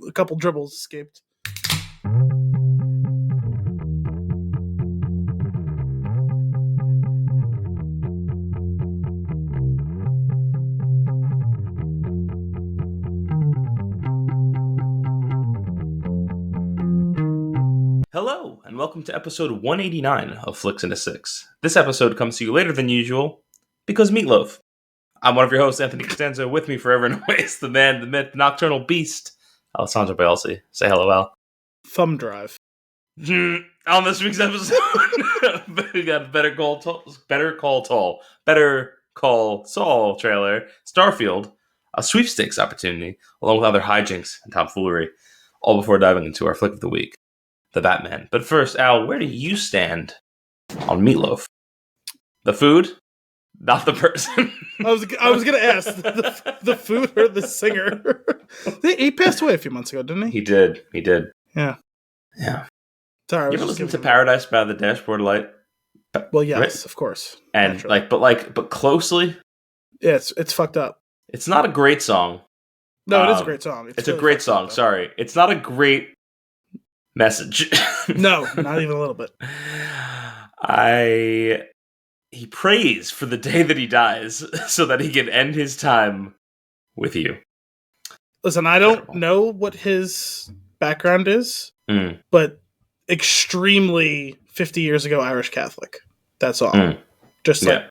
a couple dribbles escaped. Hello, and welcome to episode 189 of Flix and a Six. This episode comes to you later than usual because Meatloaf. I'm one of your hosts, Anthony Costanzo. With me forever and always, the man, the myth, the nocturnal beast, Alessandro Bielsi. Say hello, Al. Thumb drive. On this week's episode, we got Better Call Saul trailer, Starfield, a sweepstakes opportunity, along with other hijinks and tomfoolery, all before diving into our flick of the week, the Batman. But first, Al, where do you stand on Meatloaf? The food, not the person. I was gonna ask the food or the singer. He passed away a few months ago, didn't he? He did. Yeah. Sorry, You ever listen to Paradise by the Dashboard Light? Well, yes, right? of course. And naturally. but closely. Yeah, it's fucked up. It's not a great song. No, it is a great song. It's really a great song. Sorry, it's not a great message. No, not even a little bit. He prays for the day that he dies so that he can end his time with you. Listen, I don't know what his background is, but extremely 50 years ago Irish Catholic. That's all. Just like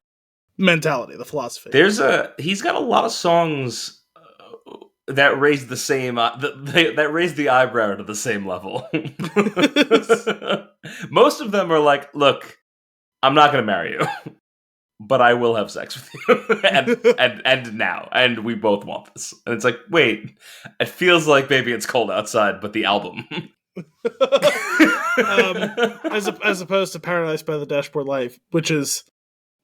mentality, the philosophy. He's got a lot of songs that raise the same that raise the eyebrow to the same level. Most of them are like, look, I'm not going to marry you, but I will have sex with you, and now, and we both want this. And it's like, wait, it feels like maybe it's cold outside, but the album, as opposed to Paradise by the Dashboard Light, which is,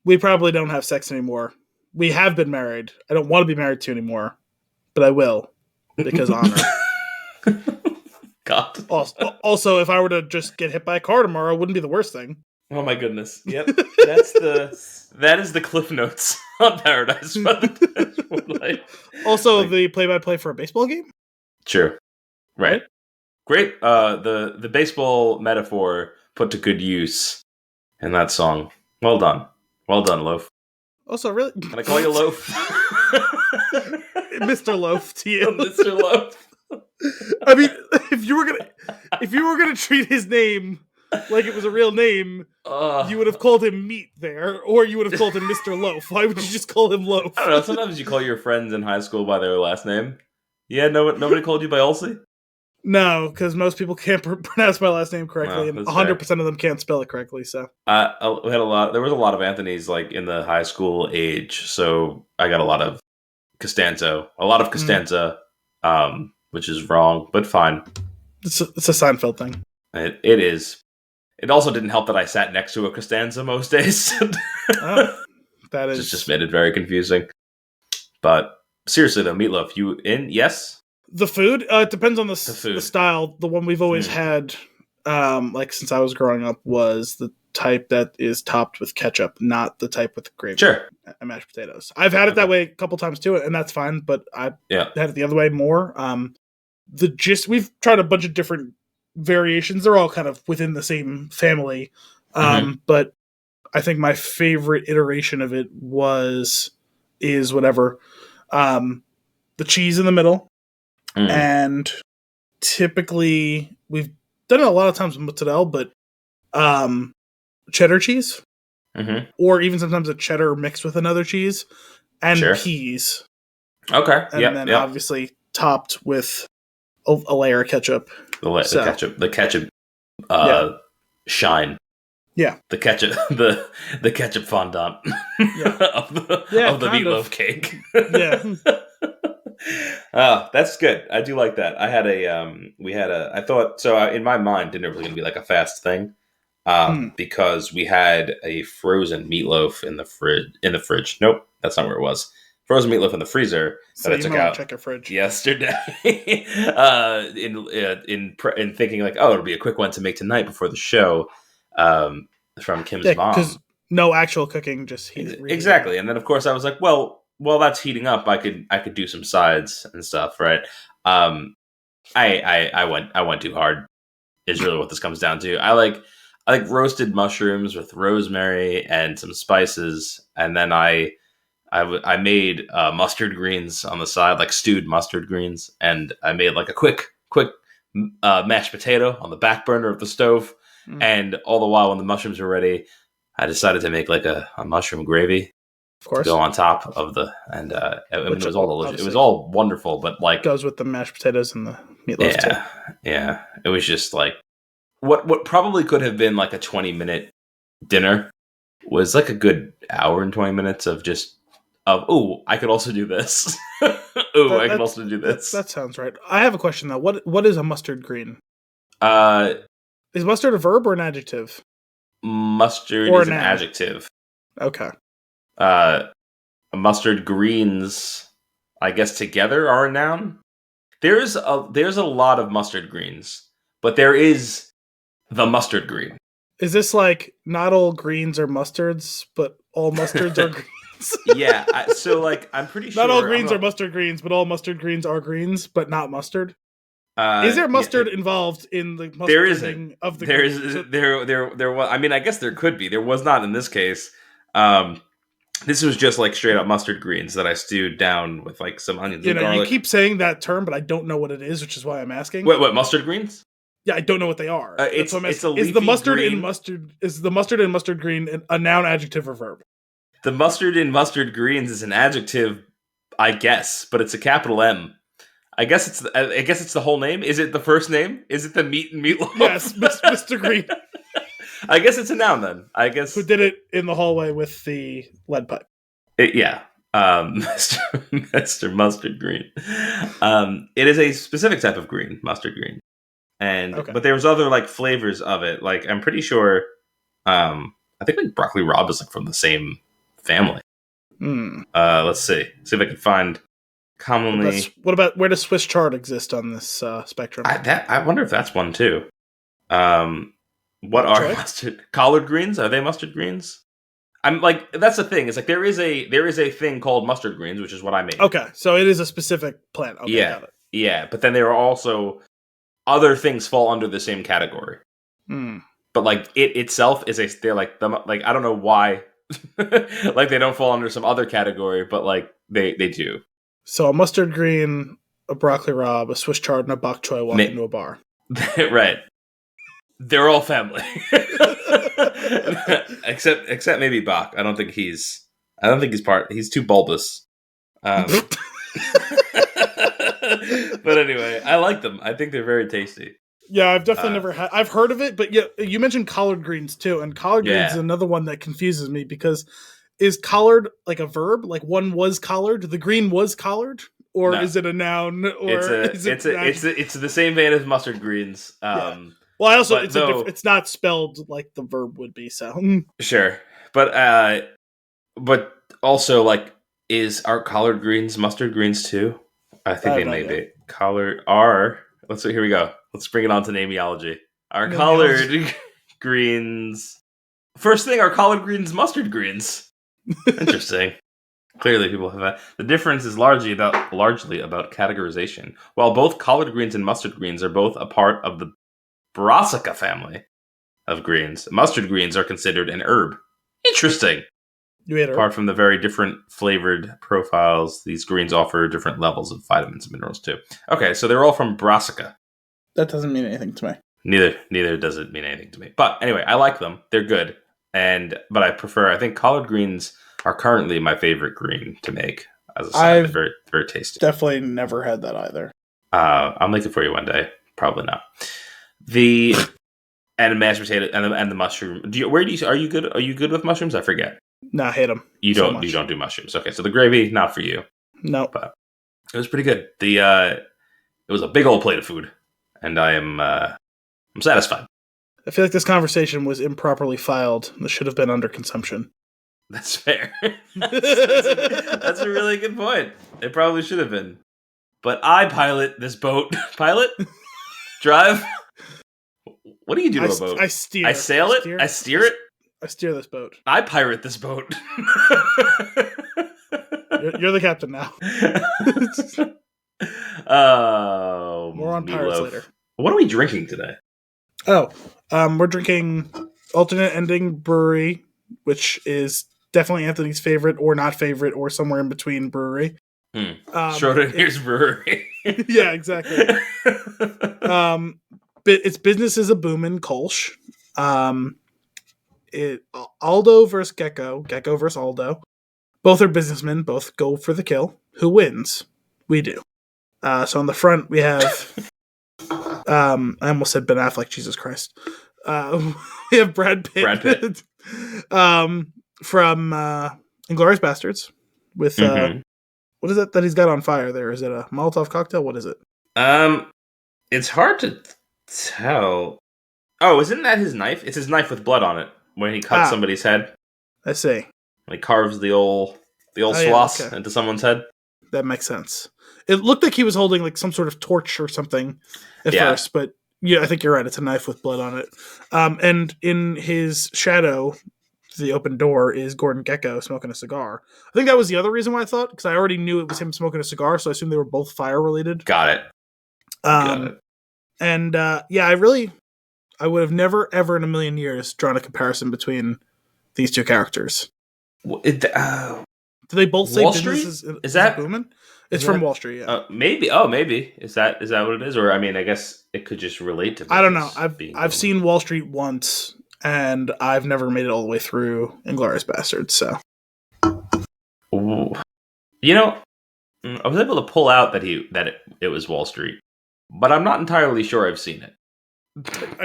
we probably don't have sex anymore. We have been married. I don't want to be married to anymore, but I will because honor. God. Also, if I were to just get hit by a car tomorrow, it wouldn't be the worst thing. Oh my goodness! Yep, that is the Cliff Notes on Paradise by the Dashboard Light. Also, the play-by-play for a baseball game. Sure, right. Great. The baseball metaphor put to good use in that song. Well done, Loaf. Also, really, can I call you Loaf? Mr. Loaf to you, Mr. Loaf. I mean, if you were gonna treat his name like it was a real name, you would have called him Meat there, or you would have called him Mr. Loaf. Why would you just call him Loaf? I don't know. Sometimes you call your friends in high school by their last name. Yeah, nobody called you by Elsie? No, because most people can't pronounce my last name correctly, and 100% of them can't spell it correctly. So we had there was a lot of Anthony's like in the high school age, so I got a lot of Costanzo, which is wrong, but fine. It's a Seinfeld thing. It is. It also didn't help that I sat next to a Costanza most days. That is just made it very confusing. But seriously though, Meatloaf, you in? Yes? The food? It depends on the style. The one we've always had, like since I was growing up, was the type that is topped with ketchup, not the type with gravy and mashed potatoes. I've had it that way a couple times too, and that's fine, but I had it the other way more. We've tried a bunch of different variations. They're all kind of within the same family. But I think my favorite iteration of it is whatever. The cheese in the middle. And typically we've done it a lot of times with mozzarella, but cheddar cheese. Or even sometimes a cheddar mixed with another cheese and peas. Okay. And then obviously topped with a layer of ketchup. The ketchup shine. Yeah. The ketchup fondant of the meatloaf cake. Yeah. Oh, that's good. I do like that. I had I thought, so in my mind, dinner was going to be like a fast thing. Because we had a frozen meatloaf in the fridge. Nope, that's not where it was. Frozen meatloaf in the freezer that I took out check your fridge yesterday. in thinking like, oh, it'll be a quick one to make tonight before the show. From Kim's mom, because no actual cooking, just heat. Exactly, and then of course I was like, well, that's heating up. I could do some sides and stuff, right? I went too hard. Is really what this comes down to. I like roasted mushrooms with rosemary and some spices, and then I made mustard greens on the side, like stewed mustard greens, and I made like a quick mashed potato on the back burner of the stove. And all the while, when the mushrooms were ready, I decided to make like a mushroom gravy, of course, to go on top of the it was all delicious. It was all wonderful, but like goes with the mashed potatoes and the meatloaf too. Yeah, it was just like what probably could have been like a 20-minute dinner was like a good hour and 20 minutes of just I could also do this. I could also do this. That sounds right. I have a question though. What is a mustard green? Is mustard a verb or an adjective? Mustard is an adjective. Okay. Mustard greens, I guess together are a noun. There's a lot of mustard greens, but there is the mustard green. Is this like not all greens are mustards, but all mustards are greens? Yeah, so like I'm pretty sure not all greens are mustard greens, but all mustard greens are greens, but not mustard. Is there mustard involved in the mustard there isn't of the? There was. I mean, I guess there could be. There was not in this case. This was just like straight up mustard greens that I stewed down with like some onions and garlic. You keep saying that term, but I don't know what it is, which is why I'm asking. What mustard greens? Yeah, I don't know what they are. It's a leafy is the mustard green. in mustard? Is the mustard in mustard green a noun, adjective, or verb? The mustard in mustard greens is an adjective, I guess, but it's a capital M. I guess it's the whole name. Is it the first name? Is it the meat and meatloaf? Yes, Mr. Green. I guess it's a noun then. I guess who did it in the hallway with the lead pipe? Mr. Mustard Green. It is a specific type of green, mustard green, but there's other like flavors of it. Like I'm pretty sure. I think like broccoli rabe is like from the same family. Let's see if I can find. Commonly, what about where does Swiss chard exist on this spectrum? I wonder if that's one too. What are mustard collard greens? Are they mustard greens? I'm like that's the thing. It's like there is a thing called mustard greens, which is what I made. Okay, so it is a specific plant. Okay, got it. Yeah, but then there are also other things fall under the same category. But like it itself is they're like I don't know why, like they don't fall under some other category, but like they do. So a mustard green, a broccoli rabe, a Swiss chard, and a bok choy walk into a bar. Right. They're all family. except maybe Bach. I don't think he's part. He's too bulbous. But anyway, I like them. I think they're very tasty. Yeah, I've definitely never had. I've heard of it, but yeah, you mentioned collard greens too, and collard greens is another one that confuses me because. Is collard like a verb? Like one was collared, the green was collared, or is it a noun? Or it's the same vein as mustard greens. Well, I also it's not spelled like the verb would be. So sure, but also like are collard greens mustard greens too? I think they may be. Collard are. Let's see. Here we go. Let's bring it on to nameology. Are collard greens? First thing, are collard greens mustard greens? Interesting. Clearly, people have that. The difference is largely about categorization. While both collard greens and mustard greens are both a part of the Brassica family of greens, mustard greens are considered an herb. Interesting. Apart from the very different flavored profiles, these greens offer different levels of vitamins and minerals too. Okay, so they're all from Brassica. That doesn't mean anything to me. Neither does it mean anything to me. But anyway, I like them. They're good. But I think collard greens are currently my favorite green to make as a side. Very, very tasty. Definitely never had that either. I'll make it for you one day. Probably not. And the mashed potato and the mushroom. Are you good? Are you good with mushrooms? I forget. Nah, I hate them. You don't do mushrooms. Okay, so the gravy not for you. No, but it was pretty good. It was a big old plate of food, and I'm satisfied. I feel like this conversation was improperly filed. This should have been under consumption. That's fair. That's a really good point. It probably should have been. But I pilot this boat. Pilot? Drive? What do you do to a boat? I steer. I sail it? I steer it? I steer this boat. I pirate this boat. You're the captain now. Oh, More on pirates later. What are we drinking today? Oh, we're drinking Alternate Ending Brewery, which is definitely Anthony's favorite or not favorite or somewhere in between brewery. Schrodinger's brewery. Yeah, exactly. Its business is A-Boomin Kolsch. Aldo versus Gecko versus Aldo. Both are businessmen, both go for the kill. Who wins? We do. So on the front we have I almost said Ben Affleck, Jesus Christ. We have Brad Pitt. From Inglourious Bastards with what is it that he's got on fire there? Is it a Molotov cocktail? What is it? It's hard to tell. Oh, isn't that his knife? It's his knife with blood on it when he cuts somebody's head. I see. When he carves the old swass into someone's head. That makes sense. It looked like he was holding like some sort of torch or something at first, but yeah, I think you're right. It's a knife with blood on it. And in his shadow, the open door is Gordon Gekko smoking a cigar. I think that was the other reason why I thought, because I already knew it was him smoking a cigar, so I assumed they were both fire related. Got it. And I would have never ever in a million years drawn a comparison between these two characters. Do they both say Wall Street? Is that Boomin? It's from Wall Street, yeah. Maybe. Oh, maybe. Is that what it is? Or I mean, I guess it could just relate to. I don't know. I've seen Wall Street once, and I've never made it all the way through Inglourious Bastards. So, you know, I was able to pull out that it was Wall Street, but I'm not entirely sure I've seen it.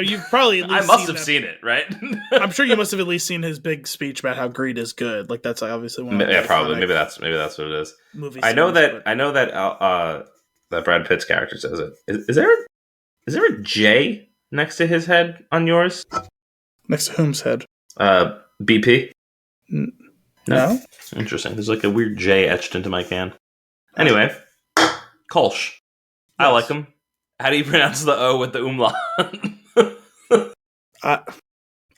You've probably at least I must have seen it, right? I'm sure you must have at least seen his big speech about how greed is good. Like that's obviously one. Yeah, probably. Maybe that's what it is. I know that Brad Pitt's character says it. Is there a J next to his head on yours? Next to whom's head? BP. No. Interesting. There's like a weird J etched into my can. Anyway, Kolsch. Yes. I like him. How do you pronounce the O with the umlaut? I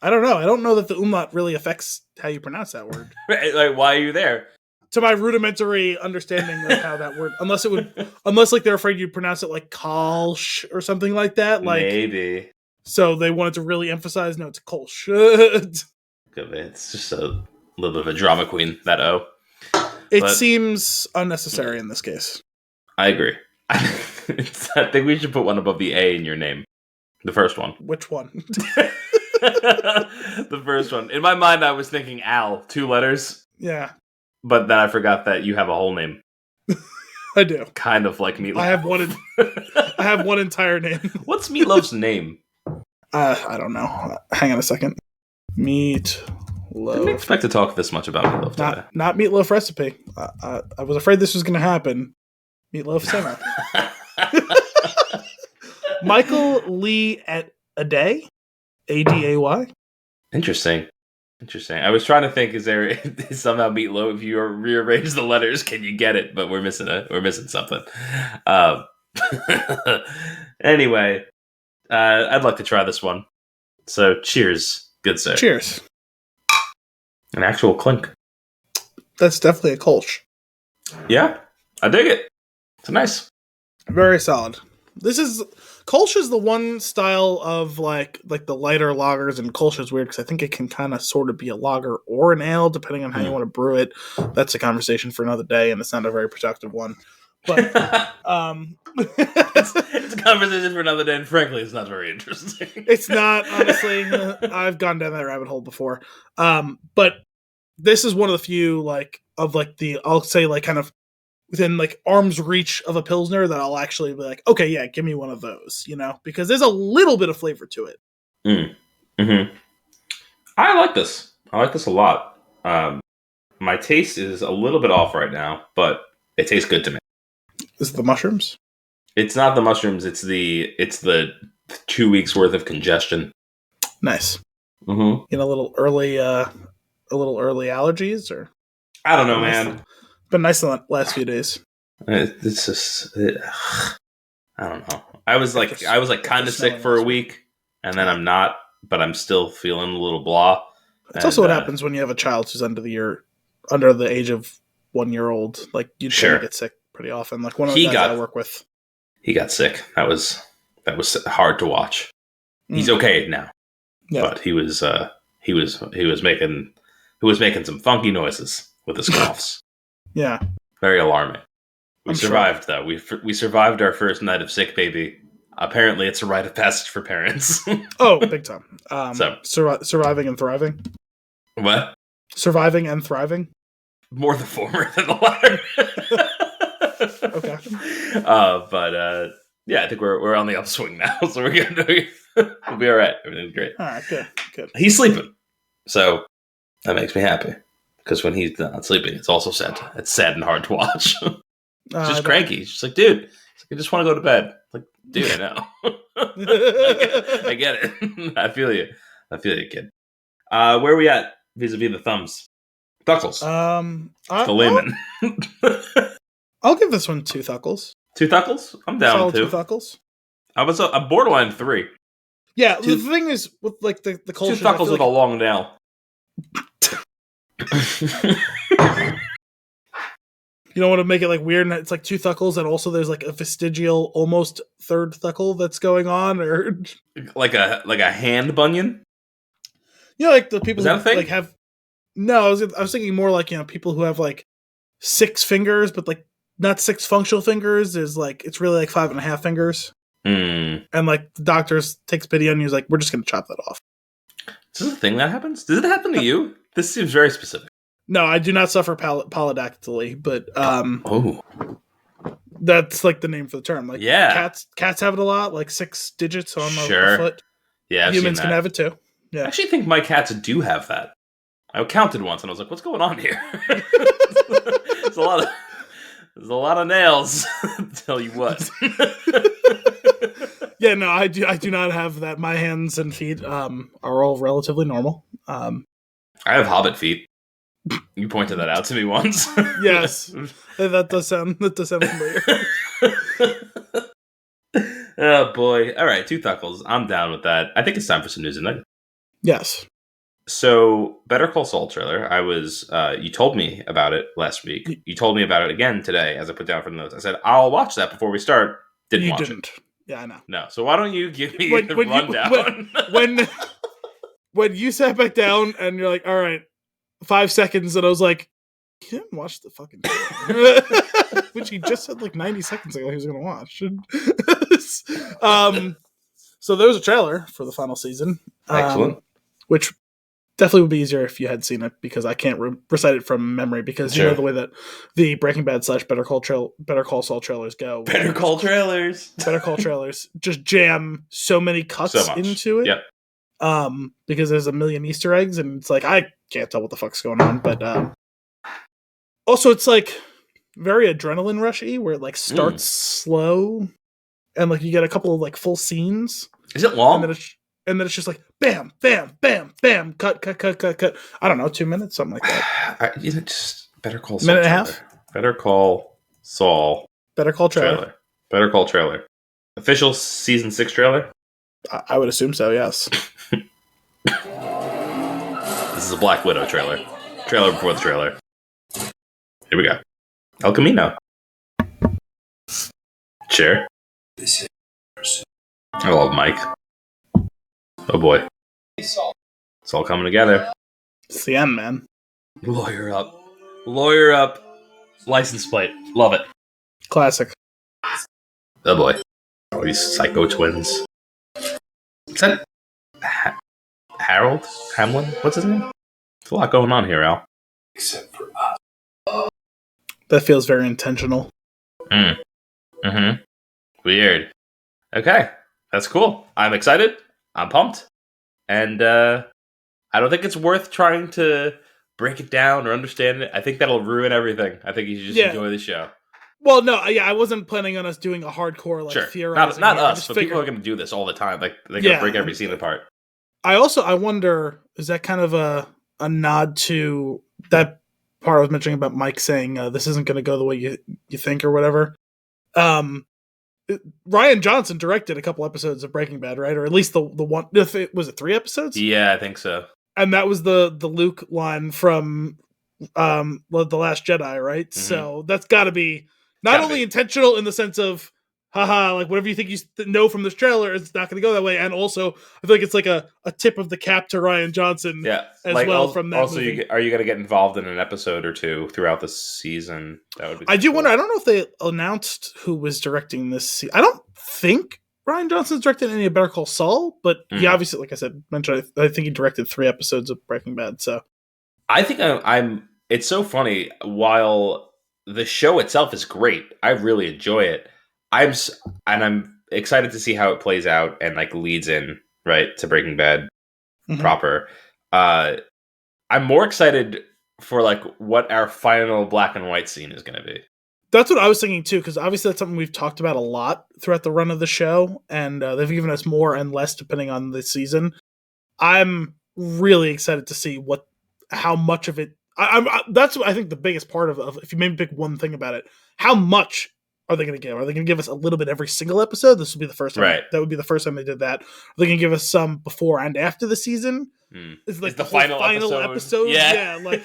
don't know. I don't know that the umlaut really affects how you pronounce that word. Right, like, why are you there? To my rudimentary understanding of how that word, unless like they're afraid you pronounce it like Kolsch or something like that. Like maybe. So they wanted to really emphasize, no, it's Kolsch. It's just a little bit of a drama queen, that O. It seems unnecessary in this case. I agree. I think we should put one above the A in your name. The first one. Which one? The first one. In my mind, I was thinking Al, 2 letters. Yeah. But then I forgot that you have a whole name. I do. Kind of like Meatloaf. I have one entire name. What's Meatloaf's name? I don't know. Hang on a second. Meatloaf. Didn't expect to talk this much about Meatloaf today. Not Meatloaf recipe. I was afraid this was going to happen. Meatloaf Center. Michael Lee at a day, Aday. Interesting. I was trying to think: is somehow Meatloaf? If you rearrange the letters, can you get it? But we're missing something. Anyway, I'd like to try this one. So, cheers, good sir. Cheers. An actual clink. That's definitely a Kolsch. Yeah, I dig it. It's nice. Very solid. Kolsch is the one style of like the lighter lagers, and Kolsch is weird because I think it can kind of sort of be a lager or an ale depending on how you want to brew it. That's a conversation for another day, and it's not a very productive one. But it's a conversation for another day, and frankly, it's not very interesting. It's not, honestly. I've gone down that rabbit hole before. But this is one of the few I'll say like kind of within like arm's reach of a Pilsner that I'll actually be like, okay, yeah, give me one of those, because there's a little bit of flavor to it. Mm-hmm. I like this. I like this a lot. My taste is a little bit off right now, but it tastes good to me. Is it the mushrooms? It's not the mushrooms. It's the 2 weeks worth of congestion. Nice. Mm-hmm. A little early allergies, or I don't know, man. Been nice in the last few days. It's just I don't know. I was kind of sick for a week, and then I'm not, but I'm still feeling a little blah. It's also what happens when you have a child who's under the age of 1 year old. Like you tend to get sick pretty often. Like one of the guys I work with. He got sick. That was hard to watch. He's okay now. Yeah. But he was making some funky noises with his coughs. Yeah. Very alarming. We survived though. We survived our first night of sick baby. Apparently it's a rite of passage for parents. Oh, big time. Surviving and thriving. What? Surviving and thriving? More the former than the latter. Okay. But yeah, I think we're on the upswing now, so we'll be all right. Everything's great. All right, good. He's sleeping, so that makes me happy. Because when he's not sleeping, it's also sad. It's sad and hard to watch. Just cranky. He's just like, dude, I just want to go to bed. Like, dude, I know. I get it. I feel you, kid. Where are we at vis-a-vis the thumbs? Thuckles. The layman. I'll give this one 2 thuckles. 2 thuckles? I'm down with 2. 2 thuckles. I'm borderline 3. Yeah, the thing is with like the culture. 2 thuckles with a long nail. You don't want to make it like weird, and it's like 2 thuckles, and also there's like a vestigial, almost 3rd thuckle that's going on, or like a hand bunion. Yeah, like the people who like have. No, I was thinking more like people who have like 6 fingers, but like not 6 functional fingers. Is like it's really like 5.5 fingers. And like the doctors takes pity on you. He's like, we're just gonna chop that off. Is this a thing that happens? Does it happen to you? This seems very specific. No, I do not suffer polydactyly, but that's like the name for the term. Like, cats have it a lot, like 6 digits on a foot. Yeah, humans can have it too. Yeah, I actually think my cats do have that. I counted once and I was like, "What's going on here?" There's a lot of nails. Tell you what. Yeah, no, I do not have that. My hands and feet are all relatively normal. I have hobbit feet. You pointed that out to me once. Yes, that does sound familiar. Oh boy! All right, 2 thuckles. I'm down with that. I think it's time for some news and nuggets. Yes. So, Better Call Saul trailer. I was. You told me about it last week. You told me about it again today, as I put down for the notes. I said I'll watch that before we start. Didn't watch it. Yeah, I know. No. So why don't you give me the rundown? When you sat back down and you're like, all right, 5 seconds, and I was like, you didn't watch the fucking trailer. Which he just said like 90 seconds ago he was going to watch. So there was a trailer for the final season. Excellent. Which definitely would be easier if you had seen it, because I can't recite it from memory, because you know the way that the Breaking Bad / Better Call Saul trailers go. Better Call trailers just jam so many cuts into it. Yep. Because there's a million Easter eggs, and it's like I can't tell what the fuck's going on. But also it's like very adrenaline rushy, where it like starts slow, and like you get a couple of like full scenes. Is it long? And then it's just like bam, bam, bam, bam, cut. I don't know, 2 minutes, something like that. Just Better Call Saul. Minute and a half. Better Call Saul. Better Call trailer. Better Call trailer. Official season 6 trailer. I would assume so. Yes. This is a Black Widow trailer. Trailer before the trailer. Here we go. El Camino. Share. I love Mike. Oh boy. It's all coming together. It's the end, man. Lawyer up. License plate. Love it. Classic. Oh boy. Oh, these psycho twins. Is that Harold? Hamlin? What's his name? There's a lot going on here, Al. Except for us. That feels very intentional. Weird. Okay. That's cool. I'm excited. I'm pumped. And I don't think it's worth trying to break it down or understand it. I think that'll ruin everything. I think you should just enjoy the show. Well, no, I wasn't planning on us doing a hardcore theorizing. Not us, but people are going to do this all the time. Like they're going to break every scene apart. I wonder, is that kind of a nod to that part I was mentioning about Mike saying this isn't going to go the way you think or whatever? Rian Johnson directed a couple episodes of Breaking Bad, right? Or at least the one. Was it 3 episodes? Yeah, I think so. And that was the Luke line from The Last Jedi, right? Mm-hmm. So that's got to be Not only intentional in the sense of, haha, like whatever you think you know from this trailer, it's not going to go that way. And also, I feel like it's like a tip of the cap to Rian Johnson as like well from that also movie. Are you going to get involved in an episode or two throughout the season? That would be I do wonder, I don't know if they announced who was directing this. I don't think Rian Johnson's directed any of Better Call Saul, but he obviously, like I said, mentioned, I think he directed 3 episodes of Breaking Bad. So I think it's so funny. While the show itself is great, I really enjoy it. I'm excited to see how it plays out and like leads in right to Breaking Bad proper. I'm more excited for like what our final black and white scene is going to be. That's what I was thinking too, because obviously that's something we've talked about a lot throughout the run of the show, and they've given us more and less depending on the season. I'm really excited to see how much of it. That's I think the biggest part of if you maybe pick one thing about it, how much are they going to give? Are they going to give us a little bit every single episode? This will be the first time. Right. That would be the first time they did that. Are they going to give us some before and after the season? It's like the final episode. Yeah, like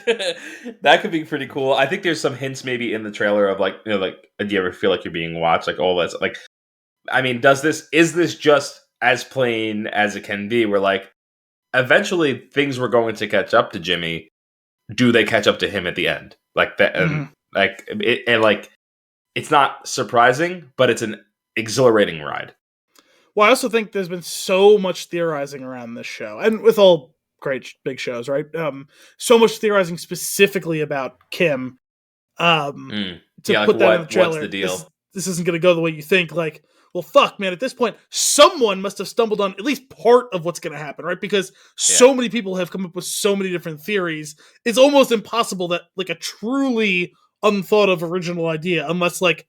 that could be pretty cool. I think there's some hints maybe in the trailer of like, do you ever feel like you're being watched? Like all that's like, I mean, is this just as plain as it can be? Where like, eventually things were going to catch up to Jimmy. Do they catch up to him at the end? Like that, and it's not surprising, but it's an exhilarating ride. Well, I also think there's been so much theorizing around this show, and with all great big shows, right? So much theorizing specifically about Kim. To put that in the trailer. What's the deal? This isn't going to go the way you think. Like, well, fuck, man. At this point, someone must have stumbled on at least part of what's going to happen, right? Because so many people have come up with so many different theories. It's almost impossible that like a truly unthought of original idea, unless like.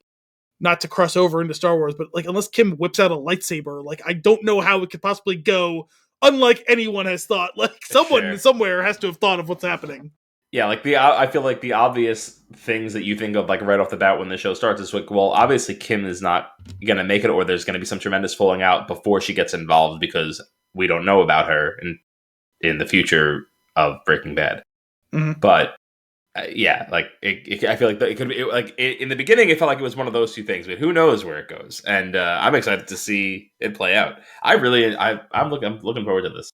Not to cross over into Star Wars, but like unless Kim whips out a lightsaber, like I don't know how it could possibly go. Unlike anyone has thought, like someone somewhere has to have thought of what's happening. Yeah, like I feel like the obvious things that you think of like right off the bat when the show starts is like, well, obviously Kim is not gonna make it, or there's gonna be some tremendous falling out before she gets involved because we don't know about her in the future of Breaking Bad. But. I feel like it could be like in the beginning. It felt like it was one of those two things, but who knows where it goes? And I'm excited to see it play out. I'm looking forward to this.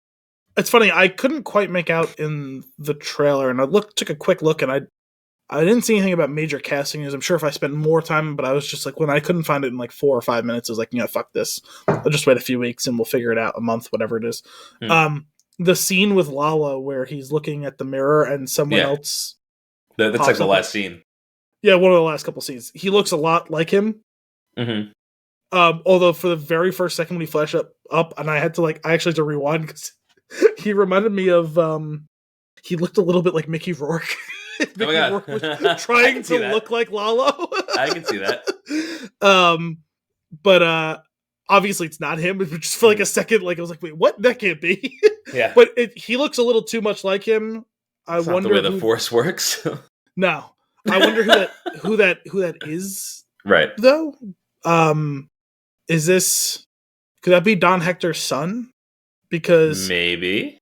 It's funny. I couldn't quite make out in the trailer, and I took a quick look, and I didn't see anything about major casting news. I'm sure if I spent more time, but I was just like when I couldn't find it in like 4 or 5 minutes, I was like, fuck this. I'll just wait a few weeks and we'll figure it out, a month, whatever it is. The scene with Lala where he's looking at the mirror and someone else. That's like the last scene. Yeah, one of the last couple scenes. He looks a lot like him. Although for the very first second when he flashed up, and I actually had to rewind because he reminded me of. He looked a little bit like Mickey Rourke. Mickey Rourke was trying to look like Lalo. I can see that. But obviously it's not him. It just for like a second, like I was like, wait, what? That can't be. Yeah. But he looks a little too much like him. I wonder not the way the Force works. No, I wonder who that is. Right. Though, could that be Don Hector's son? Because maybe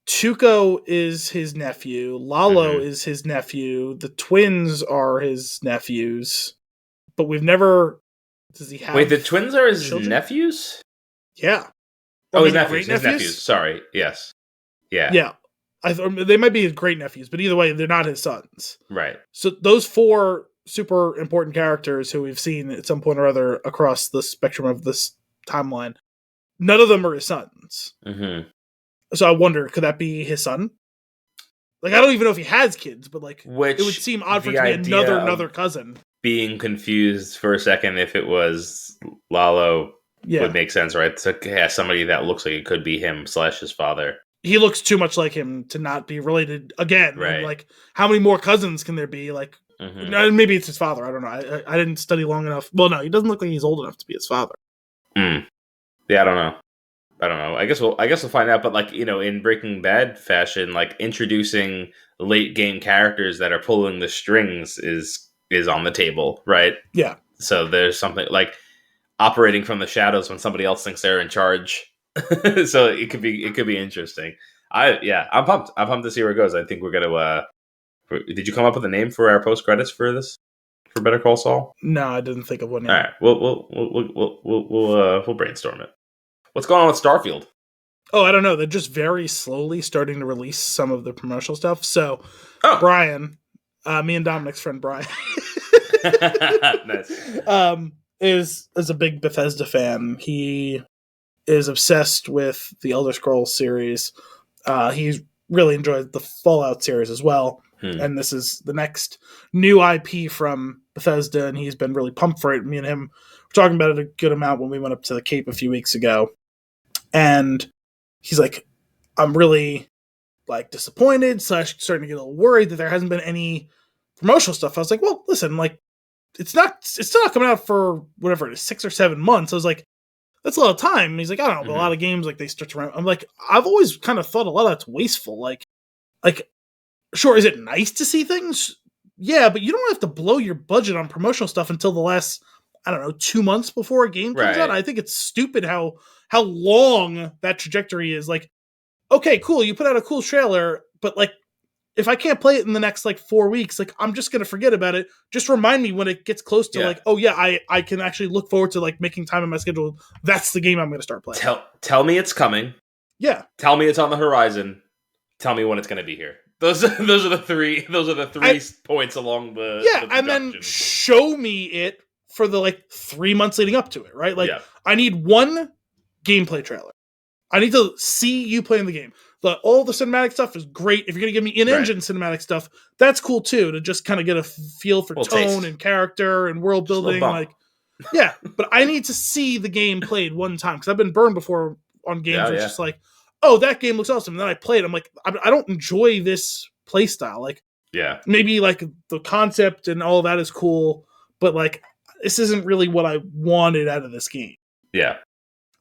Tuco is his nephew. Lalo is his nephew. The twins are his nephews. But we've never. Does he have? Wait, the twins are his nephews? Yeah. His nephews. His nephews. Sorry. Yes. Yeah. Yeah. They might be his great nephews, but either way, they're not his sons. Right. So those 4 super important characters who we've seen at some point or other across the spectrum of this timeline, none of them are his sons. So I wonder, could that be his son? Like, I don't even know if he has kids, but like, it would seem odd for it to be another cousin. Being confused for a second if it was Lalo would make sense, right? So somebody that looks like it could be him / his father. He looks too much like him to not be related again. Right. And like, how many more cousins can there be? Like, maybe it's his father. I don't know. I didn't study long enough. Well, no, he doesn't look like he's old enough to be his father. Yeah, I don't know. I guess we'll find out. But like, in Breaking Bad fashion, like introducing late game characters that are pulling the strings is on the table, right? Yeah. So there's something like operating from the shadows when somebody else thinks they're in charge. So it could be interesting. I'm pumped. I'm pumped to see where it goes. I think we're gonna. Did you come up with a name for our post credits for this? for Better Call Saul? No, I didn't think of one yet. All right, we'll brainstorm it. What's going on with Starfield? Oh, I don't know. They're just very slowly starting to release some of the promotional stuff. So, Brian, me and Dominic's friend Brian, nice. is a big Bethesda fan. He is obsessed with the Elder Scrolls series. He's really enjoyed the Fallout series as well. And this is the next new IP from Bethesda, and he's been really pumped for it. Me and him were talking about it a good amount when we went up to the Cape a few weeks ago. And he's like, I'm really like disappointed, starting to get a little worried that there hasn't been any promotional stuff. I was like, well, listen, like it's still not coming out for whatever it is, 6 or 7 months. I was like, that's a lot of time. And he's like, I don't know, but a lot of games like they start to run. I'm like, I've always kind of thought a lot of that's wasteful. Like, sure, is it nice to see things? Yeah, but you don't have to blow your budget on promotional stuff until the last, I don't know, 2 months before a game comes out. I think it's stupid how long that trajectory is. Like, okay, cool, you put out a cool trailer, but like, if I can't play it in the next like 4 weeks, like I'm just gonna forget about it. Just remind me when it gets close to like, oh yeah, I can actually look forward to like making time in my schedule. That's the game I'm gonna start playing. Tell me it's coming. Yeah. Tell me it's on the horizon. Tell me when it's gonna be here. Those are the three points along the and then show me it for the like 3 months leading up to it, right? Like I need one gameplay trailer. I need to see you playing the game. All the cinematic stuff is great. If you're going to give me in-engine cinematic stuff, that's cool too, to just kind of get a feel for tone and character and world building. Like, yeah, but I need to see the game played one time, because I've been burned before on games where it's just like, oh, that game looks awesome. And then I play it. I'm like, I don't enjoy this play style. Like, maybe like the concept and all of that is cool, but like, this isn't really what I wanted out of this game. Yeah.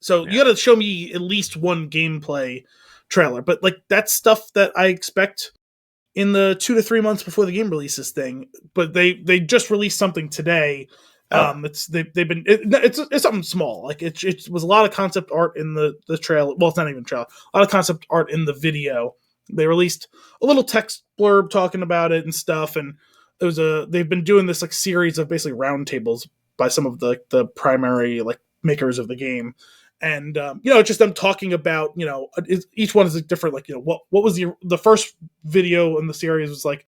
So you got to show me at least one gameplay trailer, but like that's stuff that I expect in the 2 to 3 months before the game releases thing. But they just released something today. It's something small. Like it was a lot of concept art in the trailer. Well, it's not even trailer. A lot of concept art in the video. They released a little text blurb talking about it and stuff. And they've been doing this like series of basically roundtables by some of the primary like makers of the game. And, just them talking about, each one is a different, like, what was the first video in the series was like,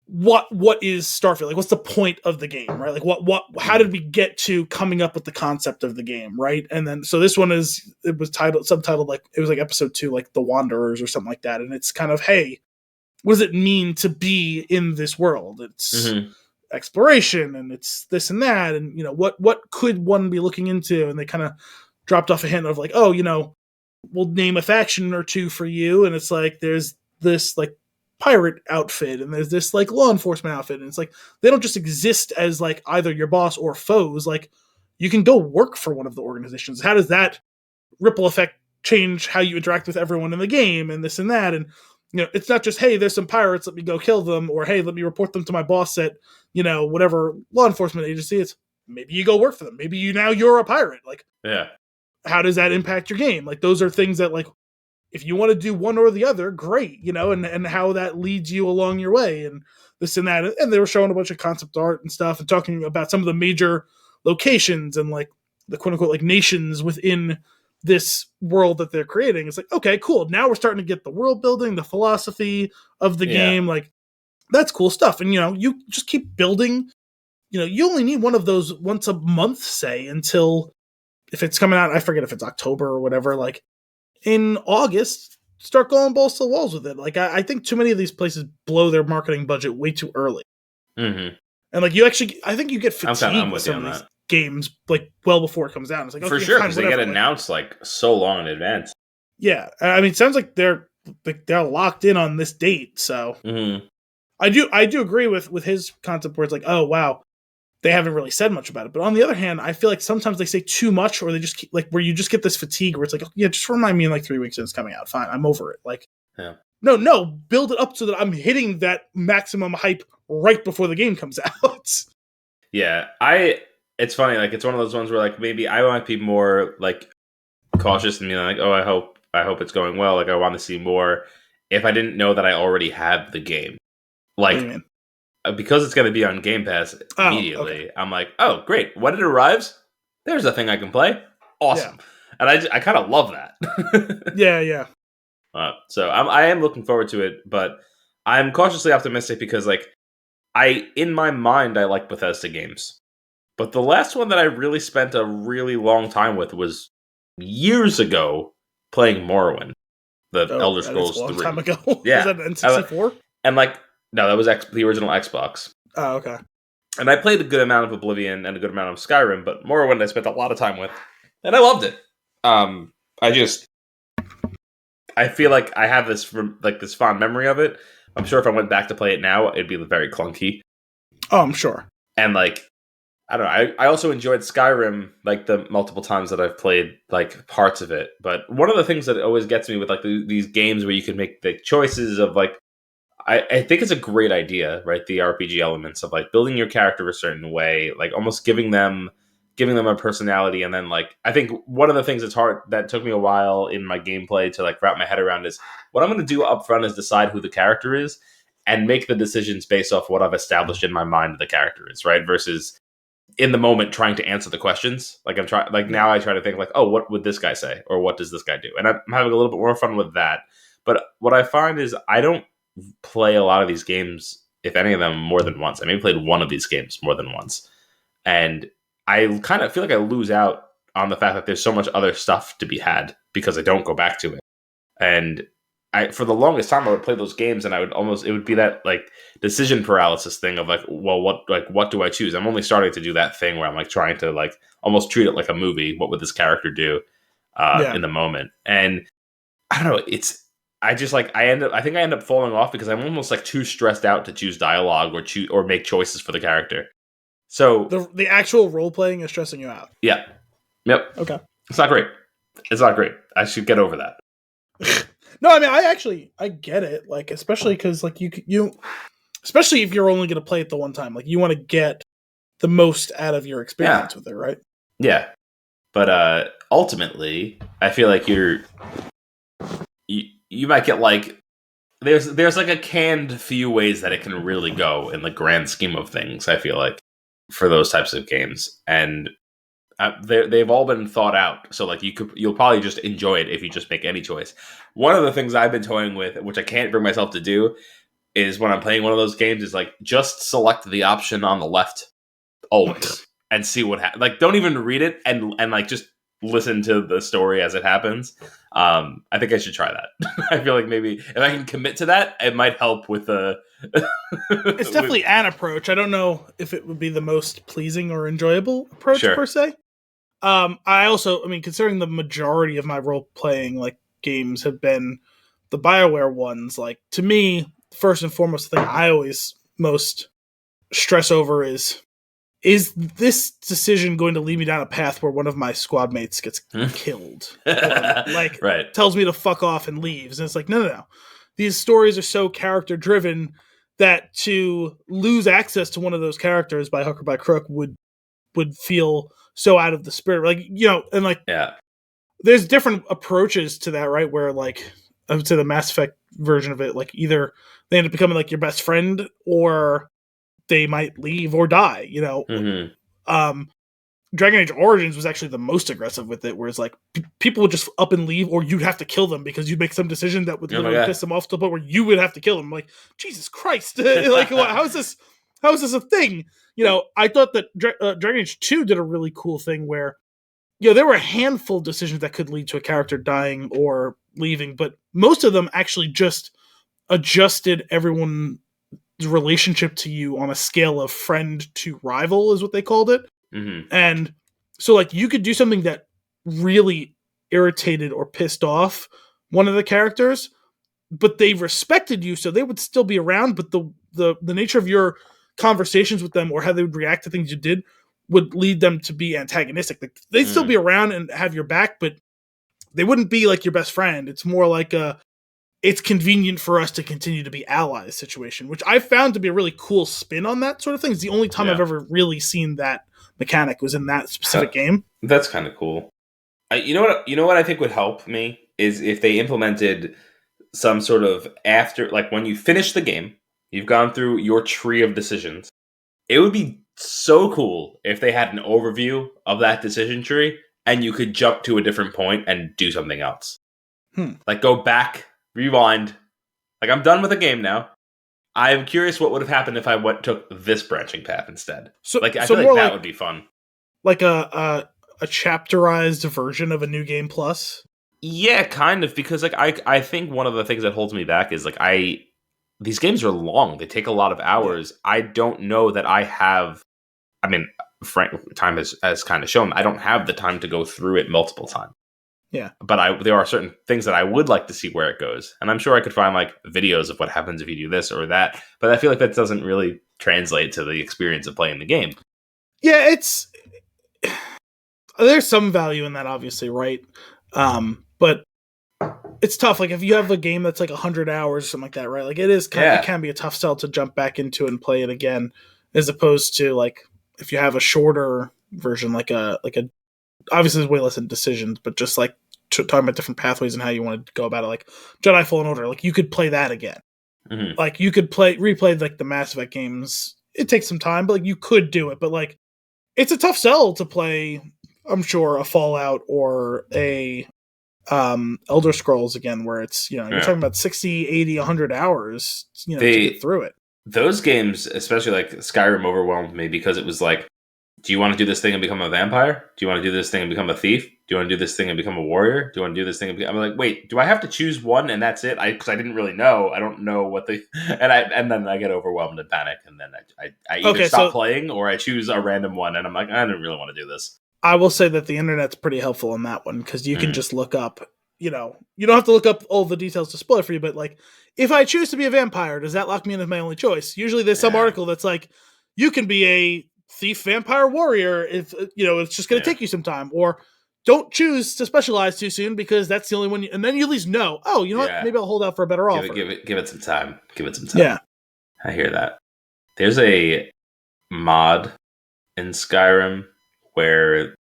what is Starfield? Like, what's the point of the game, right? Like, how did we get to coming up with the concept of the game, right? And then, so this one subtitled, like, it was like episode 2, like The Wanderers or something like that. And it's kind of, hey, what does it mean to be in this world? It's exploration, and it's this and that. And, what could one be looking into? And they kind of dropped off a hint of like, oh, we'll name a faction or two for you. And it's like, there's this like pirate outfit and there's this like law enforcement outfit. And it's like, they don't just exist as like either your boss or foes. Like you can go work for one of the organizations. How does that ripple effect change how you interact with everyone in the game and this and that? And, it's not just, hey, there's some pirates, let me go kill them. Or, hey, let me report them to my boss at, whatever law enforcement agency. It's maybe you go work for them. Maybe you're a pirate. Like, how does that impact your game? Like, those are things that, like, if you want to do one or the other, great, and how that leads you along your way and this and that. And they were showing a bunch of concept art and stuff and talking about some of the major locations and, like, the quote-unquote, like, nations within this world that they're creating. It's like, okay, cool. Now we're starting to get the world building, the philosophy of the game. Like, that's cool stuff. And, you just keep building. You only need one of those once a month, say, until... if it's coming out, I forget if it's October or whatever, like in August, start going balls to the walls with it. Like, I think too many of these places blow their marketing budget way too early. Mm-hmm. And like, I think you get fatigued with some of these games, like well before it comes out. It's like, for sure, because they get announced like so long in advance. Yeah. I mean, it sounds like they're locked in on this date. So I do agree with his concept where it's like, oh, wow, they haven't really said much about it. But on the other hand, I feel like sometimes they say too much, or they just keep, like, where you just get this fatigue where it's like, oh, yeah, just remind me in like 3 weeks and it's coming out. Fine, I'm over it. Like, no, build it up so that I'm hitting that maximum hype right before the game comes out. Yeah, it's funny. Like, it's one of those ones where like maybe I might be more like cautious and be like, oh, I hope it's going well. Like, I want to see more. If I didn't know that I already had the game, like. because it's going to be on Game Pass immediately, okay. I'm like, oh, great. When it arrives, there's a thing I can play. Awesome. Yeah. And I kind of love that. Yeah. So I am looking forward to it, but I'm cautiously optimistic because, like, in my mind, I like Bethesda games. But the last one that I really spent a really long time with was years ago playing Morrowind, the Elder Scrolls 3. A long time ago? Yeah. Was that an N64? And, like, no, that was the original Xbox. Oh, okay. And I played a good amount of Oblivion and a good amount of Skyrim, but Morrowind I spent a lot of time with. And I loved it. I feel like I have this fond memory of it. I'm sure if I went back to play it now, it'd be very clunky. Oh, I'm sure. And, like, I don't know. I also enjoyed Skyrim, like, the multiple times that I've played, like, parts of it. But one of the things that always gets me with, like, these games where you can make the choices of, like, I think it's a great idea, right? The RPG elements of, like, building your character a certain way, like, almost giving them a personality. And then, like, I think one of the things that took me a while in my gameplay to, like, wrap my head around is what I'm going to do up front is decide who the character is and make the decisions based off what I've established in my mind the character is, right? Versus in the moment trying to answer the questions. Like, now I try to think, like, oh, what would this guy say? Or what does this guy do? And I'm having a little bit more fun with that. But what I find is I don't play a lot of these games, if any of them, more than once. I maybe played one of these games more than once. And I kind of feel like I lose out on the fact that there's so much other stuff to be had because I don't go back to it. And for the longest time, I would play those games and it would be that, like, decision paralysis thing of, like, well, what do I choose? I'm only starting to do that thing where I'm, like, trying to, like, almost treat it like a movie. What would this character do in the moment? And I don't know. I think I end up falling off because I'm almost, like, too stressed out to choose dialogue or make choices for the character. So the actual role playing is stressing you out. Yeah. Yep. Okay. It's not great. I should get over that. No, I mean, I get it. Like, especially because, like, you, especially if you're only going to play it the one time, like, you want to get the most out of your experience with it, right? Yeah. But ultimately, I feel like you might get, like, there's like a canned few ways that it can really go in the grand scheme of things, I feel like, for those types of games. And they've all been thought out, so, like, you'll probably just enjoy it if you just make any choice. One of the things I've been toying with, which I can't bring myself to do, is when I'm playing one of those games, is, like, just select the option on the left always and see what happens. Like, don't even read it and like, just listen to the story as it happens. I think I should try that. I feel like maybe if I can commit to that, it might help with the. It's definitely an approach. I don't know if it would be the most pleasing or enjoyable approach per se. Considering the majority of my role playing, like, games have been the BioWare ones, like, to me, first and foremost, the thing I always most stress over is this decision going to lead me down a path where one of my squad mates gets killed? Or, like, right. tells me to fuck off and leaves. And it's like, no. These stories are so character driven that to lose access to one of those characters by hook or by crook would feel so out of the spirit. Like, you know, and, like, there's different approaches to that, right? Where, like, I would say the Mass Effect version of it, like, either they end up becoming, like, your best friend, or they might leave or die, you know? Mm-hmm. Dragon Age Origins was actually the most aggressive with it, where it's like people would just up and leave, or you'd have to kill them because you'd make some decision that would literally piss them off to the point where you would have to kill them. Like, Jesus Christ! Like, how is this a thing? You know, I thought that Dragon Age 2 did a really cool thing where, you know, there were a handful of decisions that could lead to a character dying or leaving, but most of them actually just adjusted everyone's relationship to you on a scale of friend to rival, is what they called it. Mm-hmm. And so, like, you could do something that really irritated or pissed off one of the characters, but they respected you, so they would still be around, but the nature of your conversations with them or how they would react to things you did would lead them to be antagonistic. Like, they'd still be around and have your back, but they wouldn't be like your best friend. It's more like it's convenient for us to continue to be allies situation, which I found to be a really cool spin on that sort of thing. It's the only time I've ever really seen that mechanic was in that specific game. That's kind of cool. You know what I think would help me is if they implemented some sort of after, like, when you finish the game, You've gone through your tree of decisions. It would be so cool if they had an overview of that decision tree and you could jump to a different point and do something else. Like go back, rewind. Like I'm done with the game now. I'm curious what would have happened if I took this branching path instead. So, I feel like that would be fun. Like a chapterized version of a New Game Plus? Yeah, kind of, because like I think one of the things that holds me back is like these games are long. They take a lot of hours. Yeah. I don't know that I have. I mean, time has kind of shown I don't have the time to go through it multiple times. Yeah, but there are certain things that I would like to see where it goes, and I'm sure I could find like videos of what happens if you do this or that. But I feel like that doesn't really translate to the experience of playing the game. Yeah, there's some value in that, obviously, right? But it's tough. Like if you have a game that's like 100 hours or something like that, right? Like it can be a tough sell to jump back into and play it again, as opposed to like if you have a shorter version, like a obviously there's way less in decisions, but just like talking about different pathways and how you want to go about it, like Jedi Fallen Order, like you could play that again. Mm-hmm. Like you could replay like the Mass Effect games. It takes some time, but like you could do it. But like it's a tough sell to play, I'm sure, a Fallout or a Elder Scrolls again, where it's, you're talking about 60, 80, 100 hours, to get through it. Those games, especially like Skyrim, overwhelmed me because it was like, do you want to do this thing and become a vampire? Do you want to do this thing and become a thief? Do you want to do this thing and become a warrior? Do you want to do this thing? I'm like, wait, do I have to choose one and that's it? Because I didn't really know. I don't know what and then I get overwhelmed and panic, and then I either stop playing or I choose a random one, and I'm like, I don't really want to do this. I will say that the internet's pretty helpful on that one, because you can just look up, you don't have to look up all the details to spoil it for you, but like, if I choose to be a vampire, does that lock me in as my only choice? Usually there's some article that's like, you can be a thief, vampire, warrior if it's just going to take you some time, or don't choose to specialize too soon because that's the only one and then you at least know, oh, you know what, maybe I'll hold out for a better offer. Give it some time. Yeah, I hear that. There's a mod in Skyrim where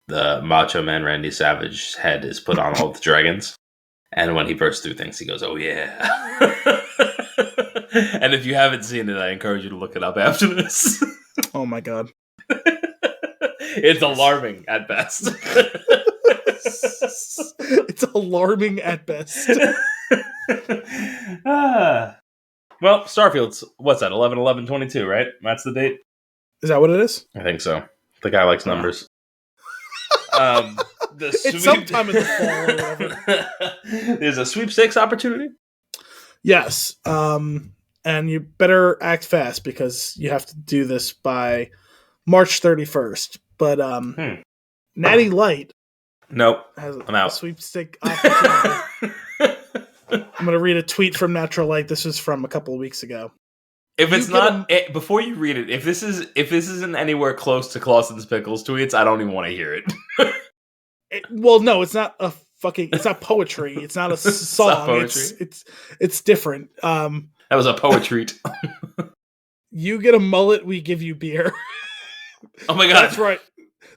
the Macho Man Randy Savage's head is put on all the dragons, and when he bursts through things he goes, oh yeah. And if you haven't seen it, I encourage you to look it up after this. Oh my god. It's alarming at best. It's alarming at best. Well, Starfield's, what's that, 11/11/22, right? That's the date? Is that what it is? I think so. The guy likes numbers. It's sometime in the fall or whatever. There's a sweepstakes opportunity? Yes. And you better act fast because you have to do this by March 31st. But Natty Light has I'm out. A sweepstake opportunity. I'm going to read a tweet from Natural Light. This is from a couple of weeks ago. If it's not, before you read it, if this isn't anywhere close to Clausen's Pickles tweets, I don't even want to hear it. Well, no, it's not it's not poetry. It's not a song. It's different. That was a poetry. You get a mullet, we give you beer. Oh my god.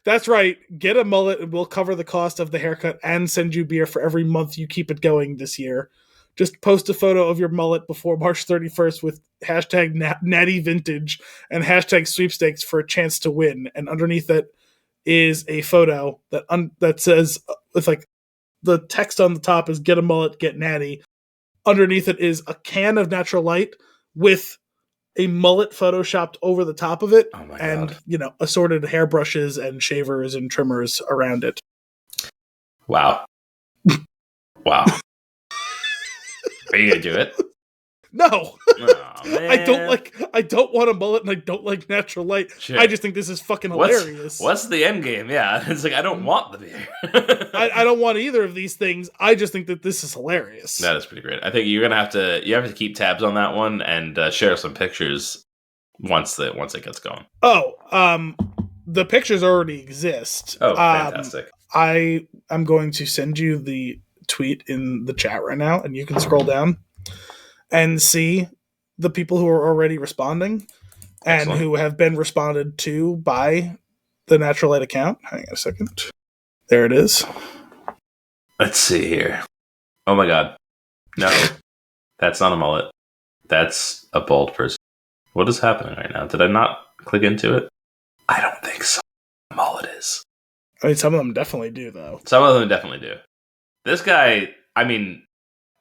That's right. Get a mullet and we'll cover the cost of the haircut and send you beer for every month you keep it going this year. Just post a photo of your mullet before March 31st with hashtag Natty Vintage and hashtag sweepstakes for a chance to win. And underneath it is a photo that says, with like the text on the top is get a mullet, get natty. Underneath it is a can of Natural Light with a mullet photoshopped over the top of it. Oh my God. And, assorted hairbrushes and shavers and trimmers around it. Wow. Wow. Are you going to do it? No. Oh, man. I don't want a mullet and I don't like Natural Light. Sure. I just think this is fucking hilarious. What's the end game? Yeah. It's like, I don't want the beer. I don't want either of these things. I just think that this is hilarious. That is pretty great. I think you're going to have to keep tabs on that one and share some pictures once it gets going. Oh, the pictures already exist. Oh, fantastic. I'm going to send you the tweet in the chat right now, and you can scroll down and see the people who are already responding. Excellent. And who have been responded to by the Natural Light account. Hang on a second. There it is. Let's see here. Oh my god. No. That's not a mullet. That's a bold person. What is happening right now? Did I not click into it? I don't think so. All it is. I mean, some of them definitely do, though. Some of them definitely do. This guy, I mean,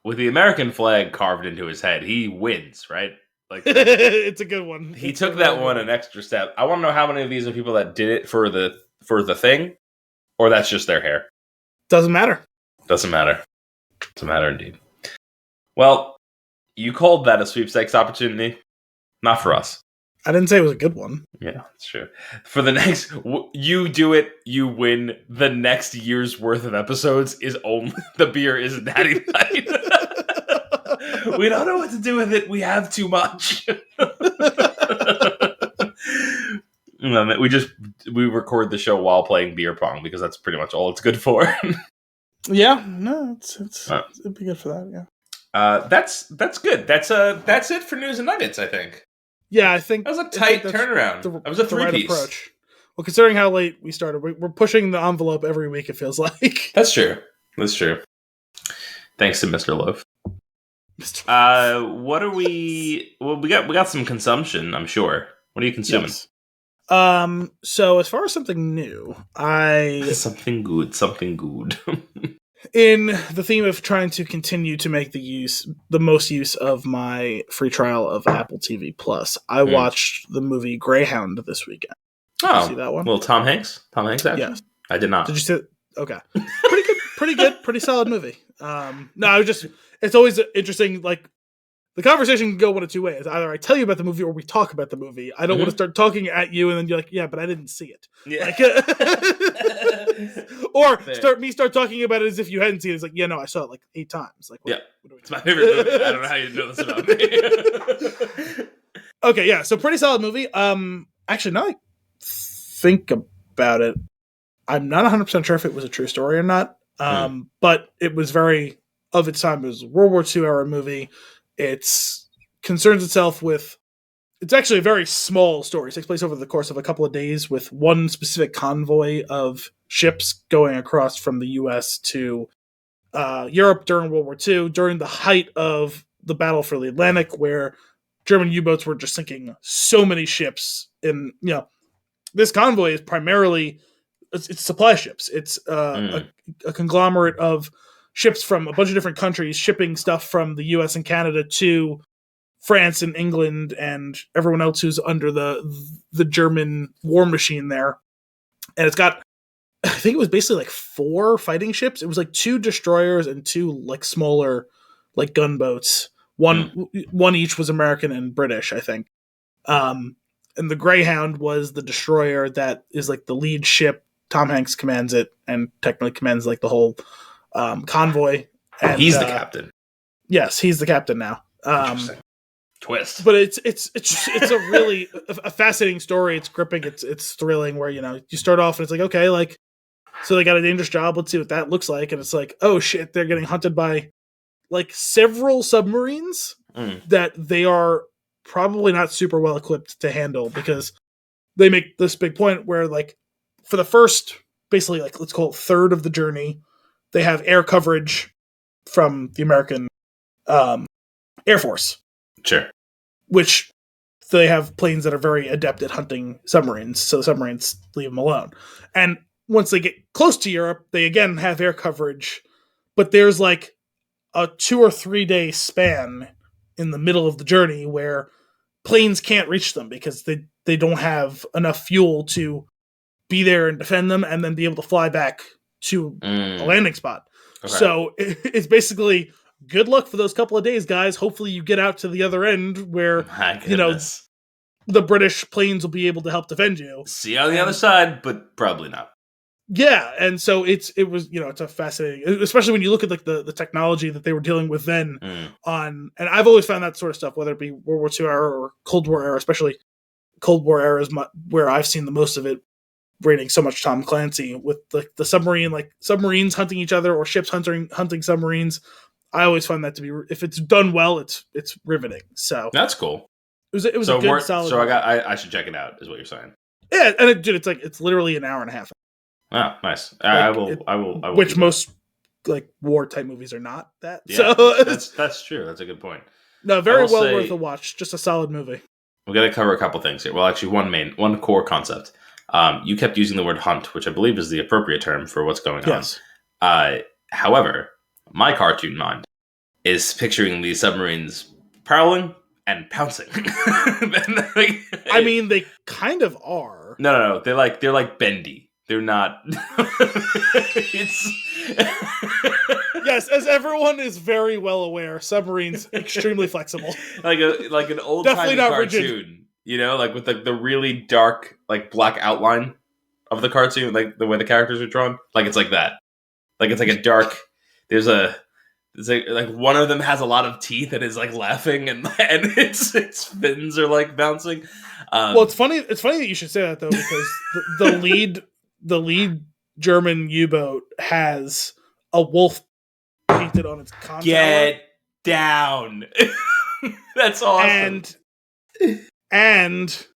with the American flag carved into his head, he wins, right? Like, it's a good one. He took that one an extra step. I want to know how many of these are people that did it for the thing, or that's just their hair. Doesn't matter. Doesn't matter. Doesn't matter indeed. Well, you called that a sweepstakes opportunity. Not for us. I didn't say it was a good one. Yeah, that's true. For the next, you do it, you win. The next year's worth of episodes is only the beer is Natty Light. We don't know what to do with it. We have too much. We record the show while playing beer pong because that's pretty much all it's good for. Yeah, no, it'd be good for that. Yeah, that's good. That's it for news and nuggets. I think. Yeah, I think that was a tight turnaround. That was a three-piece approach. Well, considering how late we started, we're pushing the envelope every week. It feels like. That's true. Thanks to Mr. Loaf. What are we? Well, we got some consumption. I'm sure. What are you consuming? Yes. So as far as something new, something good. In the theme of trying to continue to make the most use of my free trial of Apple TV Plus, I watched the movie Greyhound this weekend. Did you see that one? Well, Tom Hanks action? Yes. I did not. Did you see it? Okay. Pretty good, pretty solid movie. No, it's always interesting, like, the conversation can go one of two ways. Either I tell you about the movie or we talk about the movie. I don't want to start talking at you and then you're like, yeah, but I didn't see it. Yeah. Or start talking about it as if you hadn't seen it. It's like, yeah, no, I saw it like 8 times. Like, what it's my favorite movie. I don't know how you know this about me. Okay, yeah, so pretty solid movie. Actually, now I think about it, I'm not 100% sure if it was a true story or not. But it was very of its time. It was a World War II era movie. It concerns itself with, it's actually a very small story. It takes place over the course of a couple of days with one specific convoy of ships going across from the U.S. to Europe during World War II, during the height of the Battle for the Atlantic, where German U-boats were just sinking so many ships. And, this convoy is primarily, it's supply ships. It's a conglomerate of ships from a bunch of different countries shipping stuff from the US and Canada to France and England and everyone else who's under the German war machine there. And it's got, I think it was basically like 4 fighting ships. It was like 2 destroyers and 2 like smaller like gunboats. One each was American and British, I think. And the Greyhound was the destroyer that is like the lead ship. Tom Hanks commands it and technically commands like the whole convoy. And he's the captain. Yes, he's the captain now. Interesting twist. But it's a really a fascinating story. It's gripping. It's thrilling. Where you start off and it's like, okay, like, so they got a dangerous job. Let's see what that looks like. And it's like, oh shit, they're getting hunted by like several submarines that they are probably not super well equipped to handle, because they make this big point where, like, for the first basically, like, let's call it third of the journey, they have air coverage from the American Air Force. Sure. Which they have planes that are very adept at hunting submarines, so the submarines leave them alone. And once they get close to Europe, they again have air coverage, but there's like a 2 or 3 day span in the middle of the journey where planes can't reach them because they don't have enough fuel to be there and defend them and then be able to fly back to a landing spot. Okay. So it's basically, good luck for those couple of days, guys. Hopefully you get out to the other end where, the British planes will be able to help defend you. See you on the other side, but probably not. Yeah, and so it was it's a fascinating, especially when you look at like the technology that they were dealing with then and I've always found that sort of stuff, whether it be World War II era or Cold War era, especially Cold War era is where I've seen the most of it, reading so much Tom Clancy with the submarine, like submarines hunting each other or ships hunting submarines. I always find that to be, if it's done well, it's riveting. So that's cool. It was a good solid. So I should check it out, is what you're saying. Yeah, and it's literally an hour and a half. Oh, nice. I will. Which most like war type movies are not that. Yeah, so that's true. That's a good point. No, very well worth a watch. Just a solid movie. We're going to cover a couple things here. Well, actually, one core concept. You kept using the word hunt, which I believe is the appropriate term for what's going on. However, my cartoon mind is picturing these submarines prowling and pouncing. I mean, they kind of are. No. They're like bendy. They're not. Yes, as everyone is very well aware, submarines extremely flexible. Like an old timey cartoon, rigid. You know, like with the really dark like black outline of the cartoon, like the way the characters are drawn. Like it's like that. Like it's like a dark. It's like one of them has a lot of teeth and is like laughing and its fins are like bouncing. Well, it's funny. It's funny that you should say that though, because the lead German U-boat has a wolf painted on its con Get down. That's awesome. And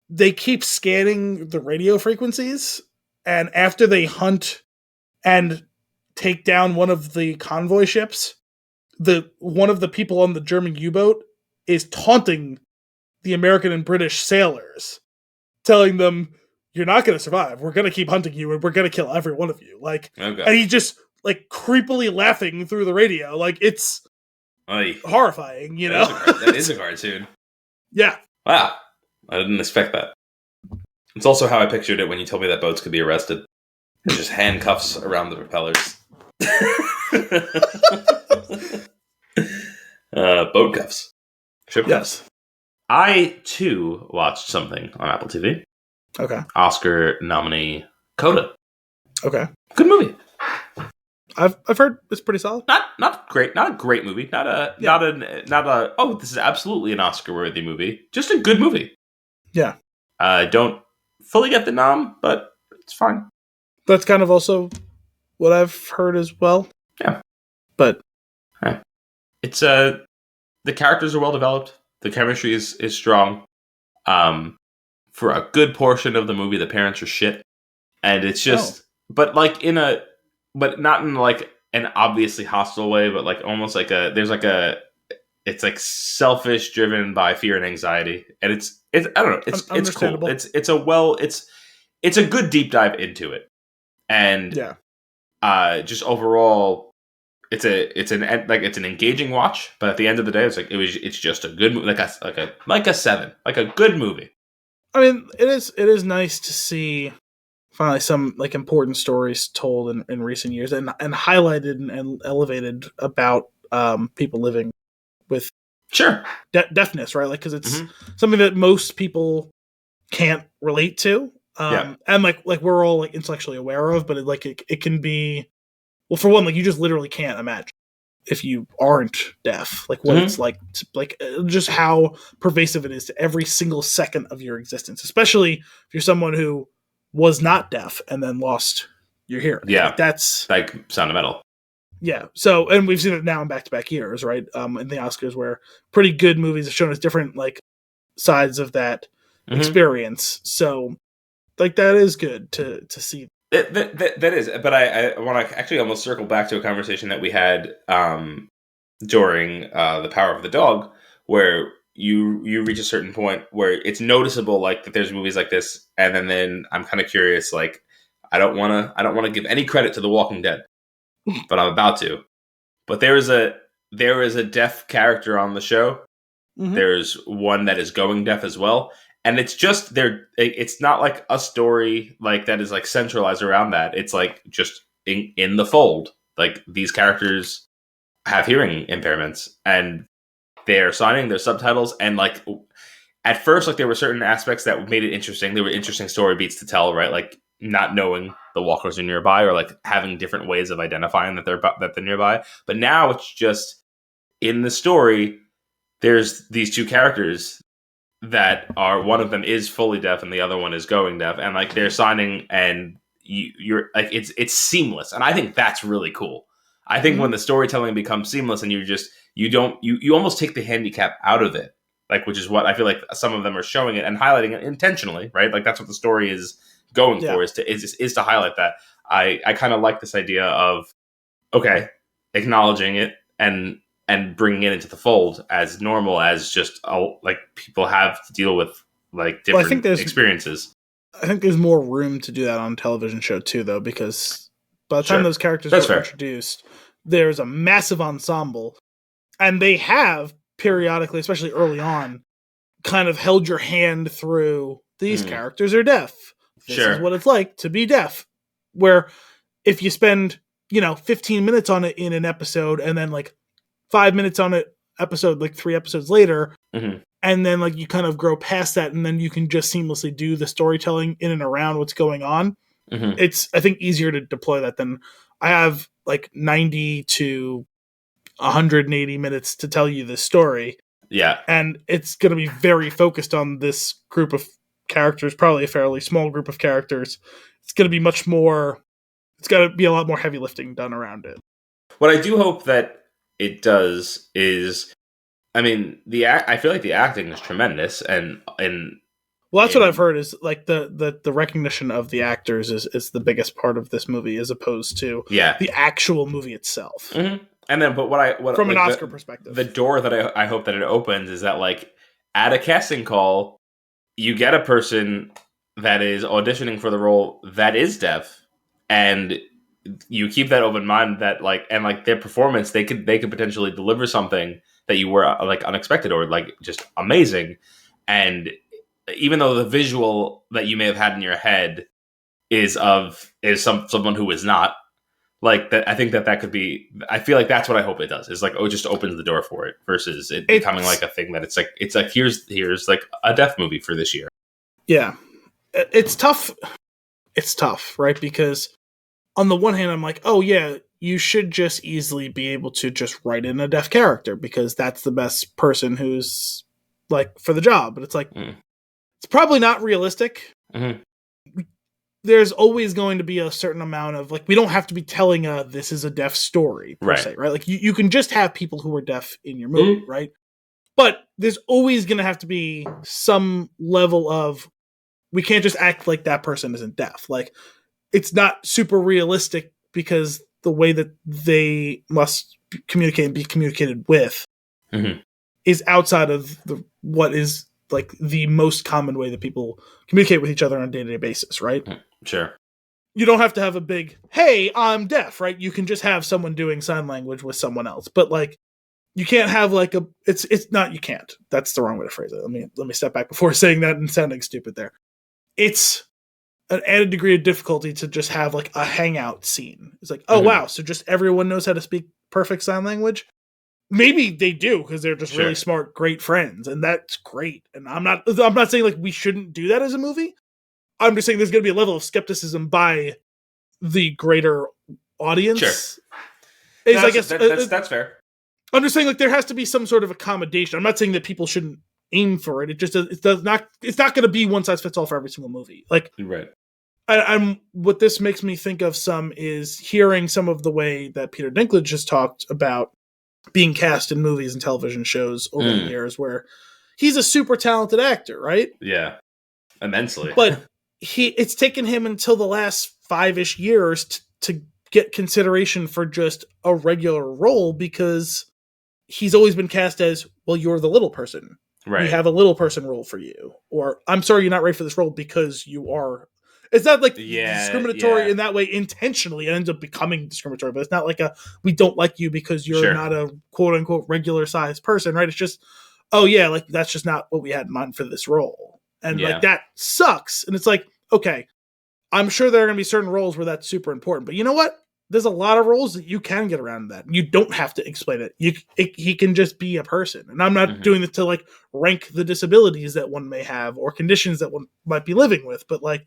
they keep scanning the radio frequencies, and after they hunt and take down one of the convoy ships, one of the people on the German U-boat is taunting the American and British sailors, telling them, "You're not going to survive. We're going to keep hunting you, and we're going to kill every one of you." Like, okay. And he just like creepily laughing through the radio, like it's horrifying. You know, that is a cartoon. Yeah. Wow, I didn't expect that. It's also how I pictured it when you told me that boats could be arrested. There's just handcuffs around the propellers. Boat cuffs. Ship cuffs. Yes. I, too, watched something on Apple TV. Okay. Oscar nominee Coda. Okay. Good movie. I've heard it's pretty solid. Not great. Not a great movie. Not a. Oh, this is absolutely an Oscar-worthy movie. Just a good movie. Yeah. Don't fully get the nom, but it's fine. That's kind of also what I've heard as well. Yeah. But it's the characters are well developed. The chemistry is strong. For a good portion of the movie, the parents are shit, and it's just. But not in like an obviously hostile way, but like almost like it's like selfish, driven by fear and anxiety, and it's I don't know, it's cool. It's a good deep dive into it, and just overall, it's an engaging watch. But at the end of the day, it's just a good movie, like a 7, like a good movie. I mean, it is nice to see finally some like important stories told in recent years and highlighted and elevated about people living with deafness, right? Like, because it's something that most people can't relate to, and like we're all like intellectually aware of, but it can be, well, for one, like you just literally can't imagine if you aren't deaf, like what it's like just how pervasive it is to every single second of your existence, especially if you're someone who was not deaf and then lost your hearing. Yeah. Like, that's like Sound of Metal. Yeah. So, and we've seen it now in back-to-back years, right? In the Oscars, where pretty good movies have shown us different like sides of that experience. So, like, that is good to see. That is, but I want to actually almost circle back to a conversation that we had during The Power of the Dog, where you reach a certain point where it's noticeable, like, that there's movies like this, and then I'm kind of curious, like, I don't want to give any credit to The Walking Dead, but I'm about to. But there is a deaf character on the show. There's one that is going deaf as well. And it's just it's not like a story like that is like centralized around that. It's like just in the fold. Like, these characters have hearing impairments and they're signing their subtitles. And like at first, like there were certain aspects that made it interesting. There were interesting story beats to tell, right? Like not knowing the walkers are nearby or like having different ways of identifying that they're nearby. But now it's just in the story, there's these two characters that are, one of them is fully deaf and the other one is going deaf, and like they're signing, and you're like it's seamless, and I think that's really cool. I think when the storytelling becomes seamless and you almost take the handicap out of it, like, which is what I feel like some of them are showing it and highlighting it intentionally, right? Like that's what the story is going for, is to highlight that. I kind of like this idea of acknowledging it and and bringing it into the fold as normal as just like people have to deal with like different experiences. I think there's more room to do that on a television show too, though, because by the time those characters are introduced, there's a massive ensemble, and they have periodically, especially early on, kind of held your hand through these characters are deaf. This is what it's like to be deaf. Where if you spend, 15 minutes on it in an episode and then like 5 minutes on it episode, like 3 episodes later, and then like you kind of grow past that and then you can just seamlessly do the storytelling in and around what's going on. It's, I think, easier to deploy that than I have like 90 to 180 minutes to tell you this story. Yeah. And it's going to be very focused on this group of characters, probably a fairly small group of characters. It's going to be much more, it's got to be a lot more heavy lifting done around it. What I do hope that it does is, I mean, I feel like the acting is tremendous, and well, that's what I've heard is like the recognition of the actors is the biggest part of this movie as opposed to the actual movie itself. And then, but what from an Oscar perspective, the door that I hope that it opens is that like at a casting call, you get a person that is auditioning for the role that is deaf, and you keep that open mind that like, and like their performance, they could potentially deliver something that you were like unexpected or like just amazing. And even though the visual that you may have had in your head is someone who is not like that, I think that could be, I feel like that's what I hope it does is like, it just opens the door for it versus it becoming like a thing that it's like, here's like a deaf movie for this year. Yeah. It's tough. It's tough, right? Because on the one hand, I'm like, oh yeah, you should just easily be able to just write in a deaf character because that's the best person who's like for the job. But it's like, it's probably not realistic. There's always going to be a certain amount of like, we don't have to be telling this is a deaf story per se, right? Like you can just have people who are deaf in your movie, right? But there's always going to have to be some level of, we can't just act like that person isn't deaf. Like, it's not super realistic because the way that they must communicate and be communicated with is outside of what is like the most common way that people communicate with each other on a day-to-day basis, right? Sure. You don't have to have a big, hey, I'm deaf, right? You can just have someone doing sign language with someone else. But like, you can't have like it's not, you can't. That's the wrong way to phrase it. Let me step back before saying that and sounding stupid there. It's an added degree of difficulty to just have like a hangout scene. It's like, oh wow, so just everyone knows how to speak perfect sign language? Maybe they do because they're just really smart, great friends, and that's great. And I'm not saying like we shouldn't do that as a movie. I'm just saying there's going to be a level of skepticism by the greater audience. Sure, that's fair. I'm just saying like there has to be some sort of accommodation. I'm not saying that people shouldn't aim for it. It's not going to be one size fits all for every single movie. Like, right. I'm what this makes me think of some is hearing some of the way that Peter Dinklage has talked about being cast in movies and television shows over the years, where he's a super talented actor, right? Yeah, immensely. But it's taken him until the last 5-ish years to get consideration for just a regular role because he's always been cast as, well, you're the little person. Right. We have a little person role for you. Or, I'm sorry you're not ready for this role because you are. It's not like discriminatory in that way intentionally. It ends up becoming discriminatory, but it's not like we don't like you because you're not a quote unquote regular sized person, right? It's just, oh yeah, like that's just not what we had in mind for this role. And like that sucks. And it's like, okay, I'm sure there are going to be certain roles where that's super important, but you know what? There's a lot of roles that you can get around that. You don't have to explain it. He can just be a person. And I'm not doing this to like rank the disabilities that one may have or conditions that one might be living with, but like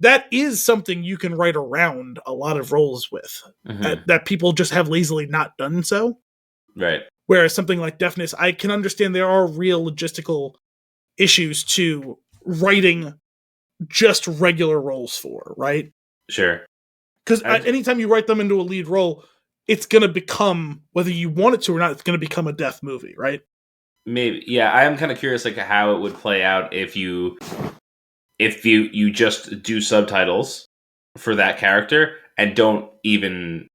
that is something you can write around a lot of roles with that people just have lazily not done so. Right. Whereas something like deafness, I can understand there are real logistical issues to writing just regular roles for, right? Sure. Because anytime you write them into a lead role, it's going to become, whether you want it to or not, it's going to become a deaf movie, right? Maybe. Yeah, I am kind of curious like how it would play out if you just do subtitles for that character and don't even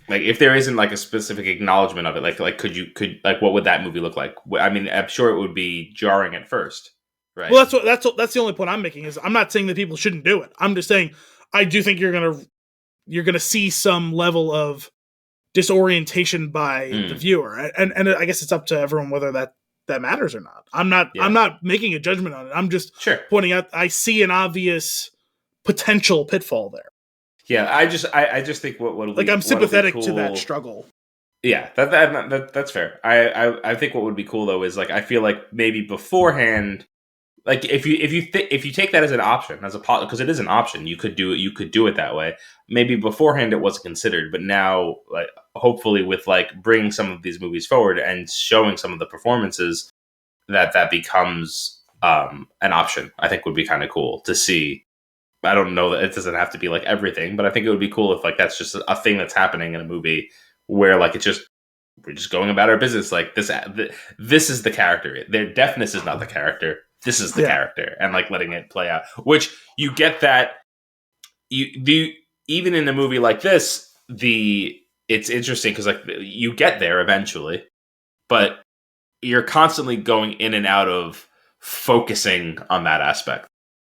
Like, if there isn't like a specific acknowledgement of it, like could what would that movie look like? I mean, I'm sure it would be jarring at first, right? Well, that's the only point I'm making. Is I'm not saying that people shouldn't do it. I'm just saying I do think you're gonna see some level of disorientation by the viewer, and I guess it's up to everyone whether that matters or not. I'm not making a judgment on it. I'm just pointing out I see an obvious potential pitfall there. Yeah, I just think I'm sympathetic to that struggle. Yeah, that's fair. I think what would be cool though is like I feel like maybe beforehand, like if you take that as an option, as a because it is an option, you could do it that way. Maybe beforehand it wasn't considered, but now like hopefully with like bringing some of these movies forward and showing some of the performances, that becomes an option. I think would be kind of cool to see. I don't know that it doesn't have to be like everything, but I think it would be cool if like that's just a thing that's happening in a movie where like we're just going about our business. Like this is the character. Their deafness is not the character. This is the character, and like letting it play out. Which you get that you do even in a movie like this. It's interesting because like you get there eventually, but you're constantly going in and out of focusing on that aspect.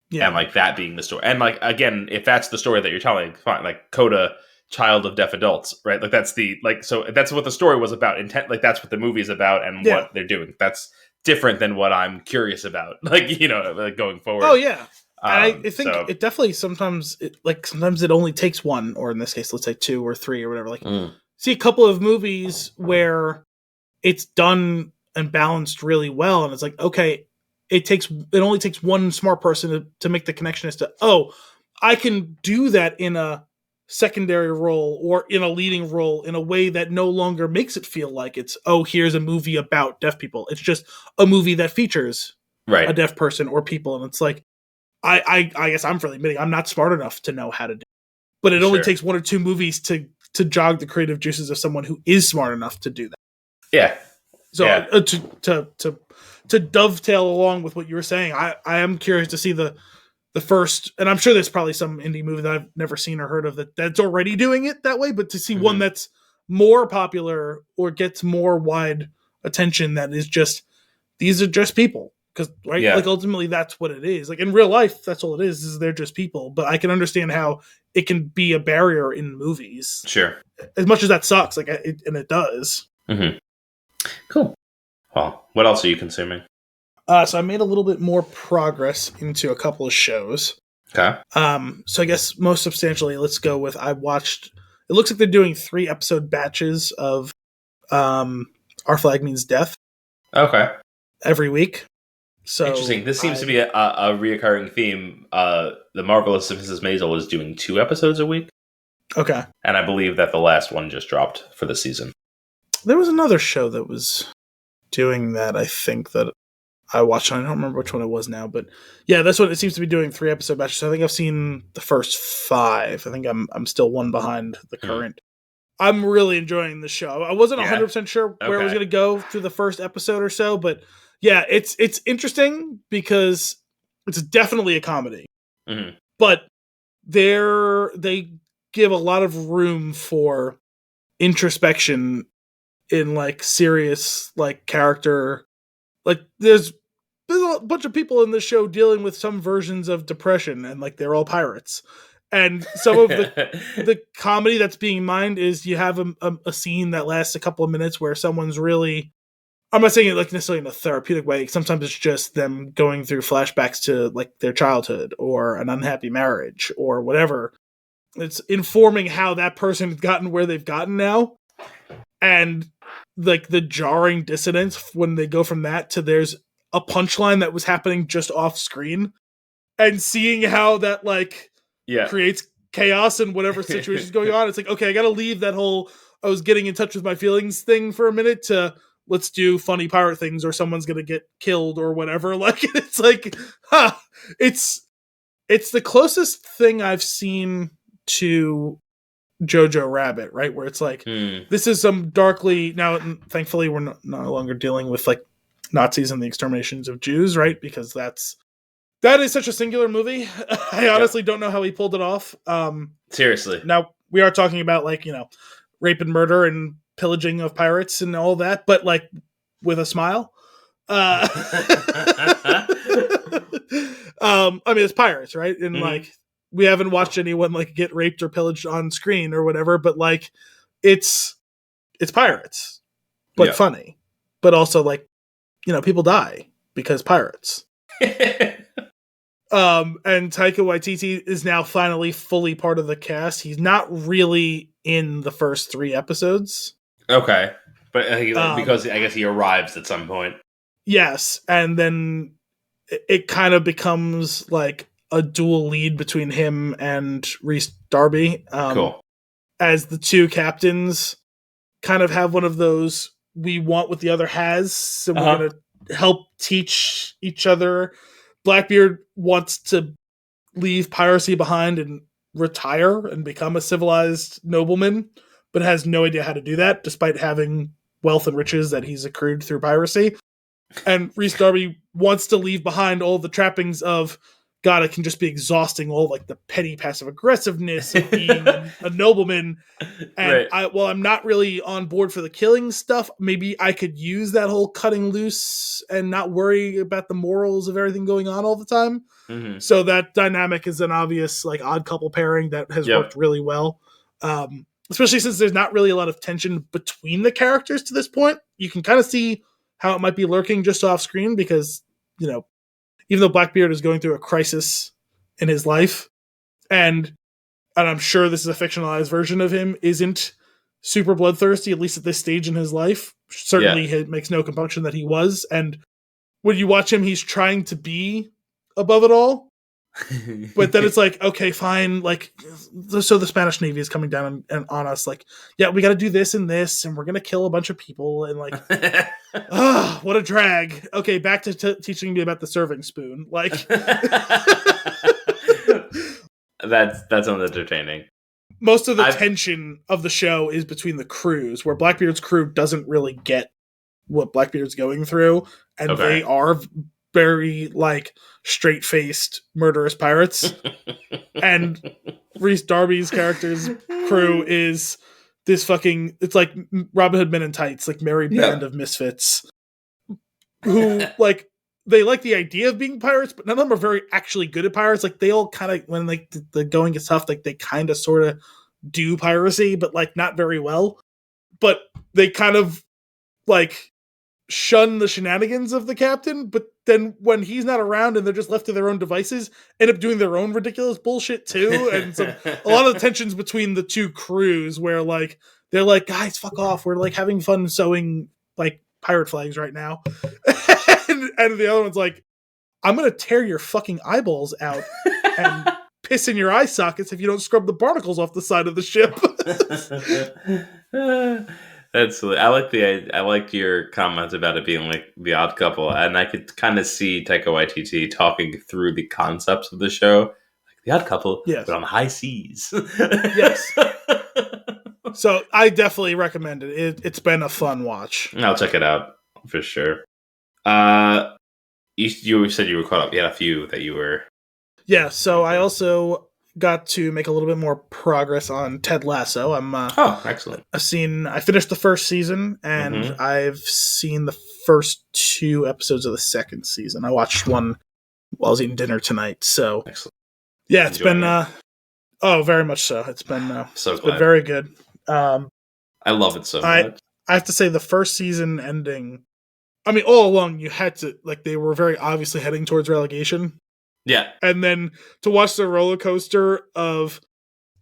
Yeah. And like that being the story. And like, again, if that's the story that you're telling, fine. Like Coda, child of deaf adults, right? Like that's so that's what the story was about. Intent, like that's what the movie is about and what they're doing. That's different than what I'm curious about. Like, like going forward. Oh yeah. And I think it definitely sometimes it only takes one, or in this case, let's say 2 or 3 or whatever. Like see a couple of movies where it's done and balanced really well. And it's like, okay, it only takes one smart person to make the connection as to, I can do that in a secondary role or in a leading role in a way that no longer makes it feel like it's, here's a movie about deaf people. It's just a movie that features a deaf person or people. And it's like, I guess I'm really admitting I'm not smart enough to know how to do it. But it only takes 1 or 2 movies to jog the creative juices of someone who is smart enough to do that. Yeah. So to dovetail along with what you were saying, I am curious to see the first, and I'm sure there's probably some indie movie that I've never seen or heard of that's already doing it that way, but to see one that's more popular or gets more wide attention that is just, these are just people. Because, like ultimately that's what it is. Like in real life, that's all it is they're just people. But I can understand how it can be a barrier in movies. Sure. As much as that sucks, and it does. Mm-hmm. Cool. Well, what else are you consuming? So I made a little bit more progress into a couple of shows. Okay. So I guess most substantially, let's go with it looks like they're doing 3 episode batches of Our Flag Means Death. Okay. Every week. So interesting. This seems to be a reoccurring theme. The Marvelous Mrs. Maisel is doing 2 episodes a week. Okay. And I believe that the last one just dropped for the season. There was another show that was doing that, I think, that I watched. I don't remember which one it was now, but yeah, that's what it seems to be doing 3 episode batches. So I think I've seen the first 5. I think I'm still 1 behind the current. I'm really enjoying the show. I wasn't 100% sure where it was going to go through the first episode or so, but yeah, it's interesting because it's definitely a comedy, but they give a lot of room for introspection in like serious like character. Like there's a bunch of people in this show dealing with some versions of depression, and like they're all pirates. And some of the comedy that's being mined is you have a scene that lasts a couple of minutes where someone's really, I'm not saying it like necessarily in a therapeutic way. Sometimes it's just them going through flashbacks to like their childhood or an unhappy marriage or whatever. It's informing how that person has gotten where they've gotten now. And like the jarring dissonance when they go from that to there's a punchline that was happening just off screen, and seeing how that like creates chaos in whatever situation is going on. It's like, okay, I got to leave that whole I was getting in touch with my feelings thing for a minute to let's do funny pirate things or someone's going to get killed or whatever. Like, it's like, it's the closest thing I've seen to Jojo Rabbit, right? Where it's like, this is some darkly, now thankfully we're no longer dealing with like Nazis and the exterminations of Jews, right? Because that is such a singular movie. I honestly don't know how he pulled it off. Seriously. Now we are talking about like, rape and murder and pillaging of pirates and all that, but like with a smile. I mean, it's pirates, right? And like, we haven't watched anyone like get raped or pillaged on screen or whatever, but like, it's pirates, but funny, but also like, people die because pirates. And Taika Waititi is now finally fully part of the cast. He's not really in the first 3 episodes. Okay. But because I guess he arrives at some point. Yes. And then it kind of becomes like a dual lead between him and Rhys Darby. Cool. As the 2 captains kind of have one of those, we want what the other has, so we're going to help teach each other. Blackbeard wants to leave piracy behind and retire and become a civilized nobleman, but has no idea how to do that, despite having wealth and riches that he's accrued through piracy. And Rhys Darby wants to leave behind all the trappings of, God, it can just be exhausting, all like the petty passive aggressiveness of being a nobleman. And while I'm not really on board for the killing stuff, maybe I could use that whole cutting loose and not worry about the morals of everything going on all the time. Mm-hmm. So that dynamic is an obvious like odd couple pairing that has worked really well. Especially since there's not really a lot of tension between the characters to this point. You can kind of see how it might be lurking just off screen because, even though Blackbeard is going through a crisis in his life, and I'm sure this is a fictionalized version of him, isn't super bloodthirsty, at least at this stage in his life. Certainly it makes no compunction that he was. And when you watch him, he's trying to be above it all. But then it's like, okay, fine. Like, so the Spanish Navy is coming down on us. Like, yeah, we got to do this and this, and we're going to kill a bunch of people. And like, what a drag. Okay, back to teaching me about the serving spoon. Like, that's entertaining. Most of the tension of the show is between the crews, where Blackbeard's crew doesn't really get what Blackbeard's going through, and they are very like straight-faced murderous pirates. And Rhys Darby's character's crew is this fucking, it's like Robin Hood Men in Tights, like merry band of misfits who like, they like the idea of being pirates, but none of them are very actually good at pirates. Like they all kind of, when like the going gets tough, like they kind of sort of do piracy, but like not very well. But they kind of like shun the shenanigans of the captain, but then when he's not around and they're just left to their own devices, end up doing their own ridiculous bullshit too. And so a lot of the tensions between the 2 crews where like they're like, guys, fuck off, we're like having fun sewing like pirate flags right now. and the other one's like, I'm gonna tear your fucking eyeballs out and piss in your eye sockets if you don't scrub the barnacles off the side of the ship. That's I like your comments about it being like the odd couple, and I could kind of see Taika Waititi talking through the concepts of the show, like the odd couple, but on high seas. Yes. So I definitely recommend it. It's been a fun watch. I'll check it out for sure. You said you were caught up. You had a few that you were. Yeah. So I also got to make a little bit more progress on Ted Lasso. Excellent. I finished the first season, and I've seen the first 2 episodes of the second season. I watched one while I was eating dinner tonight. So, excellent. Yeah, it's been very much so. It's been been very good. I love it so much. I have to say the first season ending, I mean, all along you had to, like, they were very obviously heading towards relegation. Yeah. And then to watch the roller coaster of,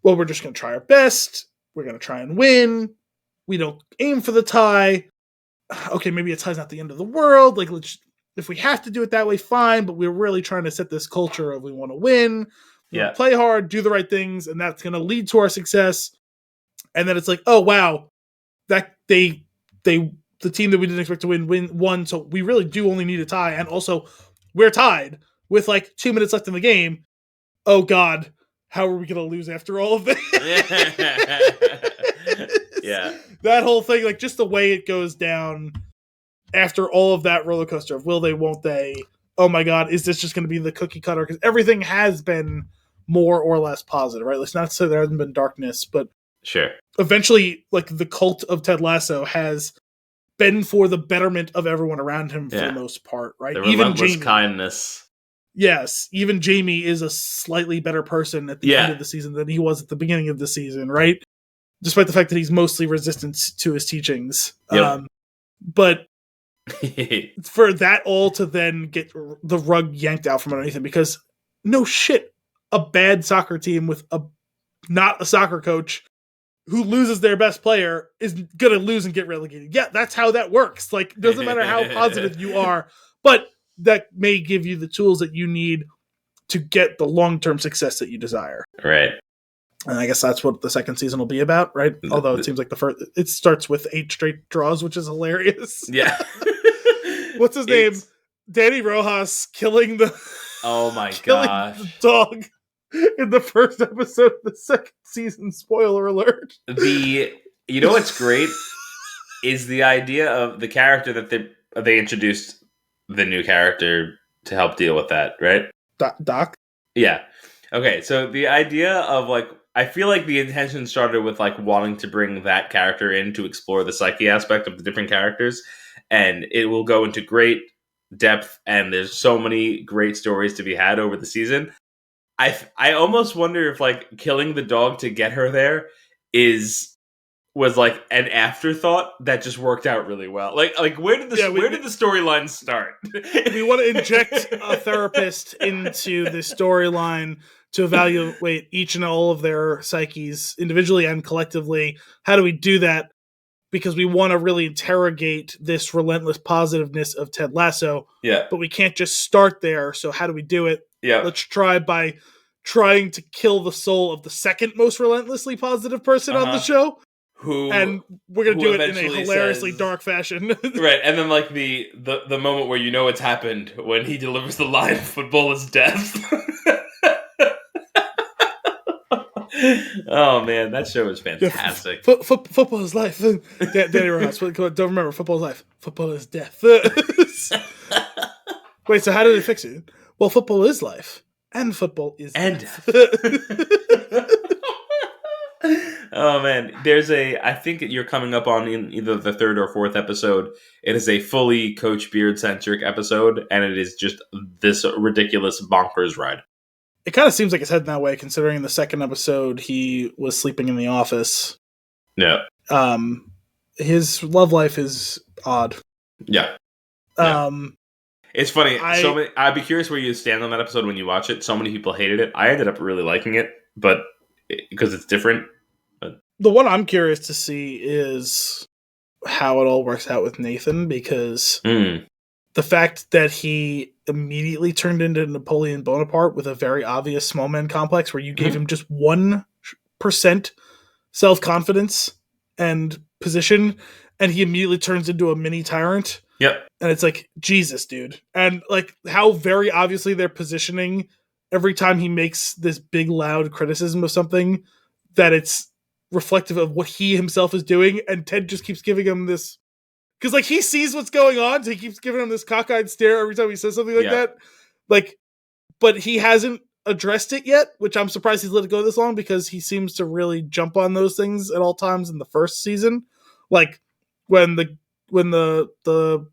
well, we're just going to try our best. We're going to try and win. We don't aim for the tie. Okay, maybe a tie's not the end of the world. Like, if we have to do it that way, fine. But we're really trying to set this culture of we want to win. Play hard, do the right things, and that's going to lead to our success. And then it's like, oh, wow, that the team that we didn't expect to win won. So we really do only need a tie. And also, we're tied with like 2 minutes left in the game. Oh God, how are we going to lose after all of this? Yeah. That whole thing, like just the way it goes down after all of that roller coaster of will they, won't they? Oh my God, is this just going to be the cookie cutter? Because everything has been more or less positive, right? Let's not say there hasn't been darkness, but Sure. Eventually, like, the cult of Ted Lasso has been for the betterment of everyone around him for the most part, right? The even relentless Jamie, kindness. Yes, even Jamie is a slightly better person at the end of the season than he was at the beginning of the season, right? Despite the fact that he's mostly resistant to his teachings. Yep. But for that all to then get the rug yanked out from underneath him, because no shit, a bad soccer team with not a soccer coach who loses their best player is going to lose and get relegated. Yeah, that's how that works. Like, doesn't matter how positive you are, but that may give you the tools that you need to get the long-term success that you desire. Right. And I guess that's what the second season will be about, right? Although it seems like it starts with 8 straight draws, which is hilarious. Yeah. What's his name? Danny Rojas killing the the dog in the first episode of the second season. Spoiler alert. You know what's great is the idea of the character that they introduced, the new character to help deal with that, right? Doc? Yeah. Okay, so the idea of, like, I feel like the intention started with, like, wanting to bring that character in to explore the psyche aspect of the different characters, and it will go into great depth, and there's so many great stories to be had over the season. I almost wonder if, like, killing the dog to get her there was like an afterthought that just worked out really well. Like where did the storyline start? We want to inject a therapist into the storyline to evaluate each and all of their psyches individually and collectively. How do we do that? Because we want to really interrogate this relentless positiveness of Ted Lasso. Yeah. But we can't just start there. So how do we do it? Yeah. Let's try by trying to kill the soul of the second most relentlessly positive person on the show. And we're going to do it in a hilariously dark fashion. Right, and then, like, the moment where you know it's happened, when he delivers the line, "Football is death." Oh, man, that show is fantastic. Yeah, football is life. Danny Rojas, don't remember, football is life. Football is death. Wait, so how did they fix it? Well, football is life, and football is death. Oh, man. I think you're coming up on in either the third or fourth episode. It is a fully Coach Beard-centric episode, and it is just this ridiculous bonkers ride. It kind of seems like it's heading that way, considering in the second episode he was sleeping in the office. Yeah. His love life is odd. Yeah. It's funny. I'd be curious where you stand on that episode when you watch it. So many people hated it. I ended up really liking it, but because it's different. The one I'm curious to see is how it all works out with Nathan, because the fact that he immediately turned into Napoleon Bonaparte with a very obvious small man complex, where you gave him just 1% self-confidence and position, and he immediately turns into a mini tyrant. Yep. And it's like, Jesus, dude. And, like, how very obviously they're positioning every time he makes this big, loud criticism of something, that it's reflective of what he himself is doing, and Ted just keeps giving him this, because, like, he sees what's going on, so he keeps giving him this cockeyed stare every time he says something like that. Like, but he hasn't addressed it yet, which I'm surprised he's let it go this long, because he seems to really jump on those things at all times in the first season. Like, when the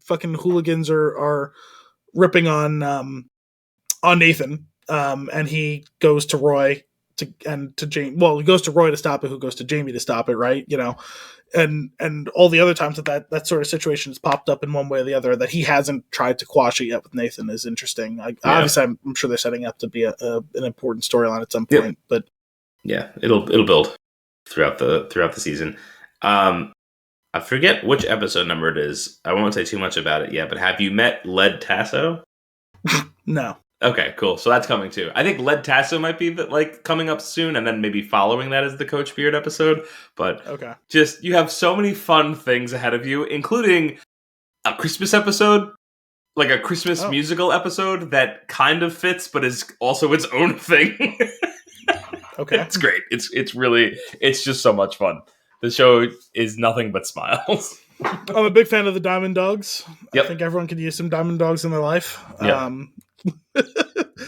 fucking hooligans are ripping on Nathan, and he goes to Roy to Jamie. Well, he goes to Roy to stop it, who goes to Jamie to stop it, right? You know, and all the other times that sort of situation has popped up in one way or the other that he hasn't tried to quash it yet with Nathan is interesting. Obviously, I'm sure they're setting up to be an important storyline at some point, but yeah, it'll build throughout the season. I forget which episode number it is. I won't say too much about it yet, but have you met Led Tasso? No. Okay, cool. So that's coming too. I think Led Tasso might be coming up soon, and then maybe following that is the Coach Beard episode. But just, you have so many fun things ahead of you, including a Christmas episode, like a Christmas musical episode that kind of fits, but is also its own thing. Okay, it's great. It's just so much fun. The show is nothing but smiles. I'm a big fan of the Diamond Dogs. Yep. I think everyone could use some Diamond Dogs in their life. Yep.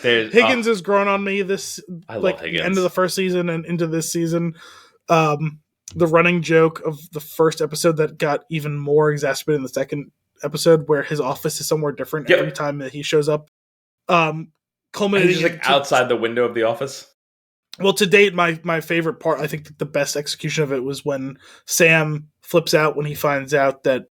Higgins has grown on me this, I love Higgins. End of the first season and into this season. the running joke of the first episode that got even more exacerbated in the second episode, where his office is somewhere different every time that he shows up. Culminating he's just outside the window of the office. Well, to date, my favorite part, I think the best execution of it was when Sam flips out when he finds out that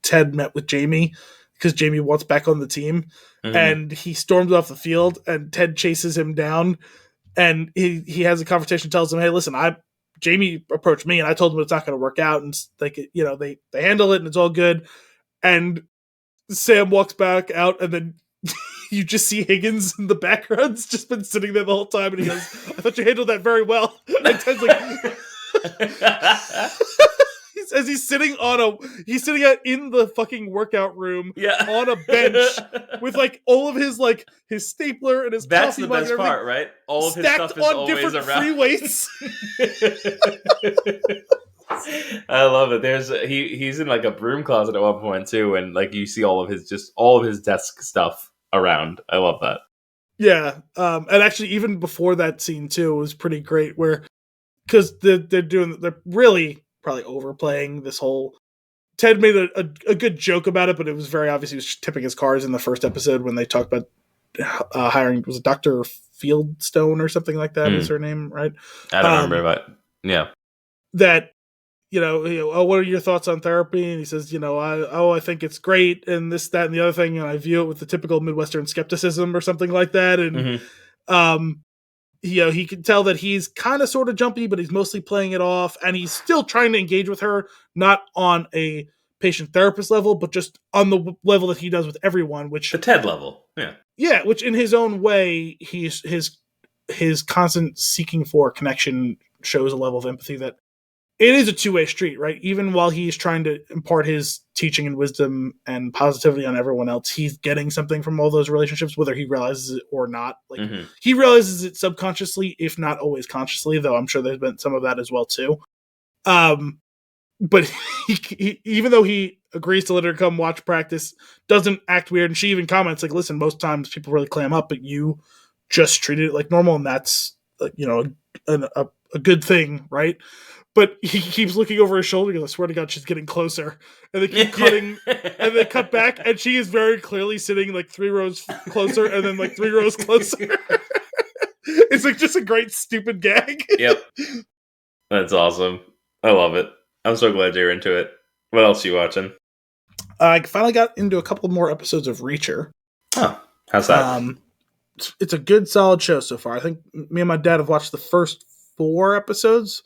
Ted met with Jamie, because Jamie wants back on the team, and he storms off the field, and Ted chases him down, and he has a conversation, tells him, "Hey, listen, Jamie approached me, and I told him it's not going to work out, and they handle it, and it's all good." And Sam walks back out, and then you just see Higgins in the background. It's just been sitting there the whole time, and he goes, "I thought you handled that very well." And Ted's like, as he's sitting out in the fucking workout room on a bench with like all of his his stapler and his That's coffee the mug best and part, right? All of his stacked stuff is on always different around. free weights. I love it. He's in like a broom closet at one point too, and like you see all of his desk stuff around. I love that. Yeah, and actually, even before that scene too, it was pretty great. Where because they're really probably overplaying this whole. Ted made a good joke about it, but it was very obvious he was tipping his cards in the first episode when they talked about hiring. Was it Dr. Fieldstone or something like that? Is her name, right? I don't remember, but yeah, that. What are your thoughts on therapy? And he says, I think it's great, and this, that, and the other thing, and I view it with the typical Midwestern skepticism or something like that. And he can tell that he's kind of sort of jumpy, but he's mostly playing it off, and he's still trying to engage with her, not on a patient therapist level, but just on the level that he does with everyone, which the Ted level, which in his own way, his constant seeking for connection shows a level of empathy that. It is a two-way street, right? Even while he's trying to impart his teaching and wisdom and positivity on everyone else, he's getting something from all those relationships, whether he realizes it or not. He realizes it subconsciously, if not always consciously, though I'm sure there's been some of that as well, too. But he, even though he agrees to let her come watch practice, doesn't act weird, and she even comments, like, listen, most times people really clam up, but you just treated it like normal, and that's, a good thing, right? But he keeps looking over his shoulder because I swear to God, she's getting closer. And they keep cutting, and they cut back, and she is very clearly sitting like 3 rows closer, and then like 3 rows closer. It's like just a great stupid gag. Yep, that's awesome. I love it. I'm so glad you're into it. What else are you watching? I finally got into a couple more episodes of Reacher. Oh, how's that? It's a good, solid show so far. I think me and my dad have watched the first 4 episodes.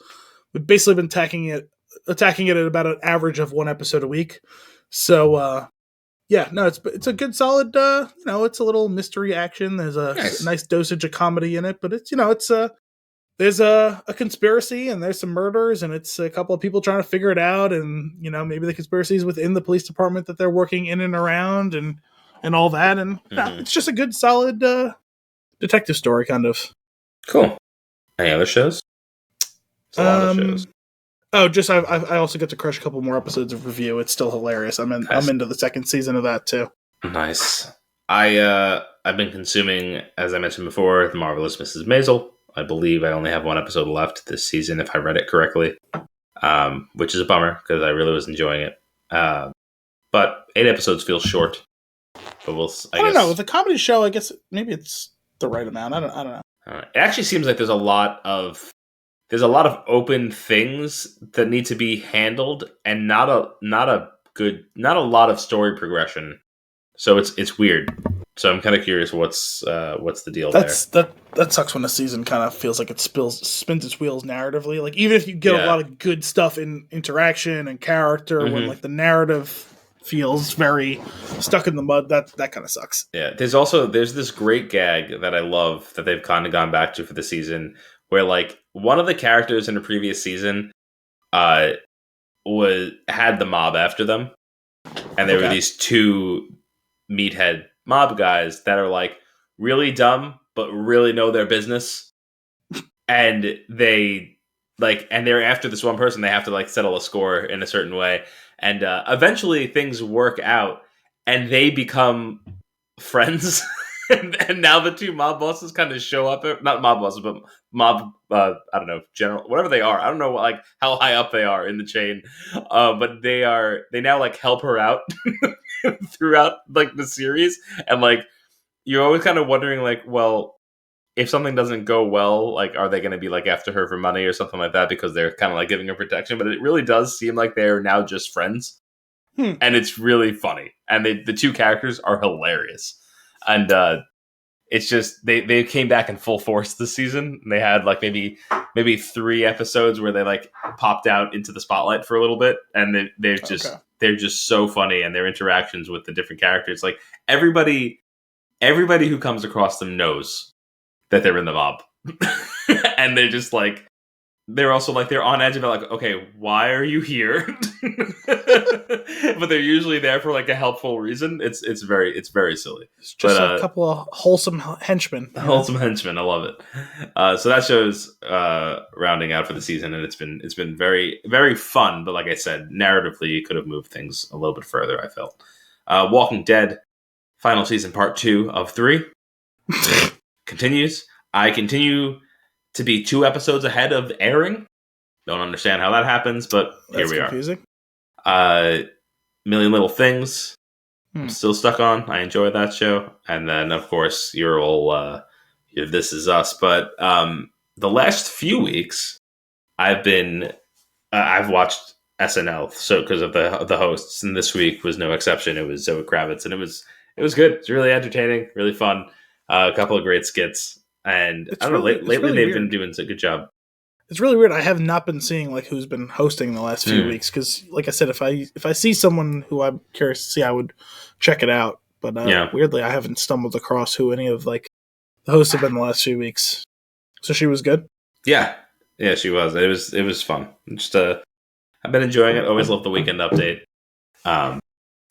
We've basically been attacking it at about an average of 1 episode a week. So, it's a good, solid, it's a little mystery action. There's a nice dosage of comedy in it, but there's a conspiracy, and there's some murders, and it's a couple of people trying to figure it out, and, maybe the conspiracy is within the police department that they're working in and around, and all that, and it's just a good, solid detective story, kind of. Cool. Any other shows? A lot of shows. I also get to crush a couple more episodes of Review. It's still hilarious. I'm into the second season of that too. Nice. I've been consuming, as I mentioned before, The Marvelous Mrs. Maisel. I believe I only have 1 episode left this season, if I read it correctly, which is a bummer because I really was enjoying it. But 8 episodes feels short. But I don't know. With a comedy show, I guess maybe it's the right amount. I don't know. It actually seems like there's a lot of open things that need to be handled, and not a lot of story progression. So it's weird. So I'm kind of curious what's the deal there. That sucks when a season kind of feels like it spins its wheels narratively. Like, even if you get a lot of good stuff in interaction and character, when like the narrative feels very stuck in the mud, that kind of sucks. Yeah, there's this great gag that I love that they've kind of gone back to for the season, where like one of the characters in the previous season had the mob after them, and there were these 2 meathead mob guys that are like really dumb but really know their business, and they're after this one person. They have to like settle a score in a certain way, and eventually things work out, and they become friends. and now the two mob bosses kind of show up. Not mob bosses, but mob. I don't know, general, whatever they are. I don't know, like how high up they are in the chain, but they now like help her out throughout like the series, and like you're always kind of wondering, like, well, if something doesn't go well, like, are they going to be like after her for money or something like that because they're kind of like giving her protection? But it really does seem like they're now just friends, and it's really funny. And the two characters are hilarious, and it's just they came back in full force this season. And they had like maybe 3 episodes where they like popped out into the spotlight for a little bit, and they're just so funny, and their interactions with the different characters, like everybody who comes across them knows that they're in the mob. And they're just like, they're also like, they're on edge about like, okay, why are you here? But they're usually there for like a helpful reason. It's very silly. It's just a couple of wholesome henchmen. Wholesome henchmen. I love it. So that show's rounding out for the season, and it's been very, very fun. But like I said, narratively, you could have moved things a little bit further, I felt. Walking Dead, final season, part 2 of 3. Continues. I continue to be 2 episodes ahead of airing. Don't understand how that happens, but here we confusing. are. Million Little Things. I'm still stuck on. I enjoy that show. And then, of course, your This Is Us. But the last few weeks, I've watched SNL. So because of the hosts, and this week was no exception. It was Zoe Kravitz, and it was good. It's really entertaining, really fun. A couple of great skits, and I don't know. Lately, they've been doing a good job. It's really weird. I have not been seeing like who's been hosting the last few weeks because, like I said, if I see someone who I'm curious to see, I would check it out. But weirdly, I haven't stumbled across who any of like the hosts have been the last few weeks. So she was good. Yeah, she was. It was fun. Just I've been enjoying it. Always love the Weekend Update.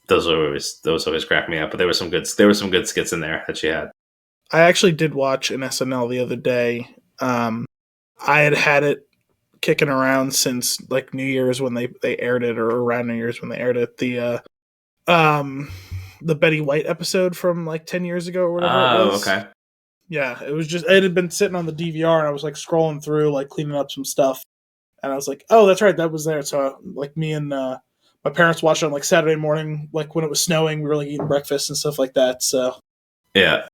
Those always crack me up. But there were some good skits in there that she had. I actually did watch an SNL the other day. I had it kicking around since like New Year's when they aired it, or around New Year's when they aired it. The Betty White episode from like 10 years ago or whatever it was. Okay. Yeah, it had been sitting on the DVR, and I was like scrolling through, like cleaning up some stuff, and I was like, oh, that's right, that was there. So like me and my parents watched it on like Saturday morning, like when it was snowing, we were like eating breakfast and stuff like that. So yeah.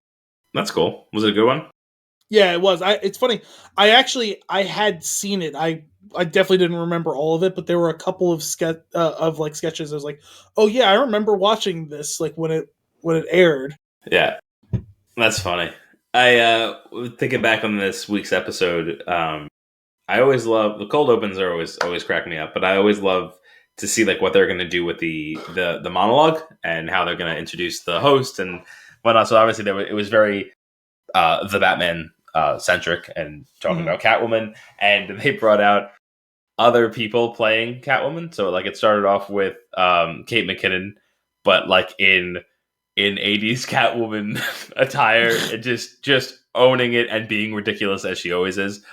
That's cool. Was it a good one? Yeah, it was. It's funny. I had seen it. I definitely didn't remember all of it, but there were a couple of sketches. I was like, oh yeah, I remember watching this like when it aired. Yeah, that's funny. I thinking back on this week's episode. I always love the cold opens are always crack me up, but I always love to see like what they're going to do with the monologue and how they're going to introduce the host and whatnot. So obviously it was very the Batman centric and talking about Catwoman, and they brought out other people playing Catwoman. So like it started off with Kate McKinnon, but like in 80s Catwoman attire and just owning it and being ridiculous as she always is.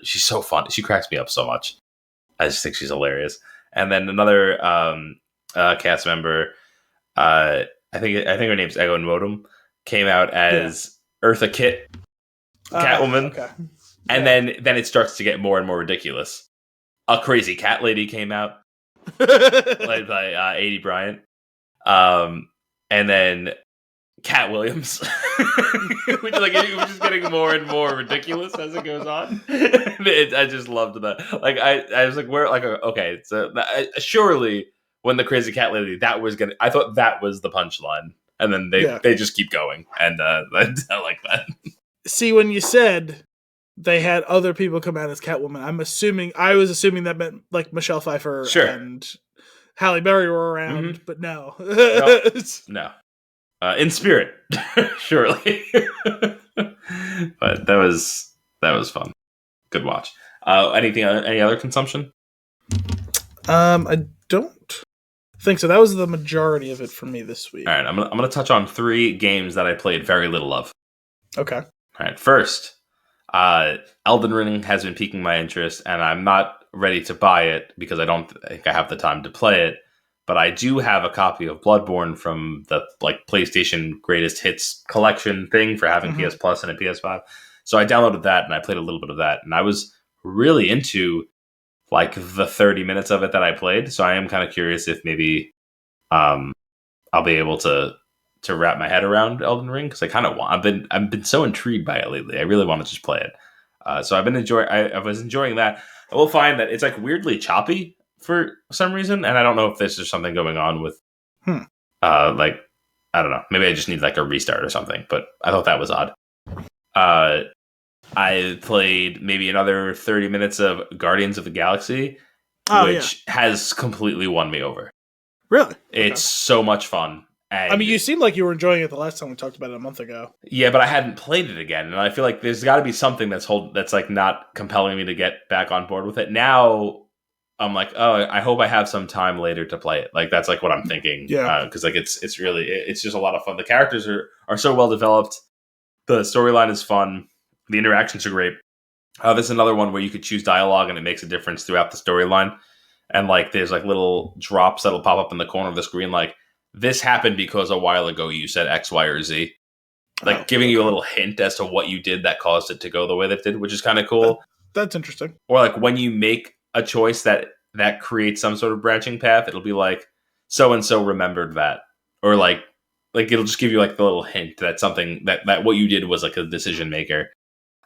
She's so fun. She cracks me up so much. I just think she's hilarious. And then another cast member, I think her name's Egon Modem, came out as Eartha Kitt, Catwoman. Okay. And then it starts to get more and more ridiculous. A crazy cat lady came out, played by Adie Bryant. And then Cat Williams, which is just getting more and more ridiculous as it goes on. I just loved that. Like I was like, where? Like, okay, so surely when the crazy cat lady, I thought that was the punchline, and then they just keip going, and I like that. See, when you said they had other people come out as Catwoman, I was assuming that meant like Michelle Pfeiffer and Halle Berry were around, but no. No. In spirit, surely. But that was fun. Good watch. Any other consumption? I don't think so. That was the majority of it for me this week. All right, I'm gonna touch on 3 games that I played very little of. Okay. All right. First, Elden Ring has been piquing my interest, and I'm not ready to buy it because I don't think I have the time to play it. but I do have a copy of Bloodborne from the PlayStation Greatest Hits collection thing for having PS Plus and a PS5. So I downloaded that and I played a little bit of that, and I was really into the 30 minutes of it that I played. So I am kind of curious if maybe I'll be able to wrap my head around Elden Ring, because I kind of want. I've been so intrigued by it lately. I really want to just play it. So I've been I was enjoying that. I will find that it's weirdly choppy for some reason, and I don't know if there's just something going on with I don't know. Maybe I just need a restart or something. But I thought that was odd. I played maybe another 30 minutes of Guardians of the Galaxy, which has completely won me over. Really? It's so much fun. And you seemed like you were enjoying it the last time we talked about it a month ago. Yeah, but I hadn't played it again, and I feel like there's got to be something that's not compelling me to get back on board with it. Now I'm I hope I have some time later to play it. That's what I'm thinking. Yeah, because it's really it's just a lot of fun. The characters are so well developed. The storyline is fun. The interactions are great. There's another one where you could choose dialogue, and it makes a difference throughout the storyline. And there's little drops that'll pop up in the corner of the screen, this happened because a while ago you said X, Y, or Z. Giving you a little hint as to what you did that caused it to go the way that it did, which is kind of cool. That's interesting. Or when you make a choice that creates some sort of branching path, it'll be so and so remembered that, or it'll just give you the little hint that something that what you did was a decision maker.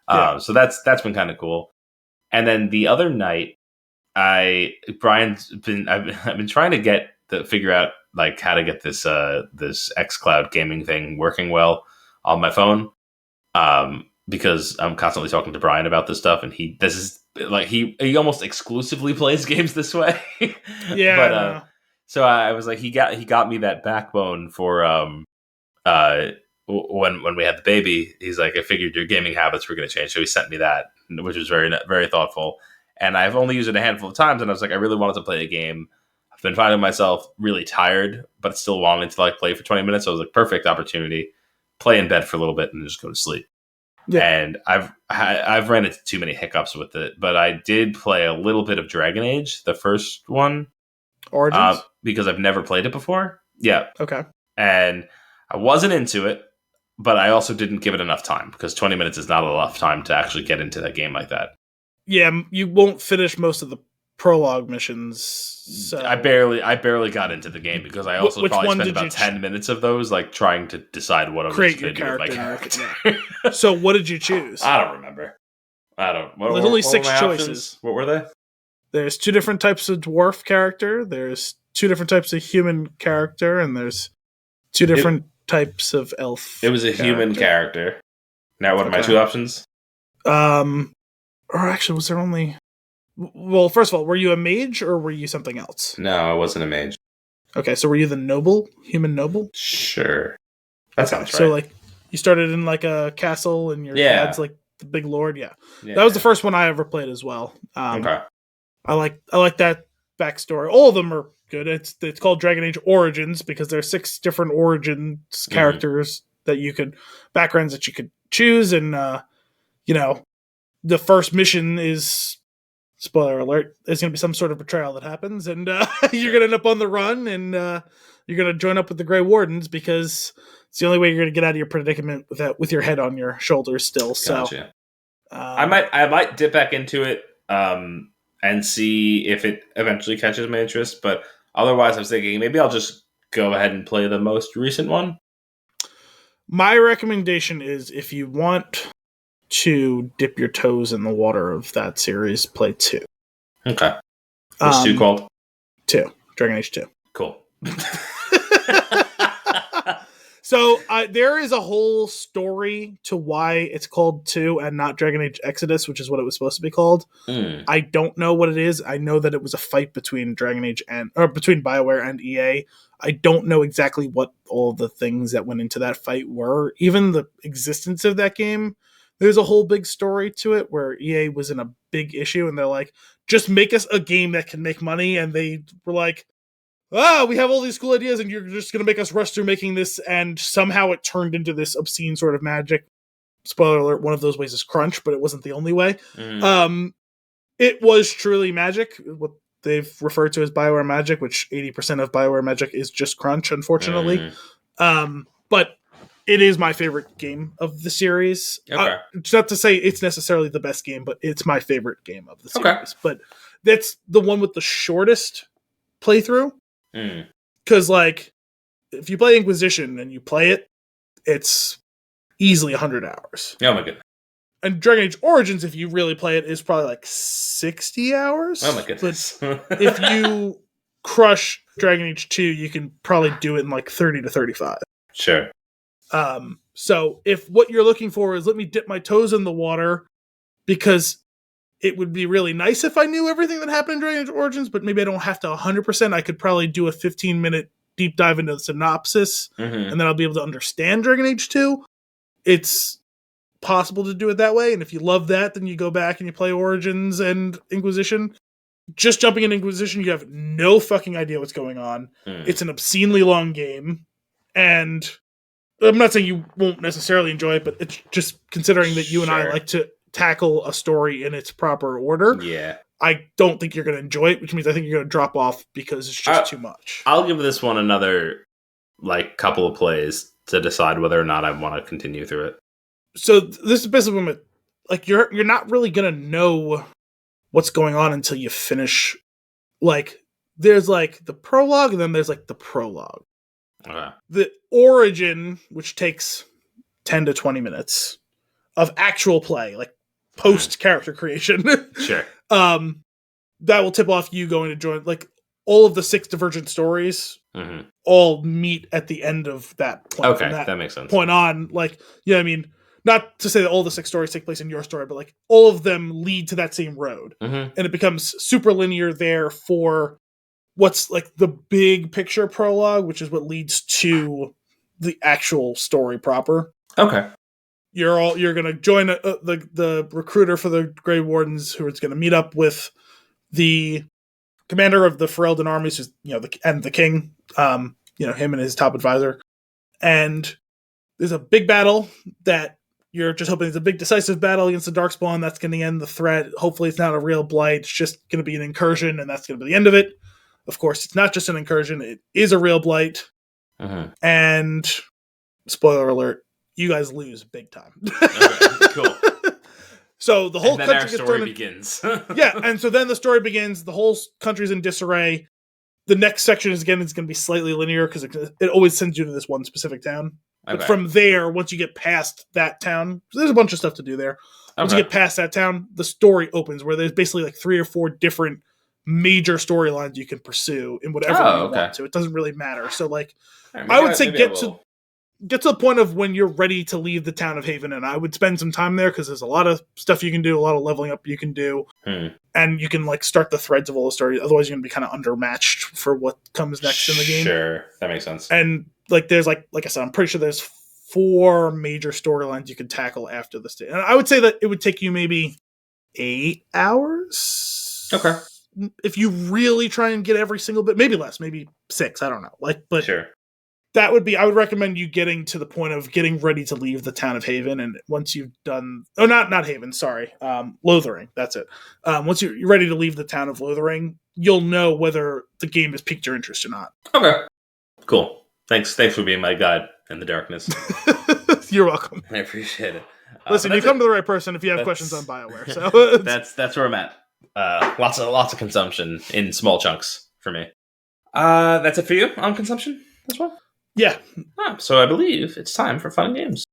So that's been kind of cool. And then the other night, I've been trying to figure out how to get this xCloud gaming thing working well on my phone, because I'm constantly talking to Brian about this stuff, and he almost exclusively plays games this way. Yeah. So I was he got me that backbone for when we had the baby. He's I figured your gaming habits were going to change, so he sent me that, which was very, very thoughtful. And I've only used it a handful of times, and I was I really wanted to play a game. I've been finding myself really tired, but still wanting to play for 20 minutes. So it was perfect opportunity. Play in bed for a little bit and just go to sleep. Yeah. And I've ran into too many hiccups with it, but I did play a little bit of Dragon Age, the first one, Origins, because I've never played it before. Yeah. Okay. And I wasn't into it, but I also didn't give it enough time, because 20 minutes is not enough time to actually get into that game like that. Yeah, you won't finish most of the prologue missions. So. I barely got into the game, because I also probably spent about 10 minutes of those trying to decide what I was going to do with my character. So what did you choose? I don't remember. There's only 6 choices. Options? What were they? There's 2 different types of dwarf character. There's 2 different types of human character, and there's 2 different types of elf. It was a human character. Now, what are my 2 options? Or actually, was there only... Well, first of all, were you a mage or were you something else? No, I wasn't a mage. Okay, so were you the noble? Human noble? Sure. That sounds right. So, you started in, a castle and your dad's, the big lord? Yeah. That was the first one I ever played as well. Okay. I like that backstory. All of them are good. It's called Dragon Age Origins because there are 6 different origins characters backgrounds that you could choose, and the first mission is, spoiler alert, there's going to be some sort of betrayal that happens, and you're going to end up on the run, and you're going to join up with the Grey Wardens, because it's the only way you're going to get out of your predicament with your head on your shoulders still. Gotcha. So I might dip back into it and see if it eventually catches my interest, but otherwise I was thinking maybe I'll just go ahead and play the most recent one. My recommendation is, if you want to dip your toes in the water of that series, play 2. Okay. What's 2 called? 2. Dragon Age 2. Cool. So there is a whole story to why it's called 2 and not Dragon Age Exodus, which is what it was supposed to be called. I don't know what it is. I know that it was a fight between between BioWare and EA. I don't know exactly what all the things that went into that fight were. Even the existence of that game, there's a whole big story to it where EA was in a big issue, and they're like, just make us a game that can make money. And they were like, we have all these cool ideas, and you're just going to make us rush through making this. And somehow it turned into this obscene sort of magic. Spoiler alert, one of those ways is crunch, but it wasn't the only way. It was truly magic. What they've referred to as BioWare Magic, which 80% of BioWare Magic is just crunch, unfortunately. But it is my favorite game of the series. Okay. It's not to say it's necessarily the best game, but it's my favorite game of the series. Okay. But that's the one with the shortest playthrough. Because, like, if you play Inquisition and you play it, it's easily 100 hours. Oh my goodness. And Dragon Age Origins, if you really play it, is probably like 60 hours. Oh my goodness. But if you crush Dragon Age 2, you can probably do it in like 30 to 35. Sure. So if what you're looking for is let me dip my toes in the water, because it would be really nice if I knew everything that happened in Dragon Age Origins, but maybe I don't have to 100%. I could probably do a 15-minute deep dive into the synopsis, and then I'll be able to understand Dragon Age 2. It's possible to do it that way, and if you love that, then you go back and you play Origins and Inquisition. Just jumping in Inquisition, you have no fucking idea what's going on. It's an obscenely long game, and I'm not saying you won't necessarily enjoy it, but it's just considering that you and I like to tackle a story in its proper order. Yeah. I don't think you're going to enjoy it, which means I think you're going to drop off because it's just too much. I'll give this one another couple of plays to decide whether or not I want to continue through it. So this is basically like you're not really going to know what's going on until you finish. Like, there's like the prologue, and then there's like the prologue. Okay. The origin, which takes 10 to 20 minutes of actual play, like post character creation. Sure. That will tip off you going to join, like, all of the 6 divergent stories all meet at the end of that point. Okay, that makes sense. Point on, like, I mean, not to say that all the 6 stories take place in your story, but like all of them lead to that same road. And it becomes super linear there for what's like the big picture prologue, which is what leads to the actual story proper. Okay. You're going to join the recruiter for the Grey Wardens, who is going to meet up with the commander of the Ferelden armies, who's, and the king, him and his top advisor. And there's a big battle that you're just hoping it's a big decisive battle against the Darkspawn. That's going to end the threat. Hopefully it's not a real blight. It's just going to be an incursion, and that's going to be the end of it. Of course, it's not just an incursion. It is a real blight. And spoiler alert, you guys lose big time. Okay, cool. So the whole and then country our story begins. Yeah, and so then the story begins. The whole country's in disarray. The next section is going to be slightly linear because it always sends you to this one specific town. Okay. But from there, once you get past that town, there's a bunch of stuff to do there. Once you get past that town, the story opens where there's basically like 3 or 4 different major storylines you can pursue in whatever you want to. It doesn't really matter. So, like, I would say get to the point of when you're ready to leave the town of Haven, and I would spend some time there because there's a lot of stuff you can do, a lot of leveling up you can do, and you can like start the threads of all the story. Otherwise, you're gonna be kind of undermatched for what comes next in the game. Sure, that makes sense. And like, there's like I said, I'm pretty sure there's 4 major storylines you can tackle after this day, and I would say that it would take you maybe 8 hours. Okay. If you really try and get every single bit, maybe less, maybe 6. I don't know. But sure. That would be, I would recommend you getting to the point of getting ready to leave the town of Haven. And once you've done, not Haven, sorry. Lothering. That's it. Once you're ready to leave the town of Lothering, you'll know whether the game has piqued your interest or not. Okay. Cool. Thanks for being my guide in the darkness. You're welcome. I appreciate it. Listen, you come to the right person if you have questions on BioWare. So that's where I'm at. Lots of consumption in small chunks for me. That's it for you on consumption as well? Yeah. So I believe it's time for fun and games.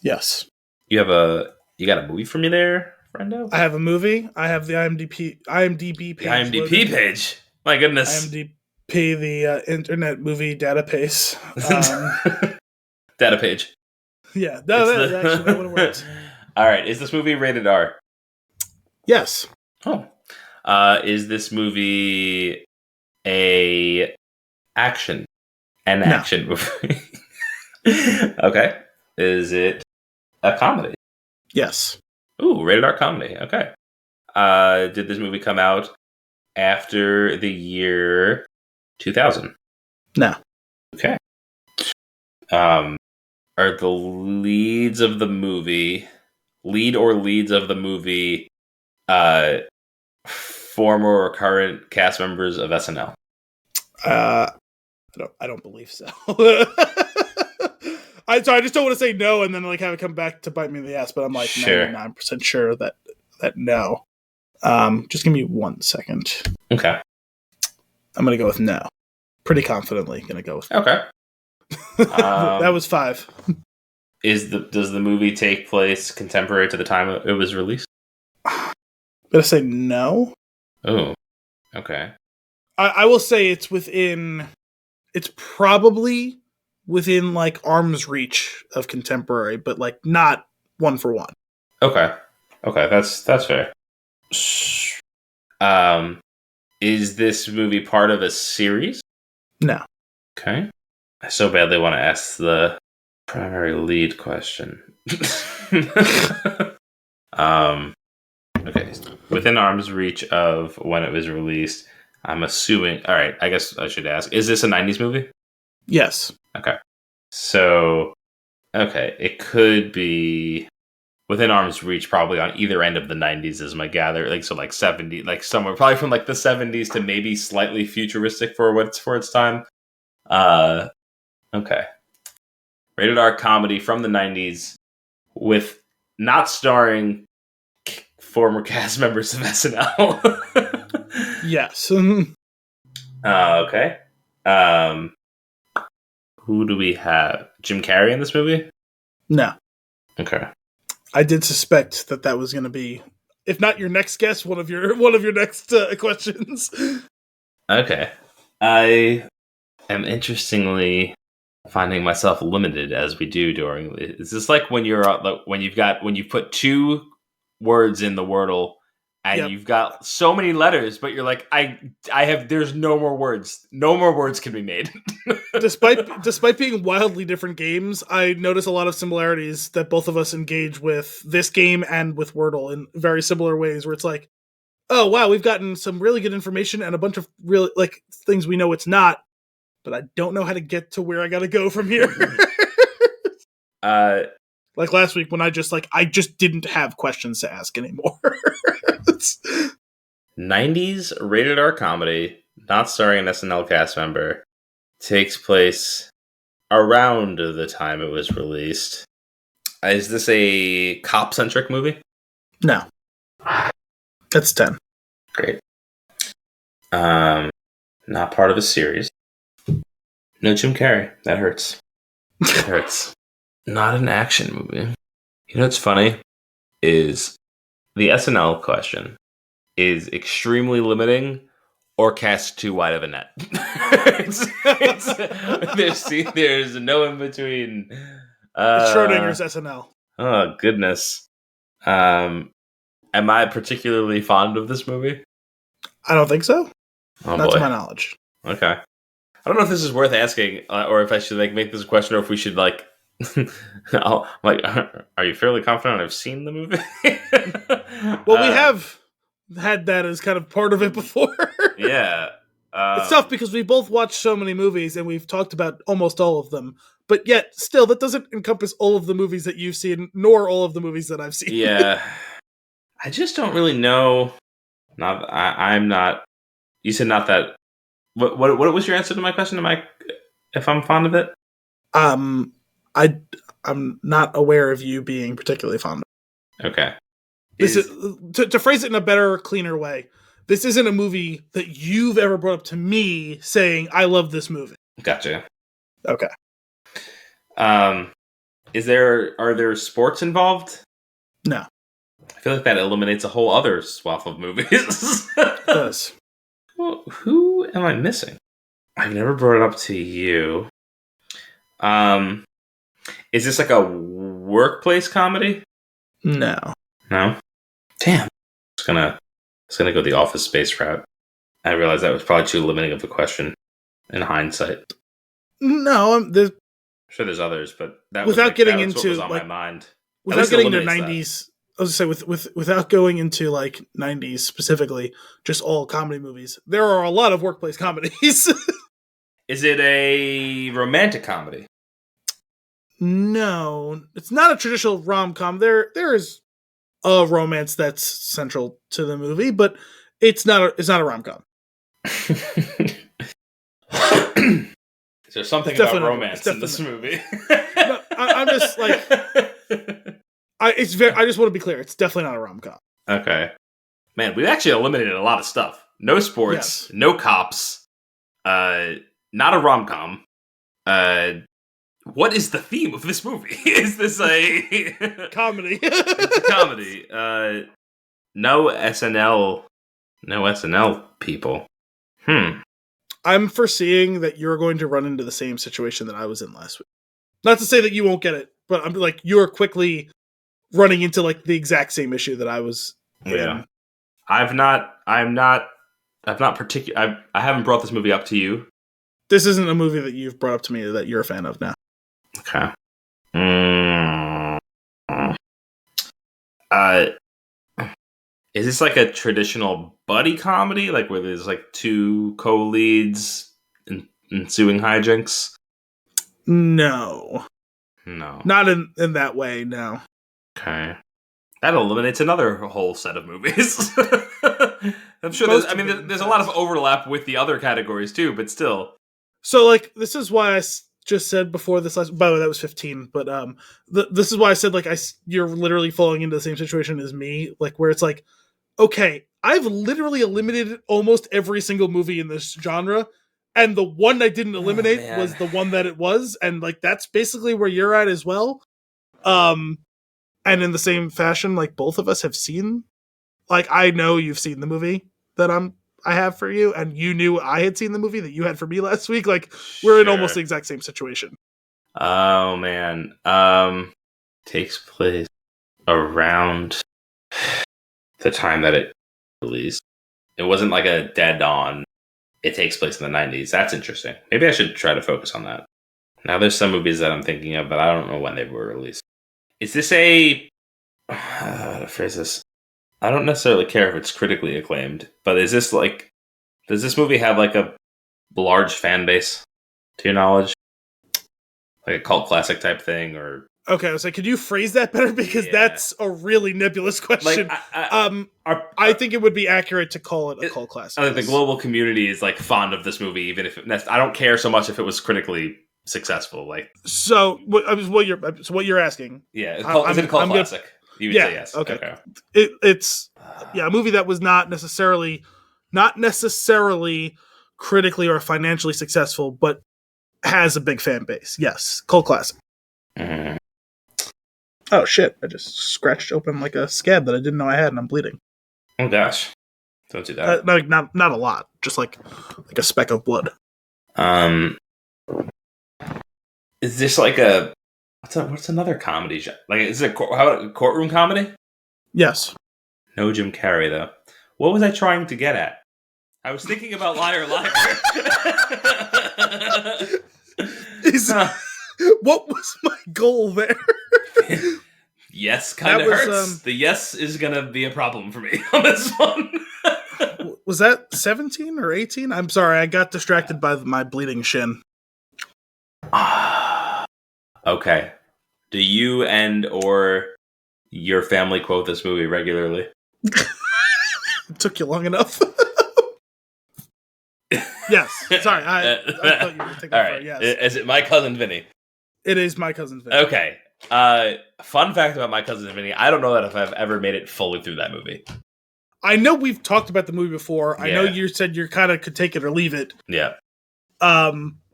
Yes. You got a movie for me there, friendo? I have a movie. I have the IMDb page. The IMDb page. My goodness. IMDb, the Internet Movie Database. Data page. Yeah. Actually, that would have worked. All right. Is this movie rated R? Yes. Oh. Is this movie an action movie? Okay. Is it a comedy? Yes. Ooh, rated R comedy. Okay. Did this movie come out after the year 2000? No. Okay. Are the leads of the movie former or current cast members of SNL? I don't believe so. I just don't want to say no and then like have it come back to bite me in the ass. But I'm like 99% sure that no. Just give me 1 second. Okay. I'm gonna go with no. Pretty confidently gonna go with. Okay. That was 5. Does the movie take place contemporary to the time it was released? I'm gonna say no. Oh. Okay. I will say it's probably within like arm's reach of contemporary, but like not 1 for 1. Okay, that's fair. Is this movie part of a series? No. Okay. I so badly want to ask the primary lead question. Okay. Within arm's reach of when it was released, I'm assuming. All right, I guess I should ask: is this a '90s movie? Yes. Okay. So, it could be within arm's reach, probably on either end of the '90s, is my gather. Like 70, like somewhere probably from like the '70s to maybe slightly futuristic for its time. Okay. Rated R comedy from the '90s with not starring former cast members of SNL. Yes. Okay. Who do we have? Jim Carrey in this movie? No. Okay. I did suspect that was going to be, if not your next guess, one of your next questions. Okay. I am interestingly finding myself limited as we do during. Is this like when you've put 2 words in the Wordle and you've got so many letters, but you're like, there's no more words. No more words can be made. Despite being wildly different games, I notice a lot of similarities that both of us engage with this game and with Wordle in very similar ways, where it's like, oh wow, we've gotten some really good information and a bunch of really like things we know it's not, but I don't know how to get to where I gotta go from here. Like last week when I just didn't have questions to ask anymore. 90s rated R comedy, not starring an SNL cast member, takes place around the time it was released. Is this a cop-centric movie? No. That's 10. Great. Not part of a series. No Jim Carrey. That hurts. It hurts. Not an action movie. You know what's funny? Is the SNL question is extremely limiting or cast too wide of a net. There's no in between. It's Schrodinger's SNL. Oh, goodness. Am I particularly fond of this movie? I don't think so. Oh, not boy. To my knowledge. Okay. I don't know if this is worth asking, or if I should make this a question, or if we should are you fairly confident I've seen the movie? Well, we have had that as kind of part of it before. Yeah. It's tough because we both watched so many movies and we've talked about almost all of them, but yet still that doesn't encompass all of the movies that you've seen, nor all of the movies that I've seen. Yeah. I just don't really know. I'm not. You said not that. What was your answer to my question? If I'm fond of it? I'm not aware of you being particularly fond of it. Okay. This is to phrase it in a better, cleaner way. This isn't a movie that you've ever brought up to me saying, I love this movie. Gotcha. Okay. Are there sports involved? No. I feel like that eliminates a whole other swath of movies. It does. Well, who am I missing? I've never brought it up to you. Is this like a workplace comedy? No. No? Damn. It's gonna go the Office Space route. I realized that was probably too limiting of a question in hindsight. No, I'm sure there's others, but that without was getting that into what was on my mind. Without getting into 90s, I was gonna say without going into like 90s specifically, just all comedy movies. There are a lot of workplace comedies. Is it a romantic comedy? No, it's not a traditional rom-com. There is a romance that's central to the movie, but It's not a rom-com. Is there something about romance in this movie? No, I'm just like, I just want to be clear. It's definitely not a rom-com. Okay, man, we've actually eliminated a lot of stuff. No sports, no cops, not a rom-com. What is the theme of this movie? Is this a comedy? It's a comedy. No SNL people. I'm foreseeing that you're going to run into the same situation that I was in last week. Not to say that you won't get it, but I'm like, you're quickly running into like the exact same issue that I was in. I haven't brought this movie up to you. This isn't a movie that you've brought up to me that you're a fan of now. Okay. Is this like a traditional buddy comedy, like where there's like two co-leads and ensuing hijinks? No, not in that way. No. Okay, that eliminates another whole set of movies. I'm sure there's a lot of overlap with the other categories too, but still. So like, this is why I just said before this last. By the way, that was 15. But this is why I said like you're literally falling into the same situation as me, like where it's like, okay, I've literally eliminated almost every single movie in this genre, and the one I didn't eliminate was the one that it was, and like that's basically where you're at as well. And in the same fashion, like both of us have seen, like I know you've seen the movie that I have for you, and you knew I had seen the movie that you had for me last week. Like we're in almost the exact same situation. Oh man, takes place around the time that it released. It wasn't like a dead on. It takes place in the 90s. That's interesting. Maybe I should try to focus on that. Now there's some movies that I'm thinking of, but I don't know when they were released. Is this how to phrase this? I don't necessarily care if it's critically acclaimed, but is this like, does this movie have like a large fan base, to your knowledge? Like a cult classic type thing, or? Okay, I was like, could you phrase that better? Because that's a really nebulous question. Like, I think it would be accurate to call it a cult classic. I think the global community is like fond of this movie, even if I don't care so much if it was critically successful. Like, so what you're asking? Yeah, is it a cult classic? You would say yes. Okay. It's a movie that was not necessarily critically or financially successful, but has a big fan base. Yes, cult classic. Mm-hmm. Oh shit, I just scratched open like a scab that I didn't know I had and I'm bleeding. Oh gosh. Don't do that. Not a lot, just like a speck of blood. Is this like what's another comedy genre? Like, is it how about a courtroom comedy? Yes. No Jim Carrey though. What was I trying to get at? I was thinking about Liar Liar. What was my goal there? Yes, kind of hurts. The yes is going to be a problem for me on this one. Was that 17 or 18? I'm sorry, I got distracted by my bleeding shin. Okay. Do you or your family quote this movie regularly? It took you long enough. Yes. Sorry, I thought you were taking all right. Yes. Is it My Cousin Vinny? It is My Cousin Vinny. Okay. Fun fact about My Cousin Vinny, I don't know that if I've ever made it fully through that movie. I know we've talked about the movie before. Yeah. I know you said you kind of could take it or leave it. Yeah.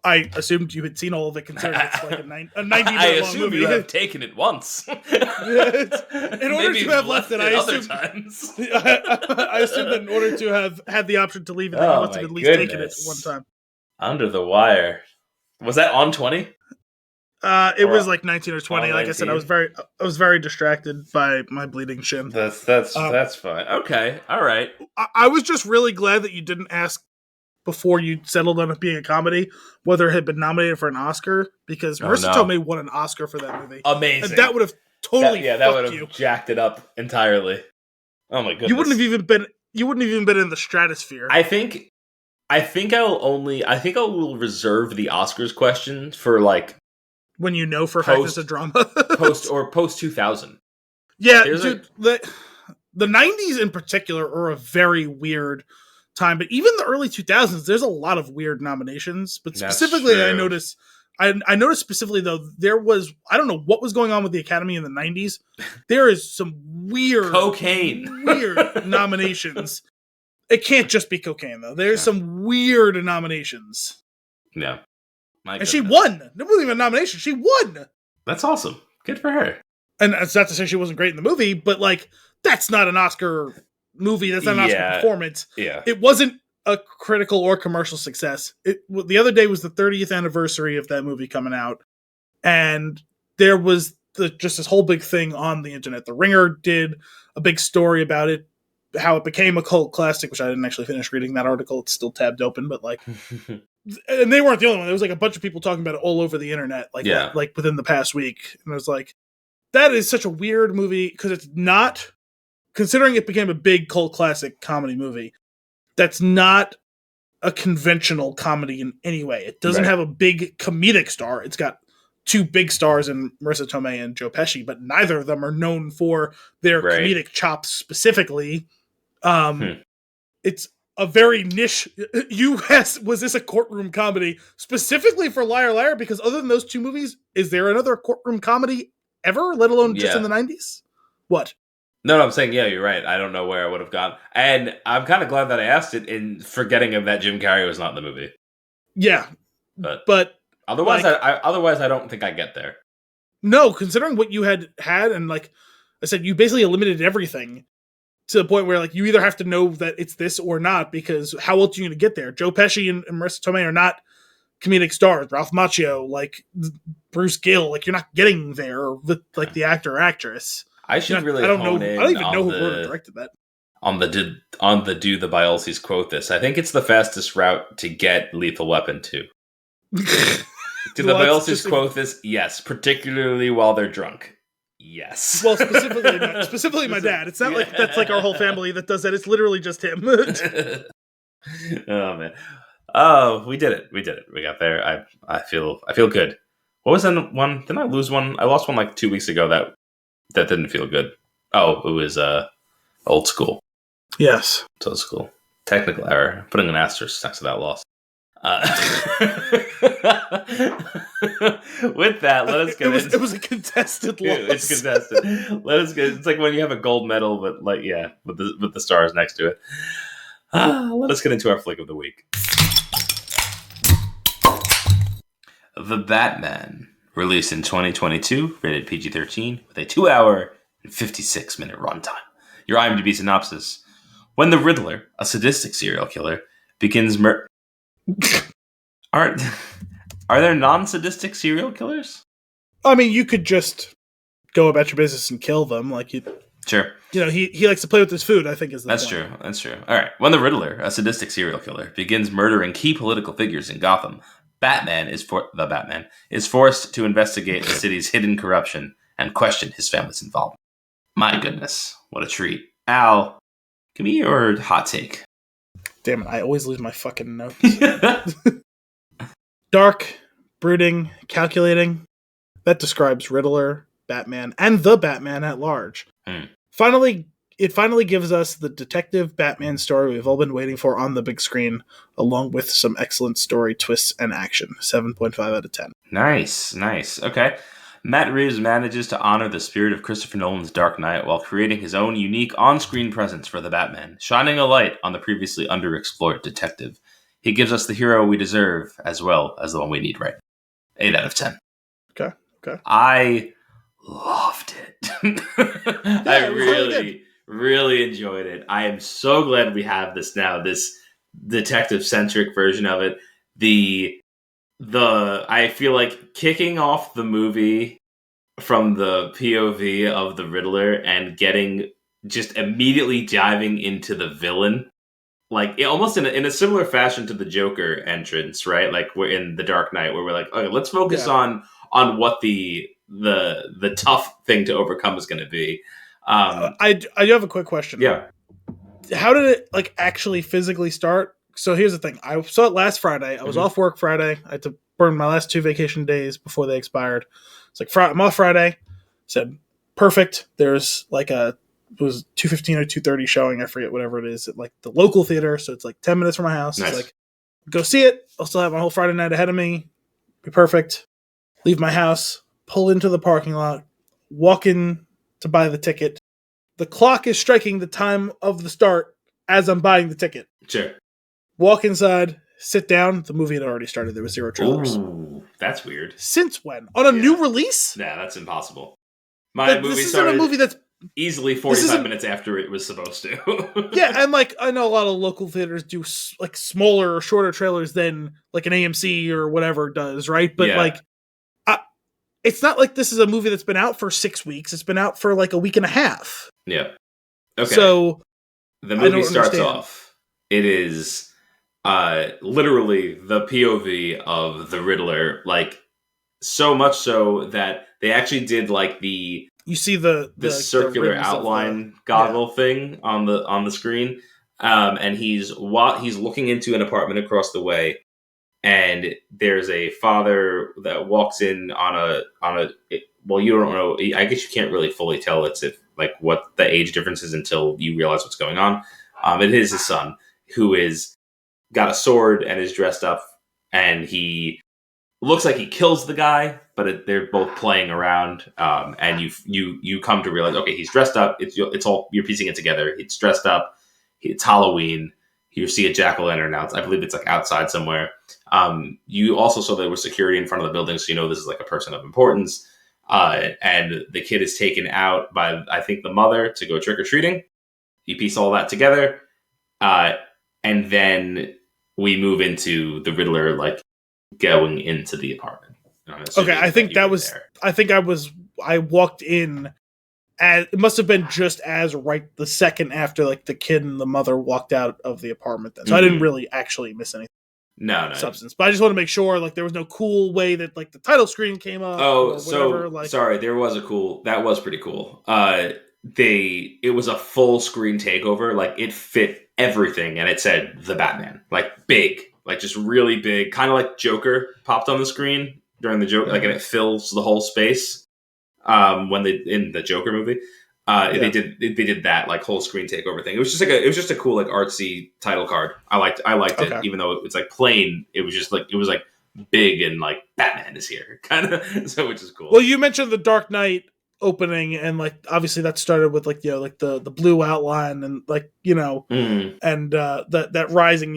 I assumed you had seen all of it, considering it's like a 90-minute I long assume movie. You have taken it once. In order to have left it, I assume that in order to have had the option to leave it, you must have at least taken it one time. Under the Wire. Was that on 20? It was like 19 or 20. Like I said, I was very distracted by my bleeding shin. That's fine. Okay, all right. I was just really glad that you didn't ask before you settled on it being a comedy whether it had been nominated for an Oscar, because Marissa Tomei won an Oscar for that movie. Amazing. And that would have totally that would have jacked it up entirely. Oh my goodness. You wouldn't have even been in the stratosphere. I think I will reserve the Oscars question for like when you know for a fact it's a drama. post 2000. Yeah, dude. the 90s in particular are a very weird time, but even the early 2000s, there's a lot of weird nominations. But specifically, I noticed specifically though, there was, I don't know what was going on with the Academy in the 90s. There is some weird nominations. It can't just be cocaine though. There's some weird nominations. Yeah. And she won. It wasn't even a nomination. She won. That's awesome. Good for her. And it's not to say she wasn't great in the movie, but like, that's not an Oscar movie. That's not an Oscar performance. Yeah. It wasn't a critical or commercial success. The other day was the 30th anniversary of that movie coming out. And there was just this whole big thing on the internet. The Ringer did a big story about it, how it became a cult classic, which I didn't actually finish reading that article. It's still tabbed open, but like, and they weren't the only one. There was like a bunch of people talking about it all over the internet, like within the past week. And I was like, that is such a weird movie because it's not, considering it became a big cult classic comedy movie, that's not a conventional comedy in any way. It doesn't have a big comedic star. It's got two big stars in Marissa Tomei and Joe Pesci, but neither of them are known for their comedic chops specifically. It's a very niche. Was this a courtroom comedy specifically for Liar Liar? Because other than those two movies, is there another courtroom comedy ever, let alone just in the 90s? What? No, I'm saying, you're right. I don't know where I would have gone. And I'm kind of glad that I asked it in forgetting of that Jim Carrey was not in the movie. Yeah. But otherwise, I don't think I get there. No, considering what you had, and like I said, you basically eliminated everything to the point where like you either have to know that it's this or not, because how else are you going to get there? Joe Pesci and Marissa Tomei are not comedic stars. Ralph Macchio, like Bruce Gill, like you're not getting there with like the actor or actress. I should really. I don't even know who wrote or directed that. On the do the Biolsi's quote this. I think it's the fastest route to get Lethal Weapon 2. Do the Biolsi's quote this? Yes, particularly while they're drunk. Yes. Well, specifically my dad. It's not like that's like our whole family that does that. It's literally just him. Oh man. Oh, we did it. We got there. I feel good. What was that one? Didn't I lose one? I lost one like 2 weeks ago that didn't feel good. Oh, it was old school. Yes. It's old school. Technical error. Putting an asterisk next to that loss. With that, let us get it was a contested loss. It's contested. It's like when you have a gold medal, but like with the stars next to it. Let us get into our flick of the week. The Batman, released in 2022, rated PG-13, with a 2-hour and 56-minute runtime. Your IMDb synopsis: when the Riddler, a sadistic serial killer, begins Are there non-sadistic serial killers? I mean, you could just go about your business and kill them, like you. Sure. You know, he likes to play with his food, I think is the That's point. true. That's true. All right. When the Riddler, a sadistic serial killer, begins murdering key political figures in Gotham, Batman is forced to investigate the city's hidden corruption and question his family's involvement. My goodness, what a treat. Al, give me your hot take. Damn it, I always lose my fucking notes. Dark, brooding, calculating. That describes Riddler, Batman, and the Batman at large. It finally gives us the detective Batman story we've all been waiting for on the big screen, along with some excellent story twists and action. 7.5 out of 10. Nice. Okay. Matt Reeves manages to honor the spirit of Christopher Nolan's Dark Knight while creating his own unique on-screen presence for the Batman, shining a light on the previously underexplored detective. He gives us the hero we deserve, as well as the one we need right now. 8 out of 10. Okay. I loved it. I really enjoyed it. I am so glad we have this now, this detective-centric version of it. I feel like kicking off the movie from the POV of the Riddler and getting just immediately diving into the villain, like almost in a similar fashion to the Joker entrance, right? Like we're in The Dark Knight, where we're like, okay, let's focus on what the tough thing to overcome is going to be. I do have a quick question. Yeah. How did it like actually physically start? So here's the thing. I saw it last Friday. I was off work Friday. I had to burn my last 2 vacation days before they expired. It's like, I'm off Friday. Said, perfect. There's like a was 2:15 or 2:30 showing. I forget whatever it is at like the local theater. So it's like 10 minutes from my house. Nice. It's like, go see it. I'll still have my whole Friday night ahead of me. Be perfect. Leave my house, pull into the parking lot, walk in to buy the ticket. The clock is striking the time of the start as I'm buying the ticket. Sure. Walk inside, sit down. The movie had already started. There was 0 trailers. Ooh, that's weird. Since when? On a new release? Yeah, that's imposimple. Movie started a movie that's easily 45 minutes after it was supposed to. Yeah, and like I know a lot of local theaters do like smaller or shorter trailers than like an AMC or whatever does, right? But like, it's not like this is a movie that's been out for 6 weeks. It's been out for like a week and a half. Yeah. Okay. So the movie starts off. It is literally the POV of the Riddler, like so much so that they actually did like the circular outline goggle thing on the screen, and he's looking into an apartment across the way, and there's a father that walks in on a well, you don't know. I guess you can't really fully tell what the age difference is until you realize what's going on. It is his son who is got a sword and is dressed up, and he looks like he kills the guy, but they're both playing around. And you come to realize, okay, he's dressed up. It's all you're piecing it together. It's dressed up. It's Halloween. You see a jack-o'-lantern out. I believe it's like outside somewhere. You also saw there was security in front of the building, so you know this is like a person of importance. And the kid is taken out by, I think, the mother to go trick-or-treating. You piece all that together. And then we move into the Riddler, like, going into the apartment. Okay, I walked in, and it must have been just as right the second after, like, the kid and the mother walked out of the apartment then. So I didn't really actually miss anything. No substance, but I just want to make sure like there was no cool way that like the title screen came up. Sorry, there was that was pretty cool. It was a full screen takeover, like it fit everything, and it said the Batman, like big, like just really big, kind of like Joker popped on the screen during the Joker, like, and it fills the whole space. When they in the Joker movie. They did that like whole screen takeover thing. It was just a cool like artsy title card. I liked it, even though it's like plain. It was just like big and like Batman is here, kind of. So which is cool. Well, you mentioned the Dark Knight opening, and like obviously that started with like like the blue outline and like and that rising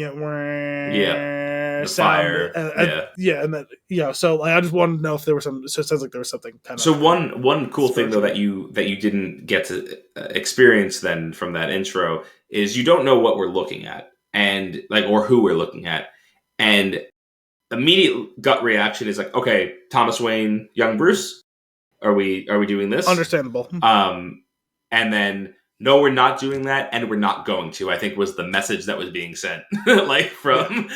the sound, fire, and that so like, I just wanted to know if there was some. So it sounds like there was something kind of. So one cool thing though that you didn't get to experience then from that intro is you don't know what we're looking at and like or who we're looking at, and immediate gut reaction is like, okay, Thomas Wayne, young Bruce, are we doing this? Understandable. And then. No, we're not doing that, and we're not going to. I think was the message that was being sent, from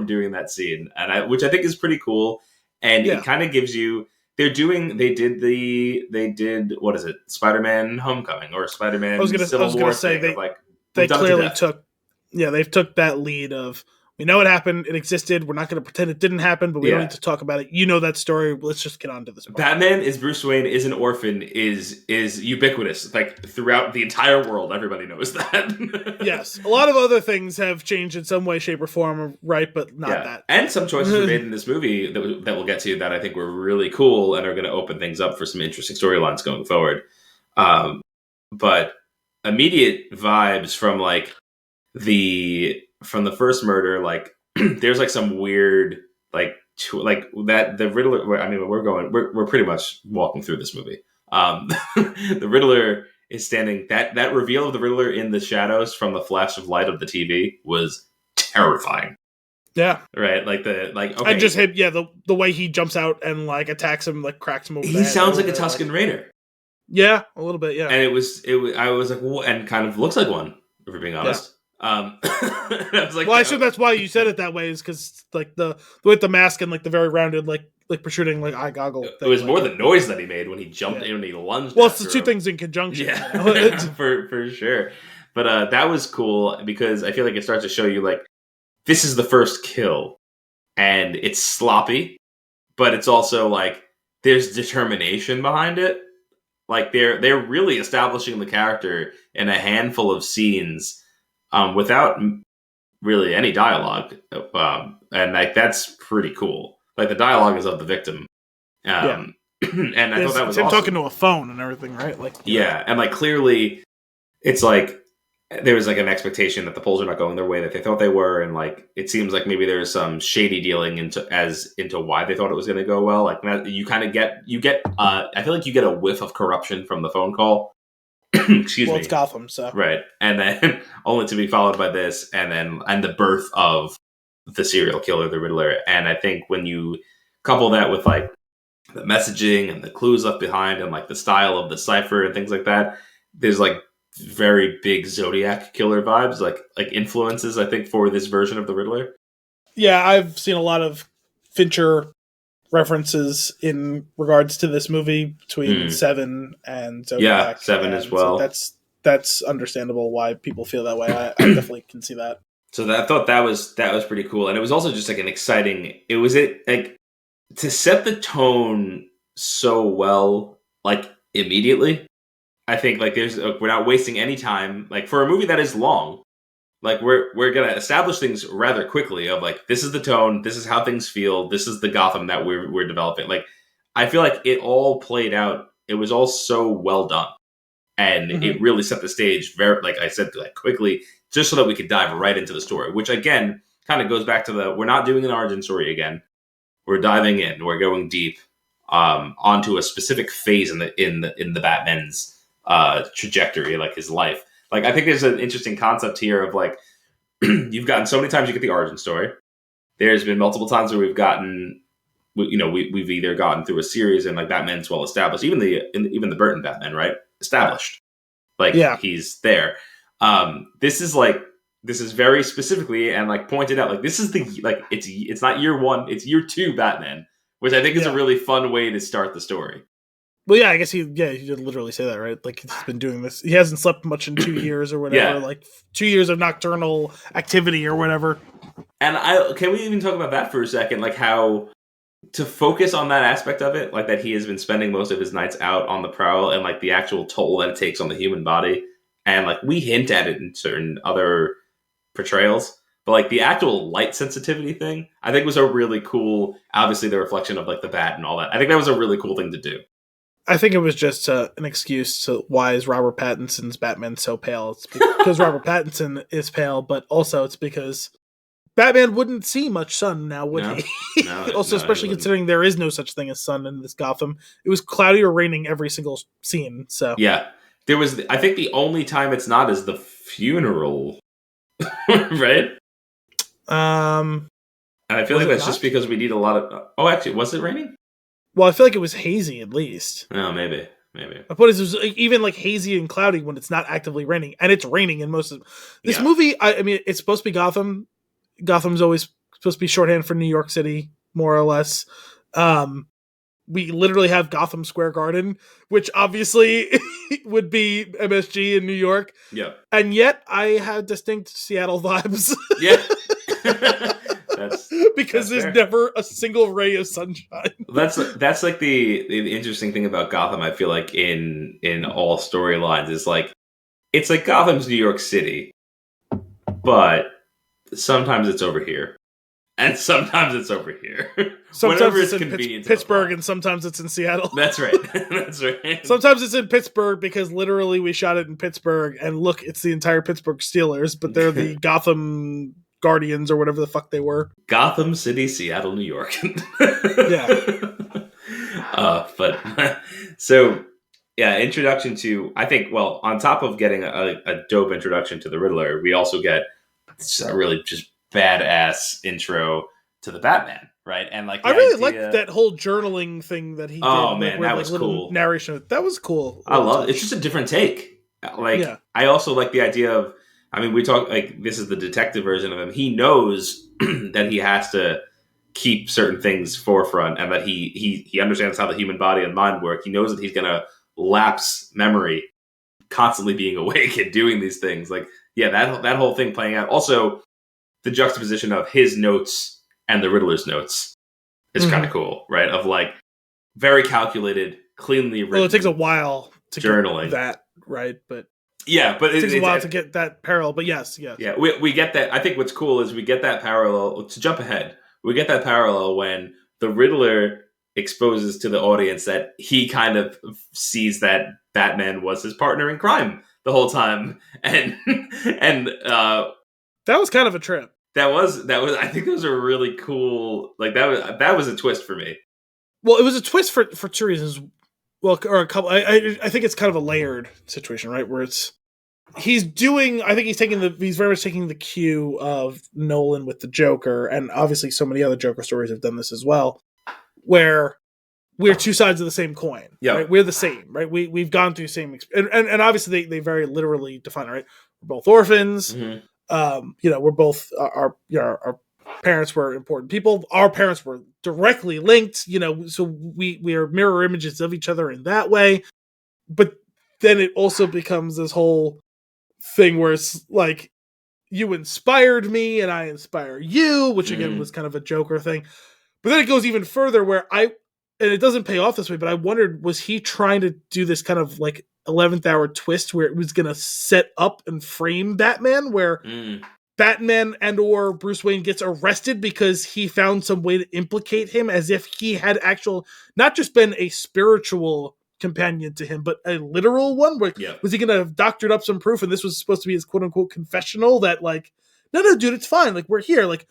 doing that scene, and which I think is pretty cool, and it kind of gives you. They did what is it? Spider-Man: Homecoming or Spider-Man Civil War? They clearly took they've took that lead of. We know it happened. It existed. We're not going to pretend it didn't happen, but we don't need to talk about it. You know that story. Let's just get on to this. Batman is Bruce Wayne, is an orphan, is ubiquitous. Like throughout the entire world, everybody knows that. Yes. A lot of other things have changed in some way, shape, or form, right? But not that. And some choices were made in this movie that we'll get to that I think were really cool and are going to open things up for some interesting storylines going forward. But immediate vibes from like from the first murder, like there's like some weird like that the Riddler. I mean, we're pretty much walking through this movie. The Riddler is standing. That reveal of the Riddler in the shadows from the flash of light of the TV was terrifying. Yeah. Right. Like okay. I just hit the way he jumps out and like attacks him, like cracks him over. He sounds like a Tusken Raider. Yeah, a little bit. Yeah. And it was I was like, well, and kind of looks like one, if we're being honest. Yeah. I was like, well, I assume that's why you said it that way, is because like the with the mask and like the very rounded like protruding like eye goggle thing, it was more the noise that he made when he jumped in and he lunged. Well, it's the two things in conjunction. Yeah, for sure. But that was cool because I feel like it starts to show you like this is the first kill, and it's sloppy, but it's also like there's determination behind it. Like they're really establishing the character in a handful of scenes without really any dialogue, and like that's pretty cool. Like the dialogue is of the victim, and I thought that was him awesome. Talking to a phone and everything, right? Like and like clearly, it's like there was like an expectation that the polls are not going their way that they thought they were, and like it seems like maybe there's some shady dealing into why they thought it was going to go well. Like you kind of get I feel like you get a whiff of corruption from the phone call. Excuse me. Well, it's Gotham, so right, and then only to be followed by this, and the birth of the serial killer, the Riddler. And I think when you couple that with like the messaging and the clues left behind, and like the style of the cipher and things like that, there's like very big Zodiac killer vibes, like influences, I think, for this version of the Riddler. Yeah, I've seen a lot of Fincher references in regards to this movie between Seven and Zodiac. Yeah, Seven as well. So that's understandable why people feel that way. I definitely can see that. So I thought that was pretty cool, and it was also just like an exciting. It was like to set the tone so well, like immediately. I think like we're not wasting any time. Like for a movie that is long, like we're gonna establish things rather quickly. Of like this is the tone, this is how things feel, this is the Gotham that we're developing. Like I feel like it all played out. It was all so well done, and it really set the stage very, like I said, like quickly, just so that we could dive right into the story. Which again, kind of goes back to we're not doing an origin story again. We're diving in. We're going deep onto a specific phase in the Batman's trajectory, like his life. Like I think there's an interesting concept here of like you've gotten so many times you get the origin story. There's been multiple times where we've either gotten through a series and like Batman's well established, even the Burton Batman, right? Established, like he's there. This is very specifically and like pointed out, like this is it's not year one, it's year two Batman, which I think is a really fun way to start the story. Well, yeah, I guess he did literally say that, right? Like he's been doing this. He hasn't slept much in 2 years or whatever. Like 2 years of nocturnal activity or whatever. And can we even talk about that for a second? Like how to focus on that aspect of it, like that he has been spending most of his nights out on the prowl, and like the actual toll that it takes on the human body. And like we hint at it in certain other portrayals, but like the actual light sensitivity thing, I think was a really cool. Obviously, the reflection of like the bat and all that. I think that was a really cool thing to do. I think it was just an excuse to why is Robert Pattinson's Batman so pale. It's because Robert Pattinson is pale, but also it's because Batman wouldn't see much sun now, would he? Also, especially considering there is no such thing as sun in this Gotham. It was cloudy or raining every single scene. So yeah, there was. I think the only time it's not is the funeral, right? And I feel like that's just because we need a lot of. Oh, actually, was it raining? Well, I feel like it was hazy at least. Oh, maybe. My point is, it was even like hazy and cloudy when it's not actively raining, and it's raining in most of this movie. I mean, it's supposed to be Gotham. Gotham's always supposed to be shorthand for New York City, more or less. We literally have Gotham Square Garden, which obviously would be MSG in New York. Yeah, and yet I have distinct Seattle vibes. Yeah. Because there's never a single ray of sunshine. That's like the interesting thing about Gotham. I feel like in all storylines is like it's like Gotham's New York City, but sometimes it's over here, and sometimes it's over here. Sometimes it's in Pittsburgh, and sometimes it's in Seattle. That's right. That's right. Sometimes it's in Pittsburgh because literally we shot it in Pittsburgh, and look, it's the entire Pittsburgh Steelers, but they're the Gotham Guardians or whatever the fuck they were. Gotham City, Seattle, New York. But so yeah, introduction to, I think, well, on top of getting a dope introduction to the Riddler, we also get a really just badass intro to the Batman, right? And like I really liked that whole journaling thing that he did. Oh man, that was cool. Narration. That was cool. I love it. It's just a different take. Like I also like the idea of, I mean, we talk like this is the detective version of him. He knows that he has to keep certain things forefront, and that he understands how the human body and mind work. He knows that he's going to lapse memory, constantly being awake and doing these things. Like, yeah, that whole thing playing out. Also, the juxtaposition of his notes and the Riddler's notes is kind of cool, right? Of like very calculated, cleanly written. Well, it takes a while journaling. Get that right, but but it takes a while to get that parallel. But yes. Yeah, we get that. I think what's cool is we get that parallel. To jump ahead, we get that parallel when the Riddler exposes to the audience that he kind of sees that Batman was his partner in crime the whole time, and that was kind of a trip. That was. I think those are really cool. Like that was a twist for me. Well, it was a twist for two reasons. Well, or a couple. I think it's kind of a layered situation, right? Where he's very much taking the cue of Nolan with the Joker, and obviously so many other Joker stories have done this as well, where we're two sides of the same coin. Yeah, right? We're the same, right? We've gone through the same, and obviously they very literally define it, right? We're both orphans. Mm-hmm. We're both our parents were important people. Our parents were directly linked, so we are mirror images of each other in that way. But then it also becomes this whole thing where it's like, you inspired me and I inspire you, which again was kind of a Joker thing. But then it goes even further where and it doesn't pay off this way, but I wondered, was he trying to do this kind of like 11th hour twist where it was going to set up and frame Batman, where Batman and or Bruce Wayne gets arrested because he found some way to implicate him as if he had not just been a spiritual companion to him, but a literal one? Was he going to have doctored up some proof and this was supposed to be his quote unquote confessional that like, no, dude, it's fine. Like, we're here. Like,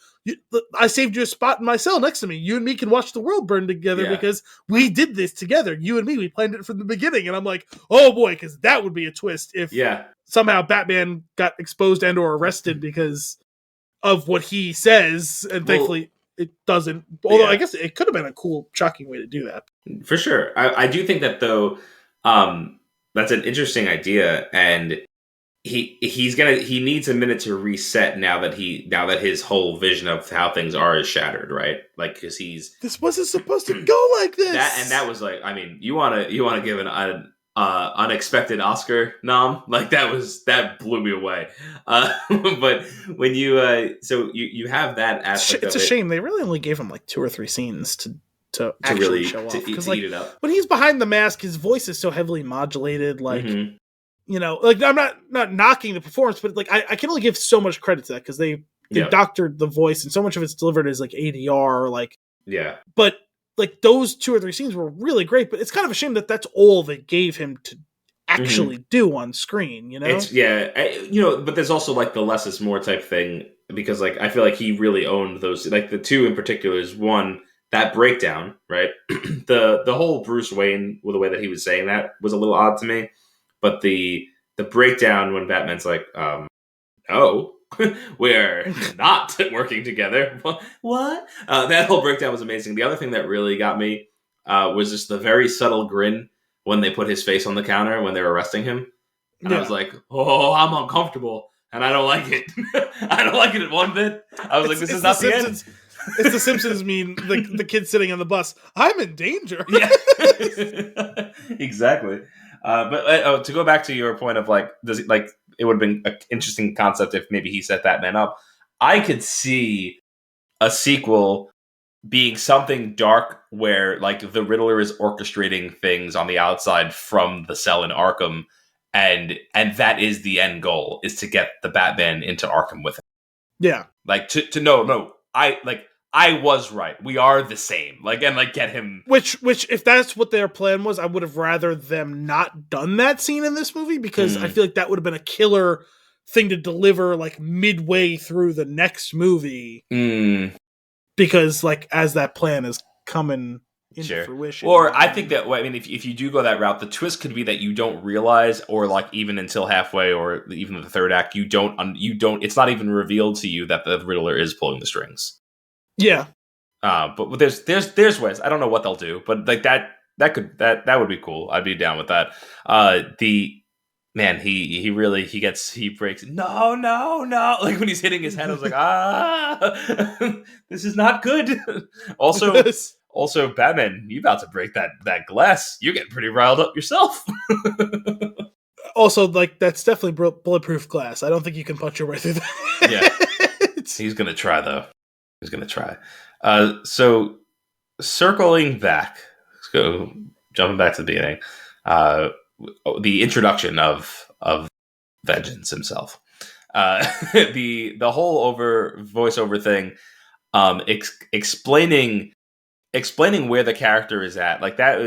I saved you a spot in my cell next to me. You and me can watch the world burn together because we did this together. You and me, we planned it from the beginning. And I'm like, oh boy, because that would be a twist if somehow Batman got exposed and or arrested because of what he says. And thankfully it doesn't. Although I guess it could have been a cool, shocking way to do that. For sure. I do think that though, that's an interesting idea, and he needs a minute to reset now that his whole vision of how things are is shattered, right? Like, because this wasn't supposed to go like this. That was like, I mean, you want to give an unexpected Oscar nom, like that blew me away. But when you have that aspect, it's a shame they really only gave him like 2 or 3 scenes to actually really show off, because like it up. When he's behind the mask, his voice is so heavily modulated, like. Like, I'm not knocking the performance, but like I can only give so much credit to that because they doctored the voice and so much of it's delivered as like ADR, like But like those 2 or 3 scenes were really great, but it's kind of a shame that that's all they gave him to actually do on screen. It's but there's also like the less is more type thing, because like I feel like he really owned those, like the 2 in particular is one, that breakdown, right? the whole Bruce Wayne, with the way that he was saying that was a little odd to me. But the breakdown when Batman's like, no, we're not working together. What? That whole breakdown was amazing. The other thing that really got me was just the very subtle grin when they put his face on the counter when they were arresting him. And I was like, oh, I'm uncomfortable. And I don't like it. I don't like it one bit. I was like, this is not the end. It's the Simpsons meme, the kid sitting on the bus. I'm in danger. Yeah, exactly. But to go back to your point of like, it would have been an interesting concept if maybe he set Batman up. I could see a sequel being something dark where like the Riddler is orchestrating things on the outside from the cell in Arkham, and that is the end goal, is to get the Batman into Arkham with him. Yeah, like to no, I was right. We are the same. Like, and like get him. Which, if that's what their plan was, I would have rather them not done that scene in this movie, because I feel like that would have been a killer thing to deliver like midway through the next movie. Because like as that plan is coming into fruition. Or I think that, I mean, if you do go that route, the twist could be that you don't realize, or like even until halfway, or even the third act, you don't. It's not even revealed to you that the Riddler is pulling the strings. Yeah, but there's ways. I don't know what they'll do, but like that would be cool. I'd be down with that. He breaks. No. Like when he's hitting his head, I was like, this is not good. Also, Batman, you about to break that glass? You're getting pretty riled up yourself. Also, like that's definitely bulletproof glass. I don't think you can punch your way through that. Yeah, he's gonna try though. He's going to try. So circling back, jumping back to the beginning, the introduction of Vengeance himself. The whole voiceover thing, explaining where the character is at, like that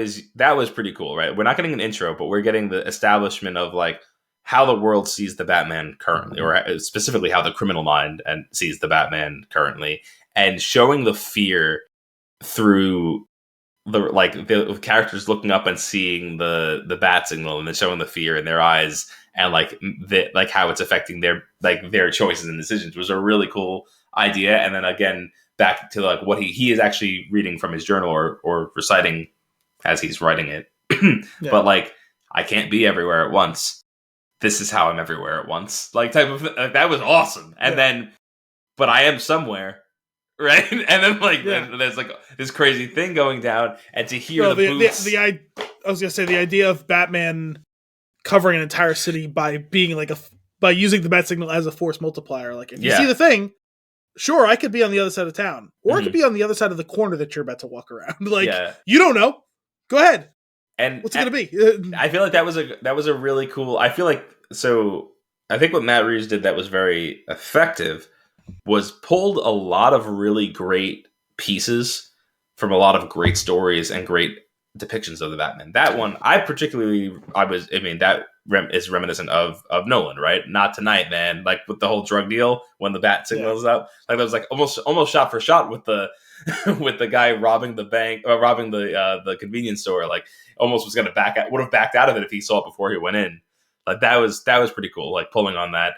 was pretty cool, right? We're not getting an intro, but we're getting the establishment of like how the world sees the Batman currently, or specifically how the criminal mind and sees the Batman currently, and showing the fear through the characters looking up and seeing the bat signal, and then showing the fear in their eyes, and like how it's affecting their choices and decisions was a really cool idea. And then again, back to like what he is actually reading from his journal or reciting as he's writing it. Yeah. But like, I can't be everywhere at once. This is how I'm everywhere at once. Like type of that was awesome. And then, but I am somewhere. Right, and then then there's like this crazy thing going down, and to hear the boots. I was gonna say the idea of Batman covering an entire city by being by using the bat signal as a force multiplier. Like if you see the thing, sure, I could be on the other side of town, or I could be on the other side of the corner that you're about to walk around. You don't know. Go ahead. And what's it gonna be? I feel like that was a really cool. I feel like I think what Matt Reeves did that was very effective was pulled a lot of really great pieces from a lot of great stories and great depictions of the Batman. That one, that is reminiscent of Nolan, right? Not Tonight, man. Like with the whole drug deal when the bat signals up, like that was like almost shot for shot with the with the guy robbing the bank, robbing the convenience store. Like almost was going to would have backed out of it if he saw it before he went in. Like that was pretty cool. Like pulling on that.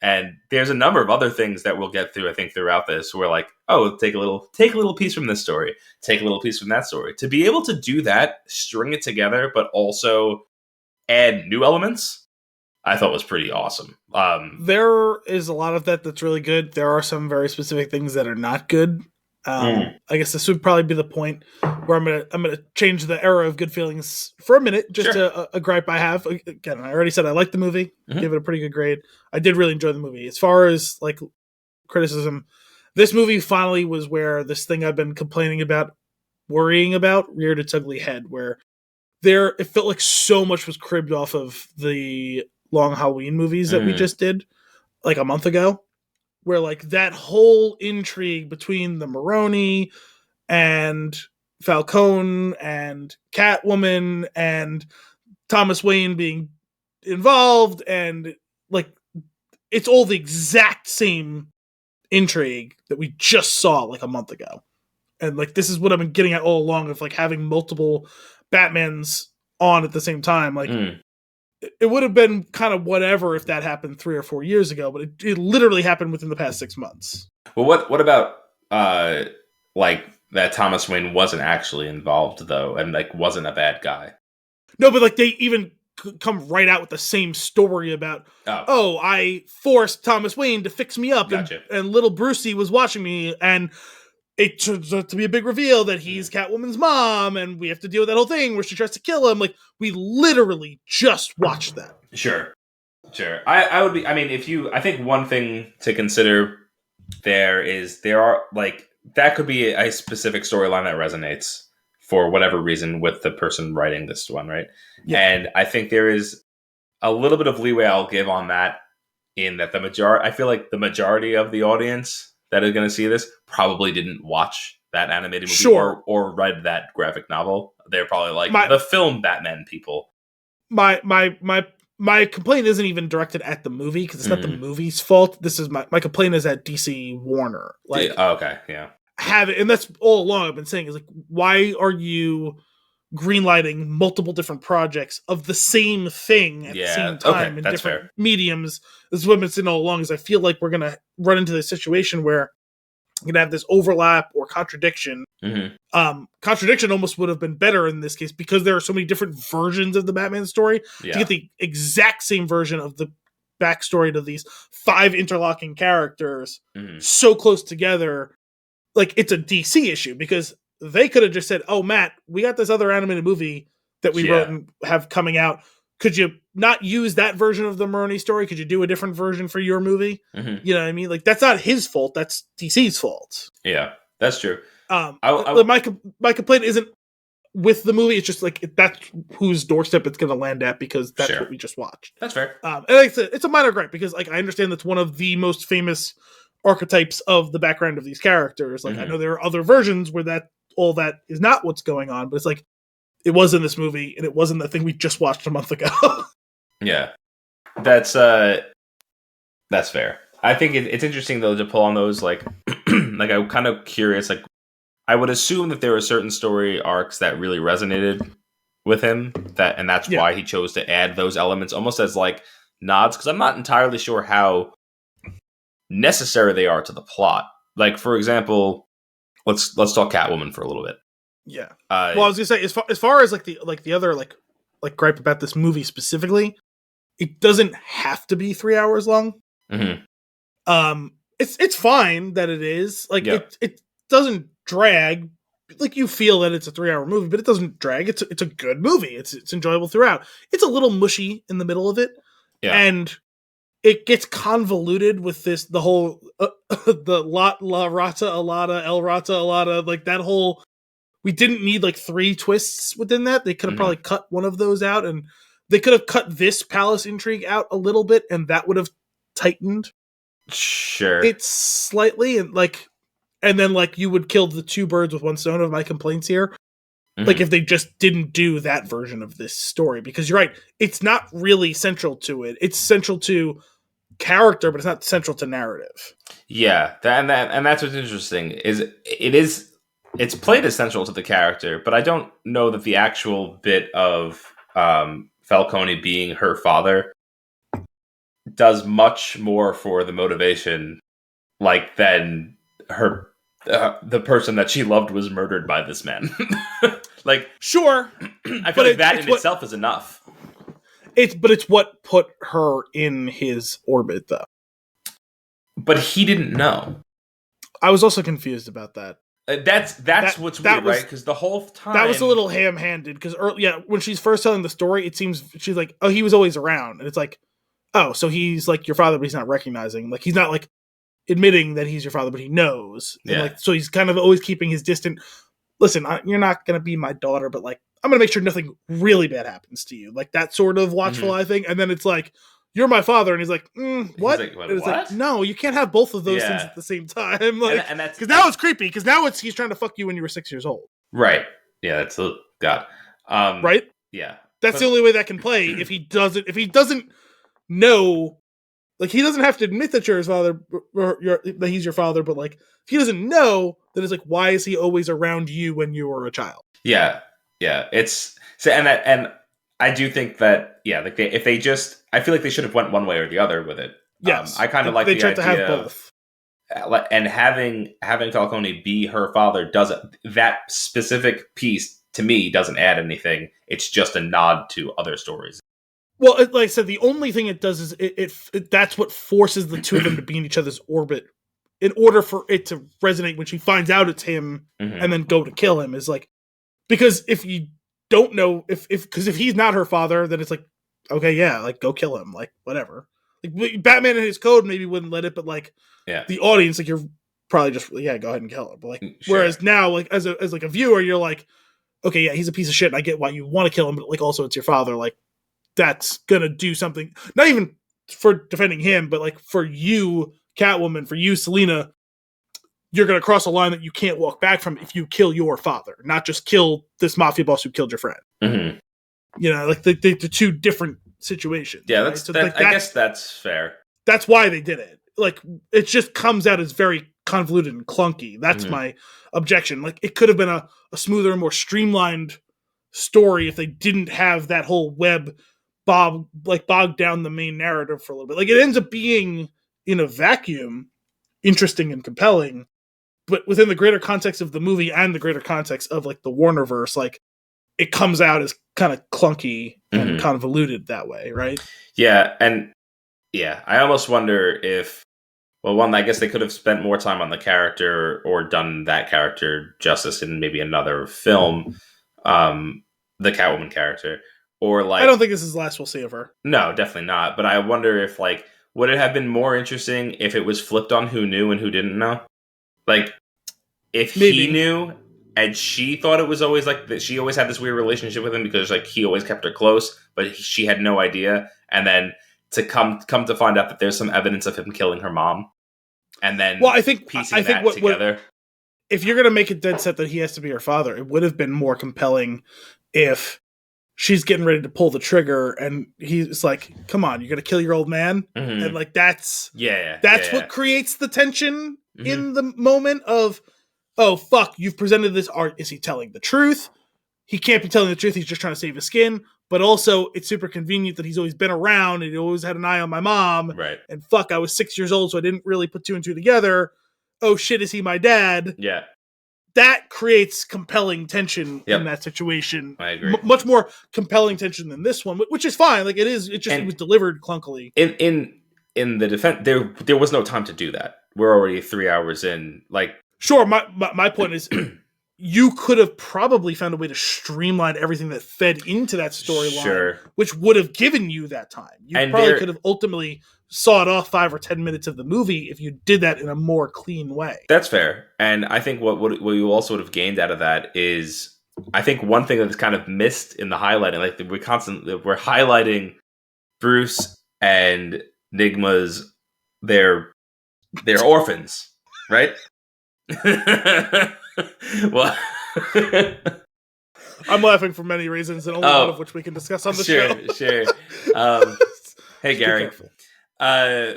And there's a number of other things that we'll get through, I think, throughout this. We're like, oh, take a little piece from this story, take a little piece from that story. To be able to do that, string it together, but also add new elements, I thought was pretty awesome. There is a lot of that's really good. There are some very specific things that are not good. I guess this would probably be the point where I'm gonna change the era of good feelings for a minute, just a gripe I have. Again, I already said I liked the movie, gave it a pretty good grade. I did really enjoy the movie. As far as like criticism, this movie finally was where this thing I've been complaining about, worrying about, reared its ugly head. Where it felt like so much was cribbed off of the Long Halloween movies that we just did like a month ago. Where like that whole intrigue between the Maroni and Falcone and Catwoman and Thomas Wayne being involved, and like it's all the exact same intrigue that we just saw like a month ago. And like this is what I've been getting at all along, of like having multiple Batmans on at the same time. Like it would have been kind of whatever if that happened 3 or 4 years ago, but it literally happened within the past 6 months. Well, what about like that Thomas Wayne wasn't actually involved though, and like wasn't a bad guy? No, but like they even come right out with the same story about, I forced Thomas Wayne to fix me up, and little Brucey was watching me, and it turns out to be a big reveal that he's Catwoman's mom, and we have to deal with that whole thing where she tries to kill him. Like, we literally just watched that. Sure. I would be, I mean, I think one thing to consider there are, like, that could be a specific storyline that resonates for whatever reason with the person writing this one, right? Yeah. And I think there is a little bit of leeway I'll give on that, in that I feel like the majority of the audience that is going to see this probably didn't watch that animated movie or read that graphic novel. They're probably like the film Batman people. My complaint isn't even directed at the movie, because it's not the movie's fault. This is my complaint is at DC Warner. Like, okay, yeah, have it, and that's all along I've been saying is like, why are you greenlighting multiple different projects of the same thing at the same time in different mediums? This is what I've been saying all along, is I feel like we're going to run into this situation where you're going to have this overlap or contradiction. Contradiction almost would have been better in this case, because there are so many different versions of the Batman story. To get the exact same version of the backstory to these 5 interlocking characters so close together, like it's a DC issue, because they could have just said, oh, Matt, we got this other animated movie that we wrote and have coming out. Could you not use that version of the Maroni story? Could you do a different version for your movie? You know what I mean? Like, that's not his fault. That's DC's fault. Yeah, that's true. My complaint isn't with the movie. It's just like that's whose doorstep it's going to land at because that's what we just watched. That's fair. And like I said, it's a minor gripe because like I understand that's one of the most famous archetypes of the background of these characters. Like I know there are other versions where that all that is not what's going on, but it's like it was in this movie and it wasn't the thing we just watched a month ago. Yeah, that's fair. I think it's interesting though to pull on those like like I'm kind of curious. Like I would assume that there were certain story arcs that really resonated with him, and that's why he chose to add those elements almost as like nods. Because I'm not entirely sure how necessary they are to the plot. Like for example, let's talk Catwoman for a little bit. Yeah. Well, I was gonna say as far as like the other like gripe about this movie specifically, it doesn't have to be 3 hours long. Mm-hmm. It's fine that it is like it doesn't drag. Like you feel that it's a 3 hour movie, but it doesn't drag. It's a good movie. It's enjoyable throughout. It's a little mushy in the middle of it, and it gets convoluted with the whole the la rata alada el rata alada like that whole. We didn't need like 3 twists within that. They could have probably cut one of those out, and they could have cut this palace intrigue out a little bit, and that would have tightened. Sure, it's slightly and then like you would kill the 2 birds with one stone of my complaints here. Like if they just didn't do that version of this story, because you're right, it's not really central to it. It's central to character, but it's not central to narrative. Yeah, and that's what's interesting it's played as central to the character, but I don't know that the actual bit of Falcone being her father does much more for the motivation, like than her the person that she loved was murdered by this man. Like, sure, I feel like that in itself is enough. It's what put her in his orbit, though. But he didn't know. I was also confused about that. That's what's weird, right? Because the whole time that was a little ham-handed. Because when she's first telling the story, it seems she's like, "Oh, he was always around," and it's like, "Oh, so he's like your father, but he's not recognizing. Like he's not like admitting that he's your father, but he knows. And like so he's kind of always keeping his distant. Listen, you're not gonna be my daughter, but like I'm gonna make sure nothing really bad happens to you. Like that sort of watchful eye thing. And then it's like, you're my father, and he's like, what? He's like, and it's what? Like, no, you can't have both of those things at the same time. Like, and that's because now it's creepy. Because now he's trying to fuck you when you were 6 years old. Right. Yeah. That's God. Right. Yeah. That's the only way that can play. If he doesn't know, like he doesn't have to admit that you're his father, that he's your father. But like, if he doesn't know, then it's like, why is he always around you when you were a child? Yeah. Yeah. It's so, and I do think that, like if they just, I feel like they should have went one way or the other with it. Yes, I kind of like they the tried idea to have both. And having Falcone be her father doesn't, that specific piece to me doesn't add anything. It's just a nod to other stories. Well, like I said, the only thing it does is it that's what forces the two of them to be in each other's orbit in order for it to resonate when she finds out it's him and then go to kill him. Is like, because if you don't know if he's not her father, then it's like, okay, yeah, like go kill him, like whatever. Like Batman and his code maybe wouldn't let it, but like the audience, like you're probably just go ahead and kill him. But like whereas now, like as like a viewer, you're like, okay, yeah, he's a piece of shit, and I get why you want to kill him, but like also it's your father, like that's gonna do something. Not even for defending him, but like for you, Catwoman, for you, Selina. You're going to cross a line that you can't walk back from if you kill your father, not just kill this mafia boss who killed your friend. Mm-hmm. You know, like the two different situations. Yeah, right? I guess that's fair. That's why they did it. Like, it just comes out as very convoluted and clunky. That's my objection. Like, it could have been a smoother, more streamlined story if they didn't have that whole web bogged down the main narrative for a little bit. Like, it ends up being, in a vacuum, interesting and compelling. But within the greater context of the movie and the greater context of like the Warnerverse, like it comes out as kind of clunky and convoluted that way, right? Yeah, and I almost wonder if, well, one, I guess they could have spent more time on the character or done that character justice in maybe another film, the Catwoman character, or like I don't think this is the last we'll see of her. No, definitely not. But I wonder if like would it have been more interesting if it was flipped on who knew and who didn't know? Like, if he knew and she thought it was always like that. She always had this weird relationship with him because like he always kept her close, but she had no idea. And then to come to find out that there's some evidence of him killing her mom, and then I think that together. If you're gonna make it dead set that he has to be her father, it would have been more compelling if she's getting ready to pull the trigger and he's like, come on, you're going to kill your old man? Mm-hmm. And like, that's what creates the tension in the moment of, oh, fuck, you've presented this art. Is he telling the truth? He can't be telling the truth. He's just trying to save his skin. But also, it's super convenient that he's always been around and he always had an eye on my mom. Right. And fuck, I was 6 years old, so I didn't really put two and two together. Oh shit, is he my dad? Yeah. That creates compelling tension in that situation. I agree. Much more compelling tension than this one, which is fine. Like it is, it was delivered clunkily. In the defense, there was no time to do that. We're already 3 hours in. Like, sure. My point is, you could have probably found a way to streamline everything that fed into that storyline, which would have given you that time. You probably could have ultimately sawed off 5 or 10 minutes of the movie if you did that in a more clean way. That's fair. And I think what you also would have gained out of that is, I think one thing that's kind of missed in the highlighting, like we're highlighting Bruce and Nigma's they're orphans, right? Well, I'm laughing for many reasons, and only one of which we can discuss on the show. Sure. Hey, Gary. We're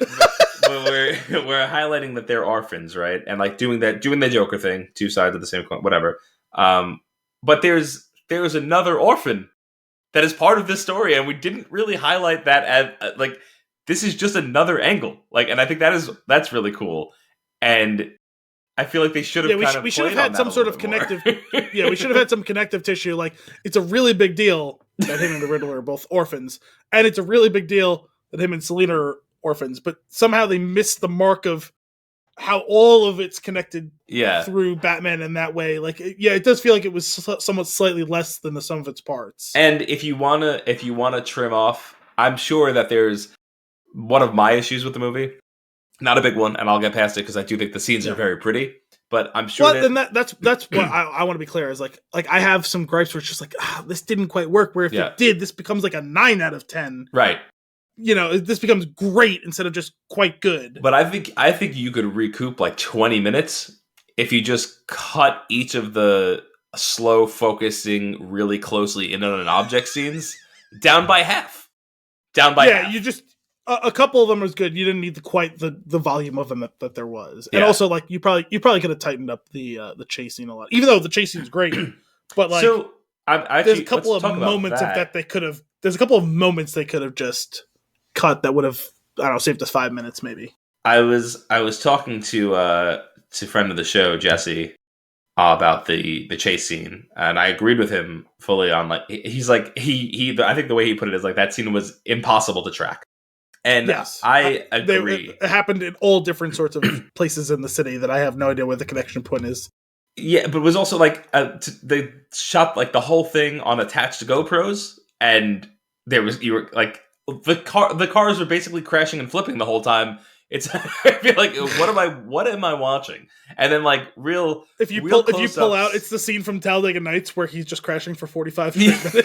highlighting that they're orphans, right? And like doing the Joker thing, two sides of the same coin, whatever. But there's another orphan that is part of this story, and we didn't really highlight that as like this is just another angle. Like, and I think that's really cool. And I feel like they should have. Yeah, we should have had some sort of connective. We should have had some connective tissue. Like, it's a really big deal that him and the Riddler are both orphans, and it's a really big deal that him and Selina are orphans. But somehow they missed the mark of how all of it's connected. Through Batman in that way. Like, it does feel like it was somewhat slightly less than the sum of its parts. And if you wanna trim off, I'm sure that there's one of my issues with the movie. Not a big one, and I'll get past it because I do think the scenes are very pretty. But I'm sure that's what I want to be clear is like I have some gripes where it's just like this didn't quite work. Where if it did, this becomes like a 9 out of 10. Right. You know, this becomes great instead of just quite good. But I think you could recoup like 20 minutes if you just cut each of the slow focusing really closely in on an object scenes down by half. Half. You just. A couple of them was good. You didn't need quite the volume of them that there was, and also like you probably could have tightened up the chasing a lot. Even though the chasing is great, but like there's a couple of moments of that they could have. There's a couple of moments they could have just cut that would have saved us 5 minutes maybe. I was talking to friend of the show Jesse about the chase scene, and I agreed with him fully on like he's like he I think the way he put it is like that scene was impossible to track. And yes, I agree. It happened in all different sorts of places in the city that I have no idea where the connection point is. Yeah, but it was also like they shot like the whole thing on attached GoPros, and you were like the cars were basically crashing and flipping the whole time. It's I feel like what am I watching? And then like if you pull out, it's the scene from Talladega Nights where he's just crashing for 45 minutes.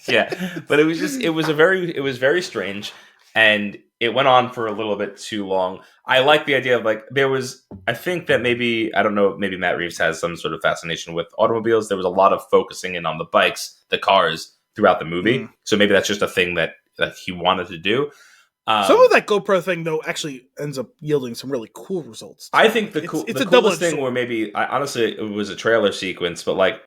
Yeah, but it was very strange, and it went on for a little bit too long. I like the idea of like I think that maybe Matt Reeves has some sort of fascination with automobiles. There was a lot of focusing in on the bikes, the cars throughout the movie. So maybe that's just a thing that he wanted to do. Some of that GoPro thing though actually ends up yielding some really cool results. I think the coolest thing where maybe honestly it was a trailer sequence, but like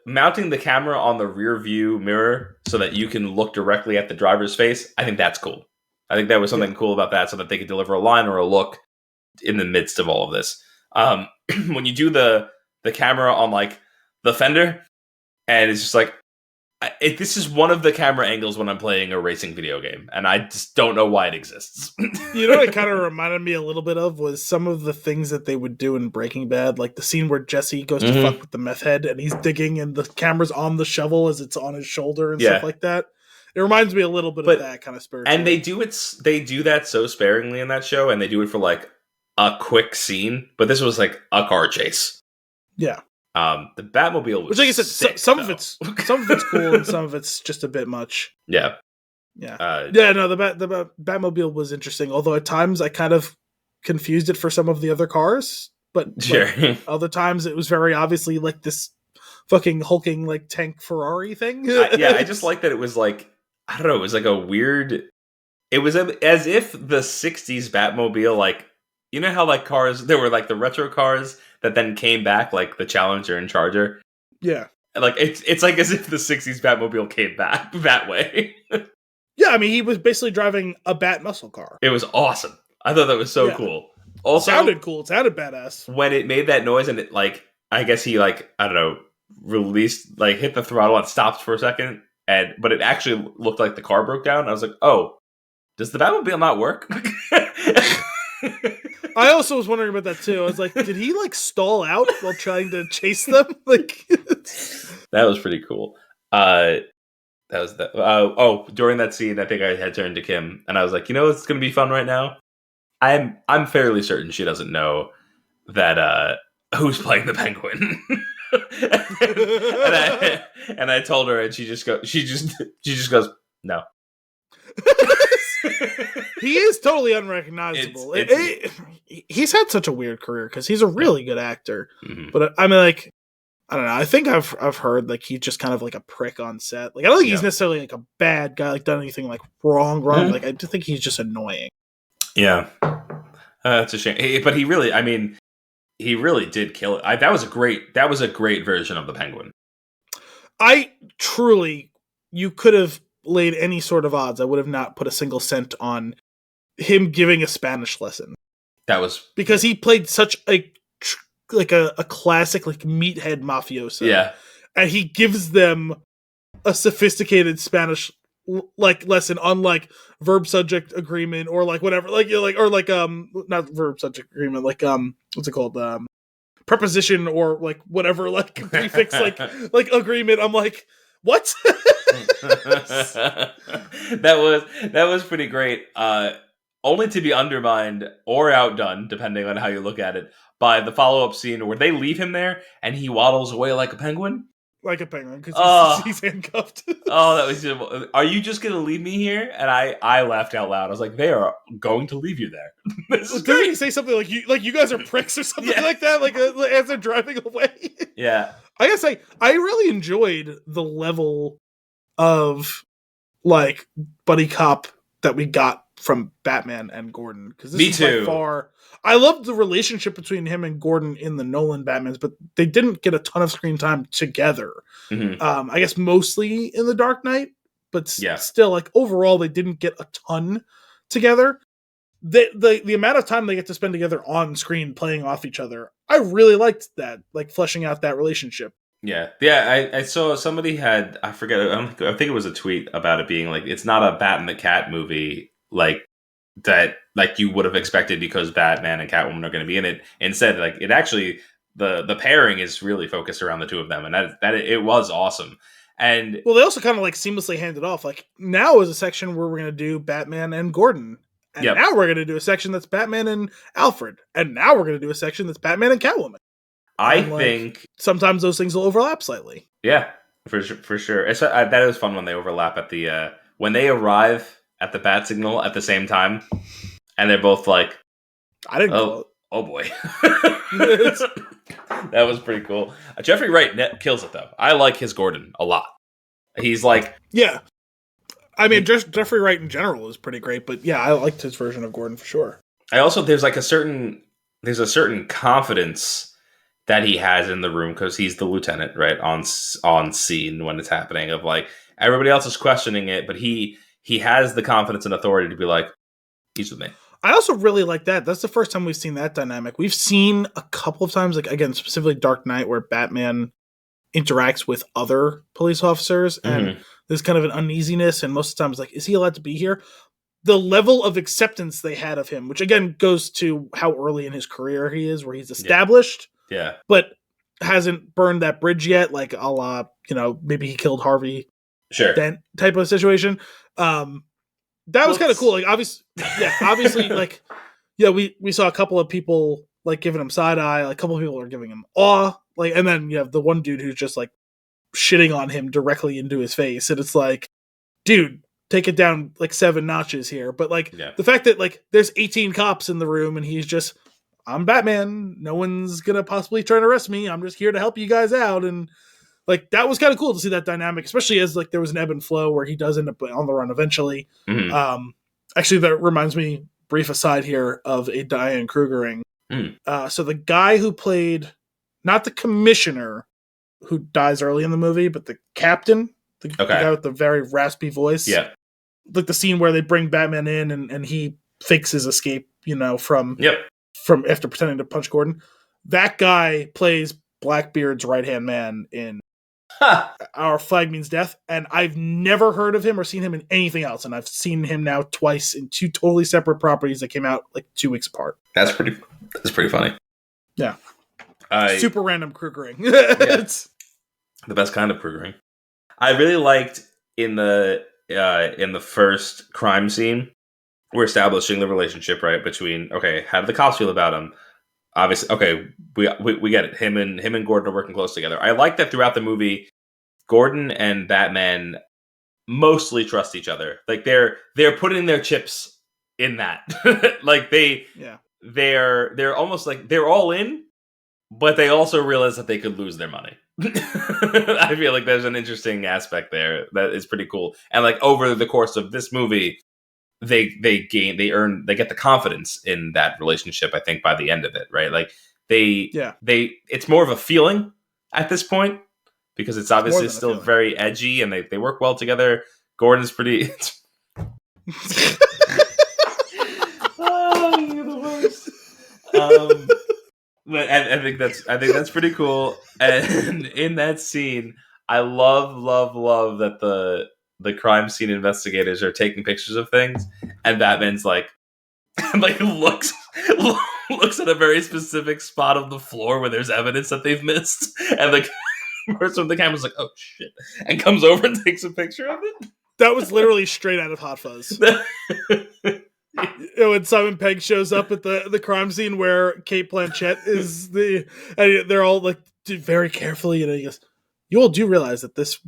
mounting the camera on the rear view mirror so that you can look directly at the driver's face. I think that's cool. I think there was something cool about that, so that they could deliver a line or a look in the midst of all of this. When you do the camera on like the fender, and it's just like this is one of the camera angles when I'm playing a racing video game, and I just don't know why it exists. You know what it kind of reminded me a little bit of was some of the things that they would do in Breaking Bad, like the scene where Jesse goes to fuck with the meth head, and he's digging, and the camera's on the shovel as it's on his shoulder and stuff like that. It reminds me a little bit of that kind of spirit. And they do that so sparingly in that show, and they do it for like a quick scene, but this was like a car chase. Yeah. The Batmobile was which, like I said, sick, some of it's cool and some of it's just a bit much. Yeah. Yeah. No, the Batmobile was interesting, although at times I kind of confused it for some of the other cars, but sure. Other times it was very obviously like this fucking hulking like tank Ferrari thing. I just like that it was like, I don't know, it was like a weird, it was as if the 60s Batmobile, like, you know how like cars, there were like the retro cars that then came back, like the Challenger and Charger? Yeah. Like, it's like as if the 60s Batmobile came back that way. Yeah, I mean, he was basically driving a Bat muscle car. It was awesome. I thought that was so cool. Also, sounded cool. It sounded badass. When it made that noise and it, like, I guess he, like, I don't know, released, like, hit the throttle and stopped for a second, but it actually looked like the car broke down. I was like, oh, does the Batmobile not work? I also was wondering about that too. I was like, did he like stall out while trying to chase them? Like, that was pretty cool. During that scene, I think I had turned to Kim and I was like, you know what's going to be fun right now? I'm fairly certain she doesn't know that who's playing the Penguin. and I told her, and she just goes, no. He is totally unrecognizable. He's had such a weird career because he's a really good actor. Mm-hmm. But I mean, like, I don't know. I think I've heard like he's just kind of like a prick on set. Like, I don't think he's necessarily like a bad guy, like done anything like wrong. Mm-hmm. Like, I do think he's just annoying. Yeah, that's a shame. But he really did kill it. That was a great version of the Penguin. You could have laid any sort of odds. I would have not put a single cent on him giving a Spanish lesson. That was because he played such a classic like meathead mafioso. Yeah, and he gives them a sophisticated Spanish like lesson on like verb subject agreement or like whatever, like or like not verb subject agreement, like what's it called, preposition or like whatever, like prefix like agreement. I'm like, what? that was pretty great. Only to be undermined or outdone, depending on how you look at it, by the follow-up scene where they leave him there and he waddles away like a penguin. Like a penguin, because he's handcuffed. That was just, are you just going to leave me here? And I laughed out loud. I was like, they are going to leave you there. Doesn't he say something like you guys are pricks or something like that? Like as they're driving away? Yeah. I gotta say, I really enjoyed the level of like buddy cop that we got from Batman and Gordon. Because this is by far, I loved the relationship between him and Gordon in the Nolan Batmans, but they didn't get a ton of screen time together. Mm-hmm. I guess mostly in The Dark Knight, but still, like overall, they didn't get a ton together. The amount of time they get to spend together on screen playing off each other, I really liked that, like fleshing out that relationship. Yeah. I saw somebody had, I forget, I think it was a tweet about it being like, it's not a Bat and the Cat movie like that, like you would have expected because Batman and Catwoman are going to be in it. Instead, like it actually, the pairing is really focused around the two of them, and that it was awesome. And well, they also kind of like seamlessly handed off. Like now is a section where we're going to do Batman and Gordon. And now we're going to do a section that's Batman and Alfred. And now we're going to do a section that's Batman and Catwoman. I think sometimes those things will overlap slightly. Yeah, for sure. That was fun when they overlap at the when they arrive at the bat signal at the same time, and they're both like, "I didn't know." Oh boy, that was pretty cool. Jeffrey Wright kills it though. I like his Gordon a lot. He's like, yeah. I mean, just Jeffrey Wright in general is pretty great, but yeah, I liked his version of Gordon for sure. I also there's a certain confidence that he has in the room because he's the lieutenant, right, on scene when it's happening. Of like everybody else is questioning it, but he has the confidence and authority to be like, he's with me. I also really like that. That's the first time we've seen that dynamic. We've seen a couple of times, like again, specifically Dark Knight, where Batman interacts with other police officers, and there's kind of an uneasiness, and most of the time it's like, is he allowed to be here? The level of acceptance they had of him, which again goes to how early in his career he is, where he's established, but hasn't burned that bridge yet, like a la, maybe he killed Harvey Dent type of situation. That was kind of cool. Like obviously, like we saw a couple of people like giving him side eye. Like a couple of people are giving him awe. Like, and then you have the one dude who's just like shitting on him directly into his face, and it's like, dude, take it down like 7 notches here. But like the fact that like there's 18 cops in the room and he's just, I'm Batman. No one's gonna possibly try to arrest me. I'm just here to help you guys out. And like that was kind of cool to see that dynamic, especially as like there was an ebb and flow where he does end up on the run eventually. Mm-hmm. Actually, that reminds me, brief aside here, of a Diane Krugering. So the guy who played, not the commissioner who dies early in the movie, but the captain, the guy with the very raspy voice. Yeah. Like the scene where they bring Batman in and he fakes his escape, from after pretending to punch Gordon. That guy plays Blackbeard's right-hand man in Our Flag Means Death, and I've never heard of him or seen him in anything else, and I've seen him now twice in 2 totally separate properties that came out like 2 weeks apart. That's pretty funny. Yeah. Super random Krugering. It's the best kind of Krugering. I really liked in the first crime scene, we're establishing the relationship, right, between, how do the cops feel about him? Obviously, we get it. Him and Gordon are working close together. I like that throughout the movie, Gordon and Batman mostly trust each other. Like they're putting their chips in that. Like they're almost like they're all in, but they also realize that they could lose their money. I feel like there's an interesting aspect there that is pretty cool. And like over the course of this movie, they get the confidence in that relationship, I think, by the end of it, right? Like it's more of a feeling at this point because it's obviously still very edgy and they work well together. Gordon's pretty oh, you're the worst. But I think that's pretty cool. And in that scene, I love that the crime scene investigators are taking pictures of things, and Batman's like looks at a very specific spot of the floor where there's evidence that they've missed, and the person with the camera's like, "Oh shit," and comes over and takes a picture of it. That was literally straight out of Hot Fuzz. When Simon Pegg shows up at the crime scene where Kate Blanchett is and they're all like very carefully, he goes, "You all do realize that this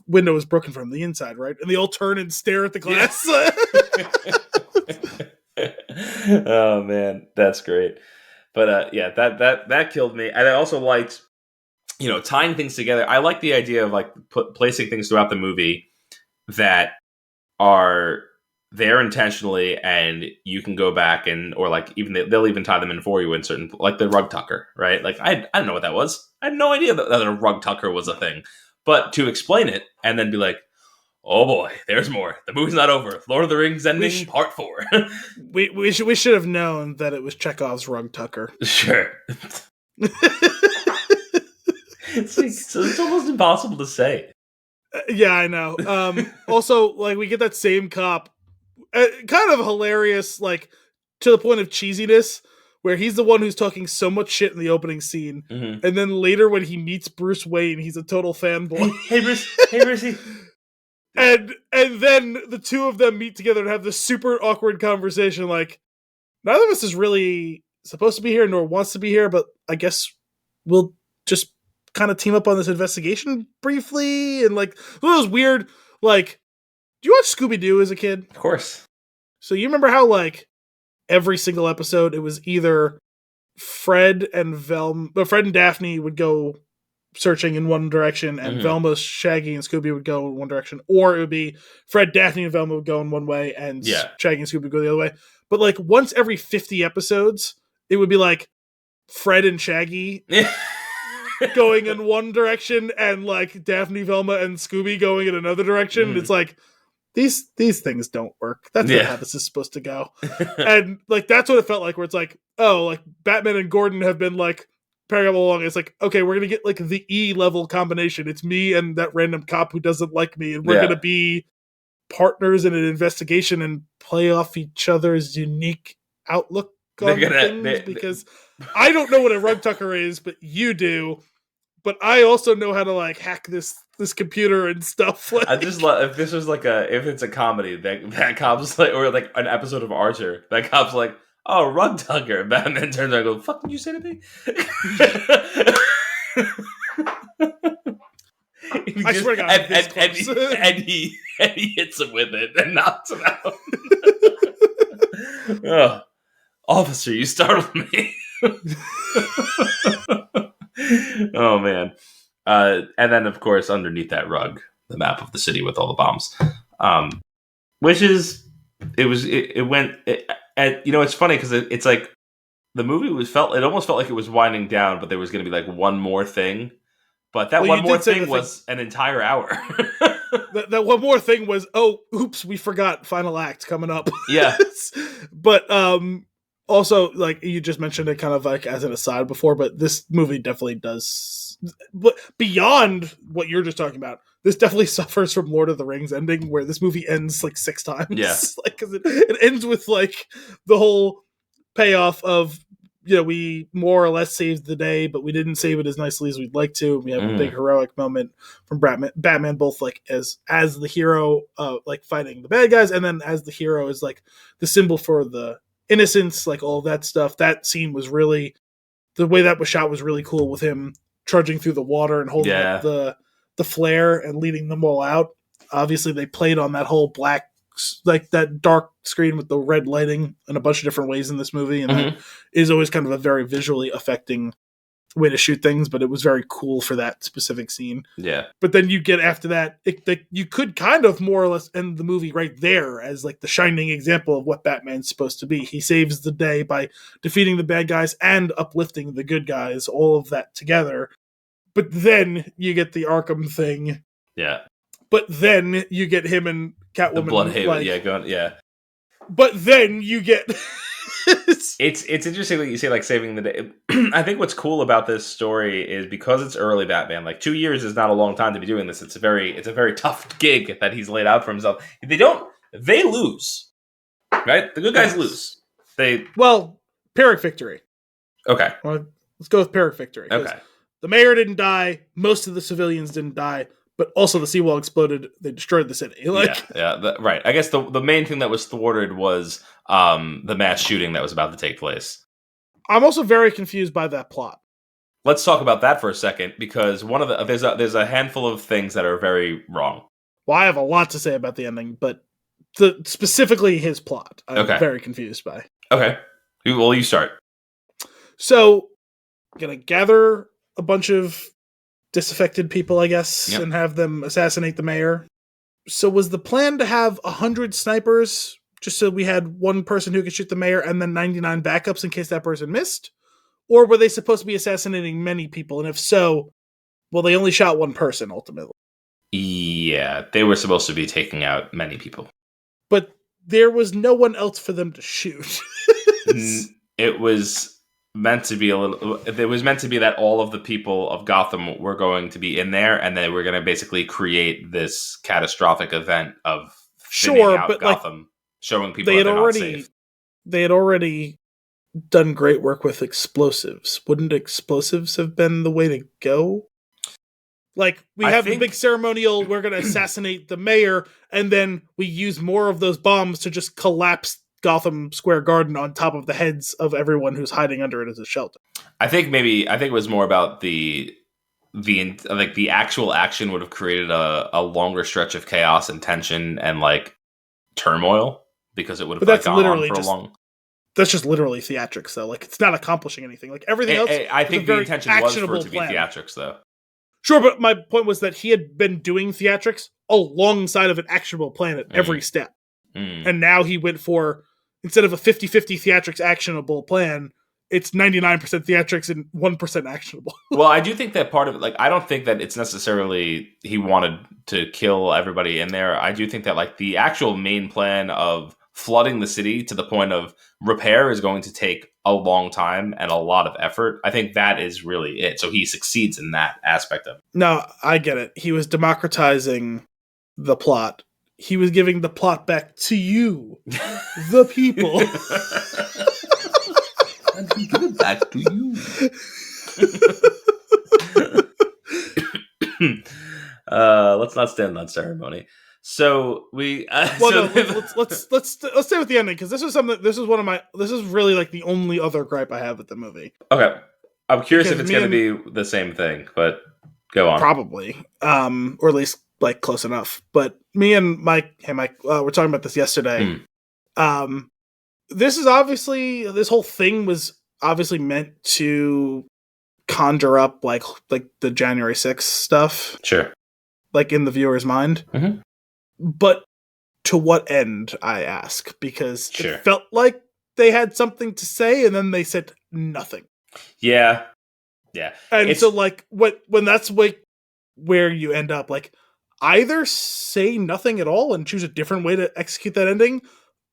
window is broken from the inside, right?" And they all turn and stare at the glass. Oh man, that's great. But that killed me. And I also liked, tying things together. I like the idea of like placing things throughout the movie that are there intentionally, and you can go back or like even they'll even tie them in for you in certain, like the rug tucker, right? Like I don't know what that was. I had no idea that a rug tucker was a thing. But to explain it and then be like, oh boy, there's more. The movie's not over. Lord of the Rings ending part 4. we should have known that it was Chekhov's rug tucker. Sure. It's almost impossible to say. Yeah, I know. Also, like we get that same cop. Kind of hilarious, like to the point of cheesiness, where he's the one who's talking so much shit in the opening scene, and then later when he meets Bruce Wayne, he's a total fanboy. Hey Brucey. And then the two of them meet together and have this super awkward conversation. Like, neither of us is really supposed to be here, nor wants to be here, but I guess we'll just kind of team up on this investigation briefly. And like, one of those weird, like. Do you watch Scooby-Doo as a kid? Of course. So you remember how, like, every single episode, it was either Fred and Daphne would go searching in one direction, and Velma, Shaggy, and Scooby would go in one direction, or it would be Fred, Daphne, and Velma would go in one way, and Shaggy and Scooby would go the other way. But, like, once every 50 episodes, it would be, like, Fred and Shaggy going in one direction, and, like, Daphne, Velma, and Scooby going in another direction. It's like, these things don't work. That's not how this is supposed to go. And like that's what it felt like, where it's like, oh, like Batman and Gordon have been like pairing up along. It's like, okay, we're gonna get like the E level combination. It's me and that random cop who doesn't like me, and we're gonna be partners in an investigation and play off each other's unique outlook on things. Because I don't know what a rug tucker is, but you do. But I also know how to like hack this computer and stuff. Like. I just love if it's a comedy that cop's like, or like an episode of Archer, that cop's like, oh, rug tugger. Batman turns around and goes, fuck did you say to me? I swear to God, and he hits him with it and knocks him out. Oh, officer, you startled me. Oh man. And then of course underneath that rug, the map of the city with all the bombs. Which is it's funny because it's like the movie it almost felt like it was winding down, but there was going to be like one more thing. But that one more thing was an entire hour. that one more thing was, oh, oops, we forgot final act coming up. Yeah. But also, like you just mentioned it kind of like as an aside before, but this movie definitely does. But beyond what you're just talking about, this definitely suffers from Lord of the Rings ending, where this movie ends like 6 times. Yeah. Like, because it ends with like the whole payoff of, we more or less saved the day, but we didn't save it as nicely as we'd like to. We have a big heroic moment from Batman, both like as the hero, like fighting the bad guys, and then as the hero is like the symbol for the innocence, like all of that stuff. That scene was really, the way that was shot was really cool, with him trudging through the water and holding up the flare and leading them all out. Obviously, they played on that whole black, like that dark screen with the red lighting in a bunch of different ways in this movie, and that is always kind of a very visually affecting way to shoot things, but it was very cool for that specific scene. Yeah. But then you get after that, you could kind of more or less end the movie right there as like the shining example of what Batman's supposed to be. He saves the day by defeating the bad guys and uplifting the good guys, all of that together. But then you get the Arkham thing. Yeah. But then you get him and Catwoman. The Bloodhaven, yeah. But then you get... It's interesting that you say like saving the day. I think what's cool about this story is because it's early Batman. Like 2 years is not a long time to be doing this. It's a very tough gig that he's laid out for himself. They lose, right? The good guys lose. Pyrrhic victory. Okay. Let's go with Pyrrhic victory. Okay. The mayor didn't die. Most of the civilians didn't die. But also the seawall exploded. They destroyed the city. Right. I guess the main thing that was thwarted was the mass shooting that was about to take place. I'm also very confused by that plot. Let's talk about that for a second, because there's a handful of things that are very wrong. Well, I have a lot to say about the ending, but specifically his plot, I'm very confused by. Okay. Well, you start. So, gonna gather a bunch of disaffected people, I guess, and have them assassinate the mayor. So was the plan to have 100 snipers just so we had one person who could shoot the mayor and then 99 backups in case that person missed? Or were they supposed to be assassinating many people? And if so, well, they only shot one person ultimately. Yeah, they were supposed to be taking out many people. But there was no one else for them to shoot. It was meant to be that all of the people of Gotham were going to be in there, and they were going to basically create this catastrophic event of thinning out Gotham, showing people that they're not safe. They had already done great work with explosives. Wouldn't explosives have been the way to go? Like, we have the big ceremonial, we're going to assassinate the mayor, and then we use more of those bombs to just collapse Gotham Square Garden on top of the heads of everyone who's hiding under it as a shelter. I think it was more about the actual action would have created a longer stretch of chaos and tension and like turmoil, because it would have gone on for a long. That's just literally theatrics, though. Like, it's not accomplishing anything. Like, everything else. I think the intention was for it to be theatrics, though. Sure, but my point was that he had been doing theatrics alongside of an actionable plan at every step. And now he went for, instead of a 50-50 theatrics actionable plan, it's 99% theatrics and 1% actionable. Well, I do think that part of it, like, I don't think that it's necessarily he wanted to kill everybody in there. I do think that, like, the actual main plan of flooding the city to the point of repair is going to take a long time and a lot of effort. I think that is really it. So he succeeds in that aspect of it. No, I get it. He was democratizing the plot. He was giving the plot back to you, the people. And we give it back to you. Let's not stand on ceremony. So we. Let's stay with the ending because this is something. This is really like the only other gripe I have with the movie. Okay, I'm curious if it's going to be the same thing, but go on. Probably, or at least like close enough. But me and Mike, we're talking about this yesterday. This whole thing was obviously meant to conjure up like the January 6th stuff. Sure. Like in the viewer's mind. Mm-hmm. But to what end, I ask? Because Sure. It felt like they had something to say and then they said nothing. Yeah. Yeah. And so like when that's like where you end up, like either say nothing at all and choose a different way to execute that ending,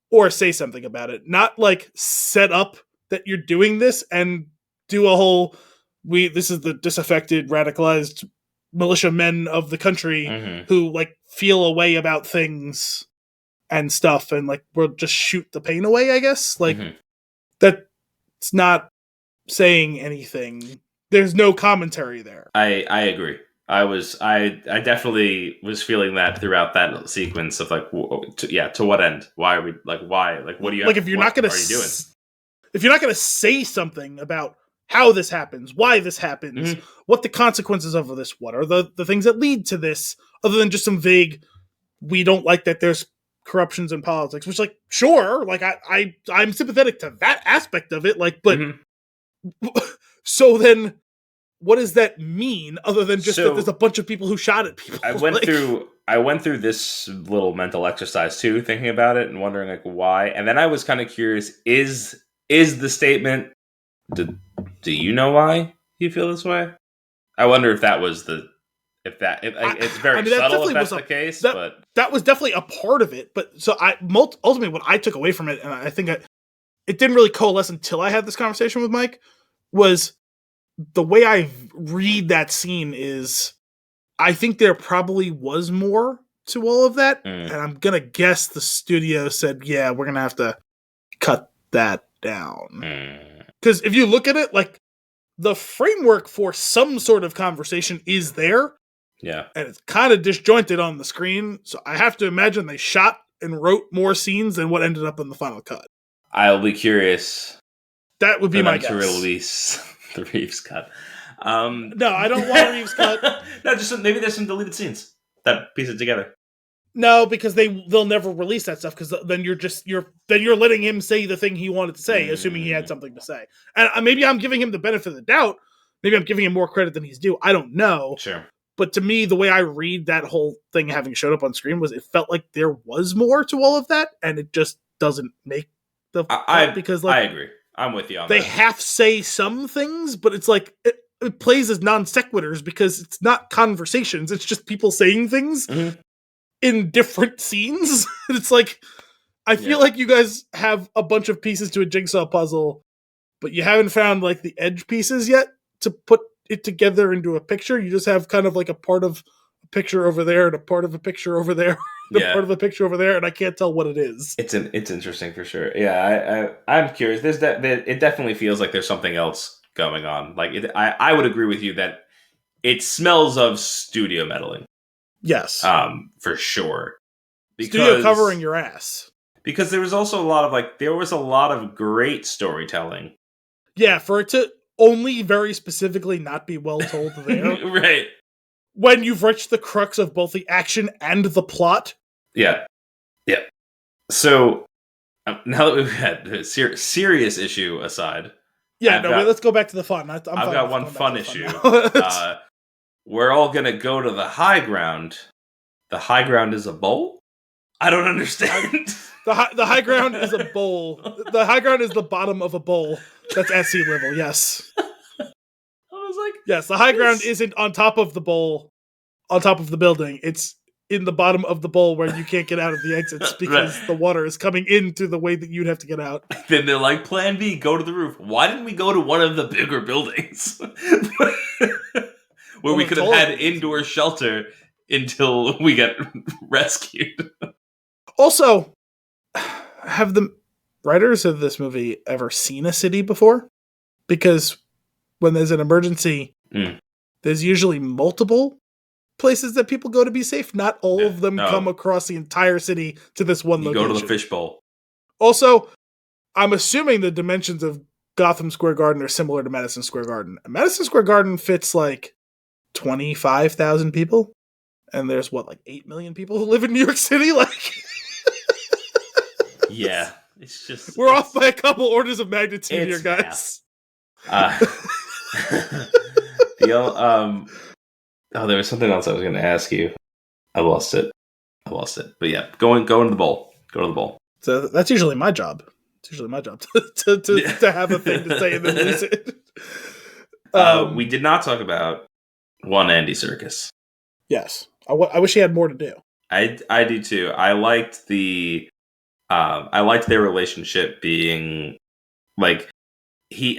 or say something about it. Not like set up that you're doing this and do a whole this is the disaffected, radicalized militiamen of the country who like feel a way about things and stuff, and like we'll just shoot the pain away, I guess. Like that's not saying anything. There's no commentary there. I agree. I definitely was feeling that throughout that sequence of like, to what end? Why are we like? Why? Like, what do you like? If you're not going to, if you're not going to say something about how this happens, why this happens, what the consequences of this, what are the things that lead to this, other than just some vague, we don't like that there's corruptions in politics, which like, sure, like I'm sympathetic to that aspect of it, like, but so then what does that mean other than just that there's a bunch of people who shot at people? I went through this little mental exercise too, thinking about it and wondering like why, and then I was kind of curious, is the statement, do you know why you feel this way? I wonder if that was it's very subtle if that's the case, but that was definitely a part of it. But so ultimately what I took away from it, and I think it didn't really coalesce until I had this conversation with Mike, was the way I read that scene is I think there probably was more to all of that. And I'm going to guess the studio said, yeah, we're going to have to cut that down. Because if you look at it, like, the framework for some sort of conversation is there. Yeah. And it's kind of disjointed on the screen. So I have to imagine they shot and wrote more scenes than what ended up in the final cut. I'll be curious. That would be my guess. To release the Reeves cut. No, I don't want a Reeves cut. No, just maybe there's some deleted scenes that piece it together. No, because they'll never release that stuff, because then you're letting him say the thing he wanted to say, assuming he had something to say. And maybe I'm giving him the benefit of the doubt. Maybe I'm giving him more credit than he's due. I don't know. Sure. But to me, the way I read that whole thing having showed up on screen was it felt like there was more to all of that, and it just doesn't make the because like I agree. I'm with you on that. They half say some things, but it's like it plays as non sequiturs because it's not conversations. It's just people saying things in different scenes. It's like, I feel like you guys have a bunch of pieces to a jigsaw puzzle, but you haven't found like the edge pieces yet to put it together into a picture. You just have kind of like a part of a picture over there and a part of a picture over there. Part of a picture over there, and I can't tell what it is. It's interesting for sure. Yeah, I'm curious. It definitely feels like there's something else going on. Like I would agree with you that it smells of studio meddling. Yes, for sure. Studio covering your ass. Because there was also a lot of great storytelling. Yeah, for it to only very specifically not be well told there, right? When you've reached the crux of both the action and the plot. Yeah. So, now that we've had a serious issue aside. Yeah, let's go back to the fun. I've got one fun issue. We're all going to go to the high ground. The high ground is a bowl? I don't understand. The high ground is a bowl. The high ground is the bottom of a bowl. That's at sea level, yes. Yes, the high ground isn't on top of the bowl, on top of the building. It's in the bottom of the bowl where you can't get out of the exits because the water is coming into the way that you'd have to get out. Then they're like, plan B, go to the roof. Why didn't we go to one of the bigger buildings? Where we could have had indoor shelter until we get rescued. Also, have the writers of this movie ever seen a city before? Because when there's an emergency, there's usually multiple places that people go to be safe. Not all of them come across the entire city to this one location. You go to the fishbowl. Also, I'm assuming the dimensions of Gotham Square Garden are similar to Madison Square Garden. Madison Square Garden fits like 25,000 people, and there's 8 million people who live in New York City. Yeah, it's off by a couple orders of magnitude here, guys. There was something else I was going to ask you. I lost it. But yeah, go into the bowl. Go to the bowl. So that's usually my job. It's usually my job to have a thing to say and then lose it. We did not talk about one Andy Serkis. Yes, I wish he had more to do. I do too. I liked their relationship being like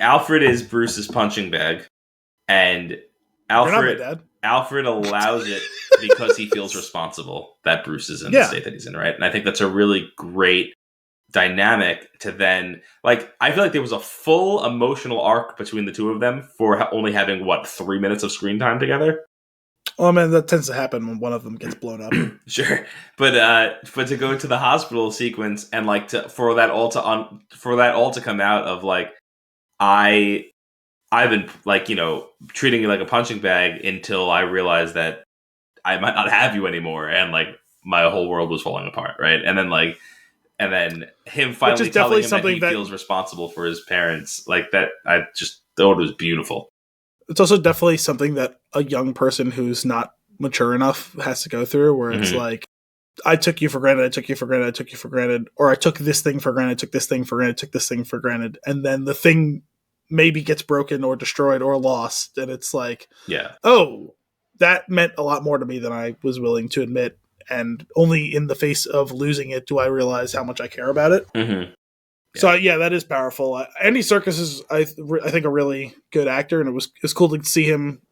Alfred is Bruce's punching bag, and Alfred allows it because he feels responsible that Bruce is in the state that he's in, right? And I think that's a really great dynamic to then, I feel like there was a full emotional arc between the two of them for only having 3 minutes of screen time together. Well, I mean, that tends to happen when one of them gets blown up. Sure, but to go to the hospital sequence and for that all to come out of I've been treating you like a punching bag until I realized that I might not have you anymore, and my whole world was falling apart, right? And then him finally telling him that he feels responsible for his parents, that I just thought it was beautiful. It's also definitely something that a young person who's not mature enough has to go through, where it's I took you for granted, I took you for granted, I took you for granted, or I took this thing for granted, took this thing for granted, took this thing for granted, and then the thing maybe gets broken or destroyed or lost, and it's oh, that meant a lot more to me than I was willing to admit, and only in the face of losing it do I realize how much I care about it. Mm-hmm. Yeah. So that is powerful. Andy Serkis is, I think, a really good actor, and it's cool to see him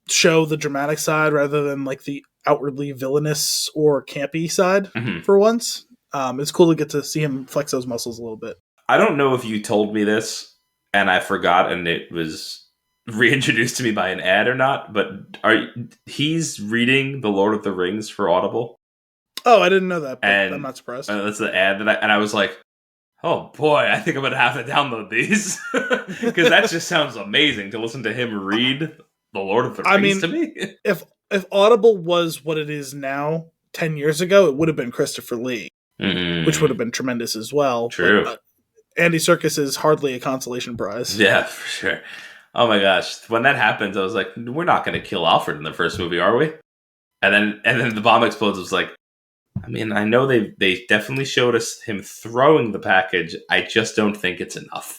show the dramatic side rather than the outwardly villainous or campy side for once. It's cool to get to see him flex those muscles a little bit. I don't know if you told me this and I forgot, and it was reintroduced to me by an ad or not, but he's reading The Lord of the Rings for Audible. Oh, I didn't know that, but I'm not surprised. That's the ad that I was like, oh boy, I think I'm going to have to download these. Because that just sounds amazing to listen to him read The Lord of the Rings to me. If Audible was what it is now, 10 years ago, it would have been Christopher Lee, which would have been tremendous as well. True. But, Andy Serkis is hardly a consolation prize. Yeah, for sure. Oh my gosh. When that happens, I was like, we're not going to kill Alfred in the first movie, are we? And then the bomb explodes. It was like, I mean, I know they definitely showed us him throwing the package. I just don't think it's enough.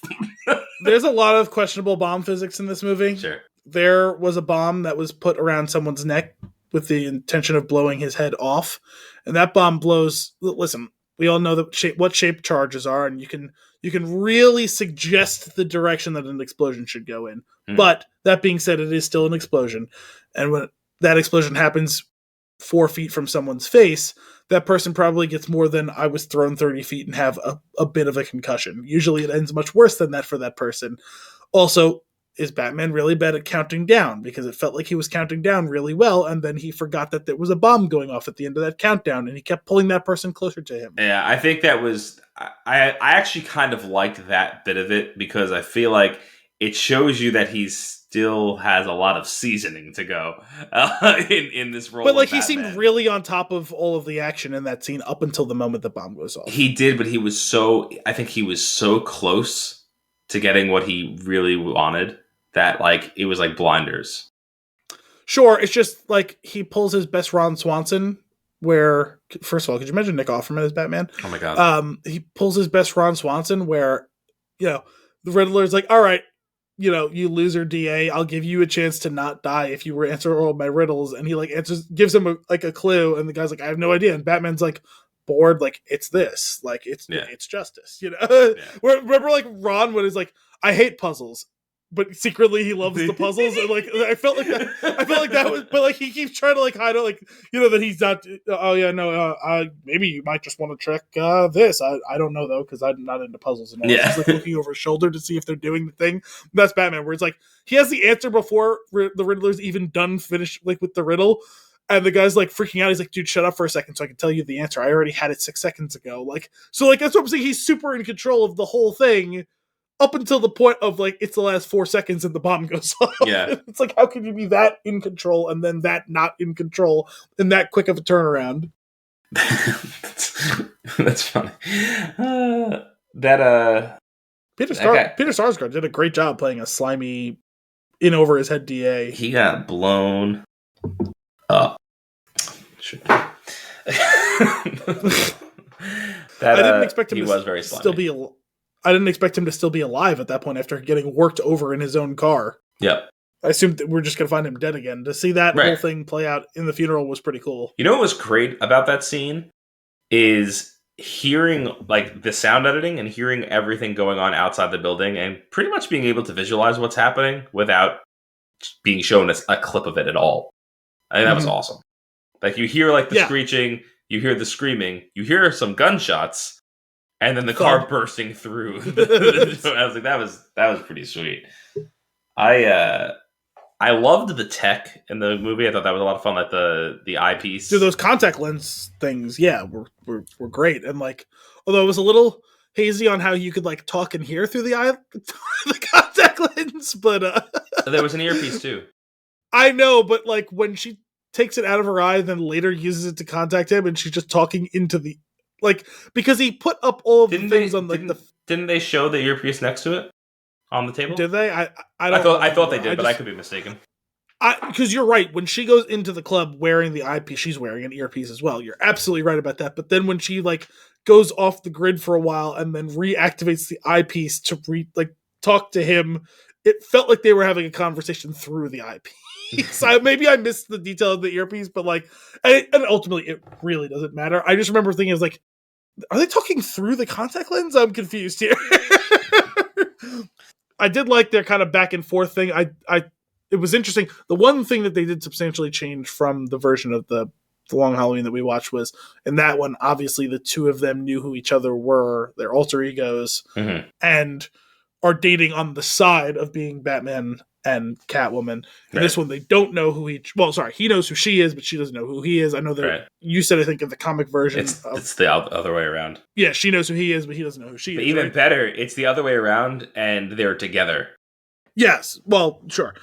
There's a lot of questionable bomb physics in this movie. Sure. There was a bomb that was put around someone's neck with the intention of blowing his head off. And that bomb blows. Listen, we all know what shape charges are, and you can really suggest the direction that an explosion should go in. But that being said, it is still an explosion. And when that explosion happens 4 feet from someone's face, that person probably gets more than I was thrown 30 feet and have a bit of a concussion. Usually it ends much worse than that for that person. Also, is Batman really bad at counting down? Because it felt like he was counting down really well, and then he forgot that there was a bomb going off at the end of that countdown, and he kept pulling that person closer to him. Yeah, I think that was... I actually kind of liked that bit of it, because I feel like it shows you that he still has a lot of seasoning to go in this role. But he seemed really on top of all of the action in that scene up until the moment the bomb goes off. He did, but I think he was so close to getting what he really wanted that it was like blinders. Sure, it's just he pulls his best Ron Swanson, where, first of all, could you imagine Nick Offerman as Batman? Oh my God. He pulls his best Ron Swanson where, the Riddler's like, all right, you loser DA, I'll give you a chance to not die if you answer all my riddles. And he gives him a clue, and the guy's like, I have no idea. And Batman's bored, it's this, it's justice, Yeah. Remember Ron when he's like, I hate puzzles, but secretly he loves the puzzles. And I felt like that was, but he keeps trying to hide it, that he's not. Oh yeah, no. Maybe you might just want to trick this. I don't know though, because I'm not into puzzles and all. Yeah. He's looking over his shoulder to see if they're doing the thing. That's Batman, where it's he has the answer before the Riddler's even done finished with the riddle, And the guy's like freaking out. He's like, dude, shut up for a second so I can tell you the answer. I already had it 6 seconds ago. Like, so like, that's what I'm saying. He's super in control of the whole thing up until the point of like, it's the last 4 seconds and the bomb goes off. Yeah. It's like, how can you be that in control and then that not in control in that quick of a turnaround? That's funny. Peter Sarsgaard did a great job playing a slimy, in over his head DA. He got blown up. I didn't expect him he to was very slimy. still be. I didn't expect him to still be alive at that point after getting worked over in his own car. Yep. I assumed that we're just going to find him dead again. To see that whole thing play out in the funeral was pretty cool. You know what was great about that scene is hearing like the sound editing and hearing everything going on outside the building and pretty much being able to visualize what's happening without being shown a clip of it at all. I think that was awesome. Like you hear like the screeching, you hear the screaming, you hear some gunshots, and then the car bursting through. I was like, that was pretty sweet. I loved the tech in the movie. I thought that was a lot of fun, like the eyepiece. Dude, those contact lens things, were great. And like, although it was a little hazy on how you could like talk and hear through the contact lens, but there was an earpiece too. I know, but like when she takes it out of her eye, then later uses it to contact him, and she's just talking into the because he put up all of the things on like Didn't they show the earpiece next to it? On the table? Did they? I thought they did, but I could be mistaken. Because you're right. When she goes into the club wearing the eyepiece, she's wearing an earpiece as well. You're absolutely right about that. But then when she like goes off the grid for a while and then reactivates the eyepiece to talk to him, it felt like they were having a conversation through the eyepiece. Maybe I missed the detail of the earpiece, but like, and ultimately it really doesn't matter. I just remember thinking, I was like, are they talking through the contact lens? I'm confused here. I did like their kind of back and forth thing. It was interesting. The one thing that they did substantially change from the version of the Long Halloween that we watched was, in that one, obviously the two of them knew who each other were, their alter egos, and are dating on the side of being Batman and Catwoman. In this one, they don't know who he knows who she is, but she doesn't know who he is. I know that you said, I think, in the comic version. It's the other way around. Yeah, she knows who he is, but he doesn't know who she is. Even better, it's the other way around, and they're together. Yes, well, sure.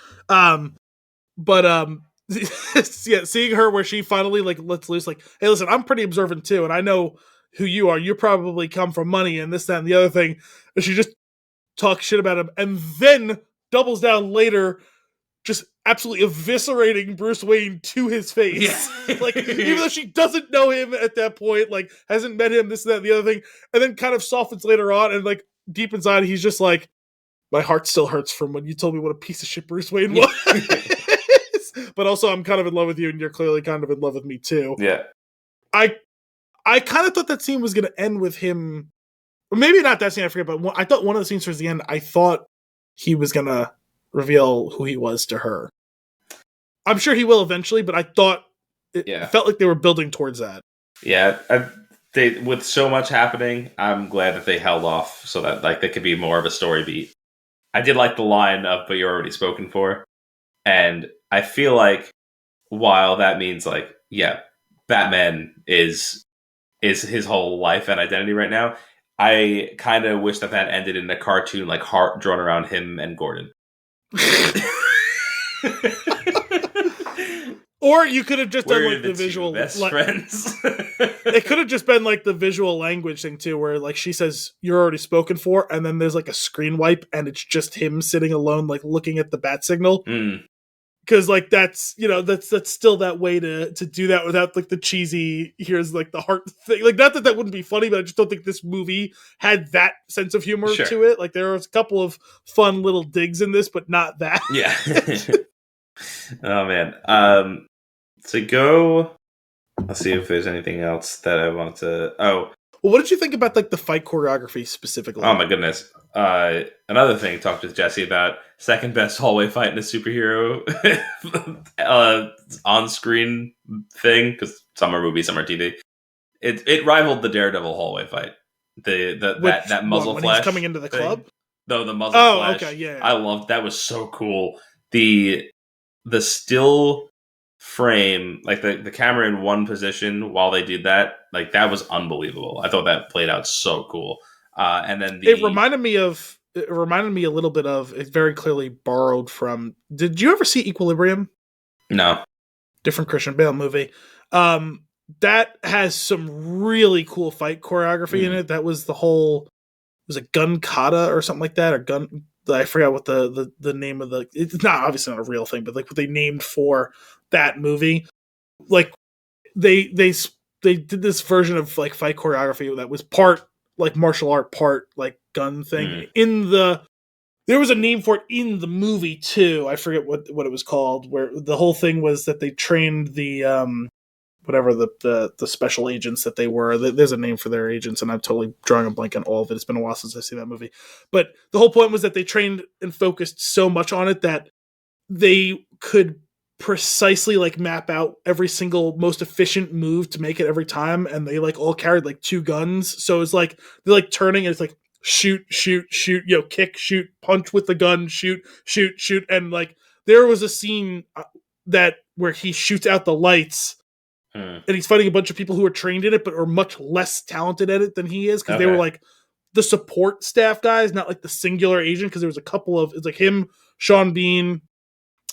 Seeing her where she finally like lets loose, like, hey, listen, I'm pretty observant too, and I know who you are. You probably come from money and this, that, and the other thing. And she just talks shit about him, and then doubles down later, just absolutely eviscerating Bruce Wayne to his face. Yeah. Like, even though she doesn't know him at that point, like, hasn't met him, this, that, and the other thing, and then kind of softens later on, and like deep inside, he's just like, my heart still hurts from when you told me what a piece of shit Bruce Wayne was. But also, I'm kind of in love with you, and you're clearly kind of in love with me too. Yeah. I kind of thought that scene was going to end with him. Or maybe not that scene, I forget, but I thought one of the scenes towards the end, I thought he was going to reveal who he was to her. I'm sure he will eventually, but I thought it felt like they were building towards that. Yeah. With so much happening, I'm glad that they held off so that like there could be more of a story beat. I did like the line of, but you're already spoken for. And I feel like while that means like, yeah, Batman is his whole life and identity right now, I kind of wish that ended in a cartoon, like heart drawn around him and Gordon. Or you could have just done like the visual best friends. It could have just been like the visual language thing too, where like she says you're already spoken for, and then there's like a screen wipe, and it's just him sitting alone, like looking at the bat signal. Because like that's still that way to do that without like the cheesy here's like the heart thing. Like not that wouldn't be funny, but I just don't think this movie had that sense of humor to it. Like there was a couple of fun little digs in this, but not that. Yeah. Oh man. Let's see if there's anything else that I want to. Oh, well, what did you think about like the fight choreography specifically? Oh my goodness! Another thing, talked with Jesse about second best hallway fight in a superhero on-screen thing, because some are movies, some are TV. It rivaled the Daredevil hallway fight. That muzzle flash when he's coming into the club. No, the muzzle flash. Okay, yeah. I loved that. Was so cool. The still frame, like the camera in one position while they did that, like that was unbelievable. I thought that played out so cool. And then it reminded me a little bit of, it's very clearly borrowed from, did you ever see Equilibrium? No. Different Christian Bale movie. That has some really cool fight choreography in it. That was was a gun kata or something like that, or gun, I forgot what the name of it's not, obviously not a real thing, but like what they named for that movie. Like they did this version of like fight choreography that was part like martial art, part like gun thing. There was a name for it in the movie too. I forget what it was called, where the whole thing was that they trained the whatever the special agents that they were. There's a name for their agents, and I'm totally drawing a blank on all of it. It's been a while since I've seen that movie. But the whole point was that they trained and focused so much on it that they could precisely like map out every single most efficient move to make it every time, and they like all carried like two guns. So it's like they're like turning, and it's like shoot, kick, shoot, punch with the gun, shoot, and like there was a scene that where he shoots out the lights. And he's fighting a bunch of people who are trained in it, but are much less talented at it than he is, because they were like the support staff guys, not like the singular agent. Because there was a couple of, it's like him, Sean Bean.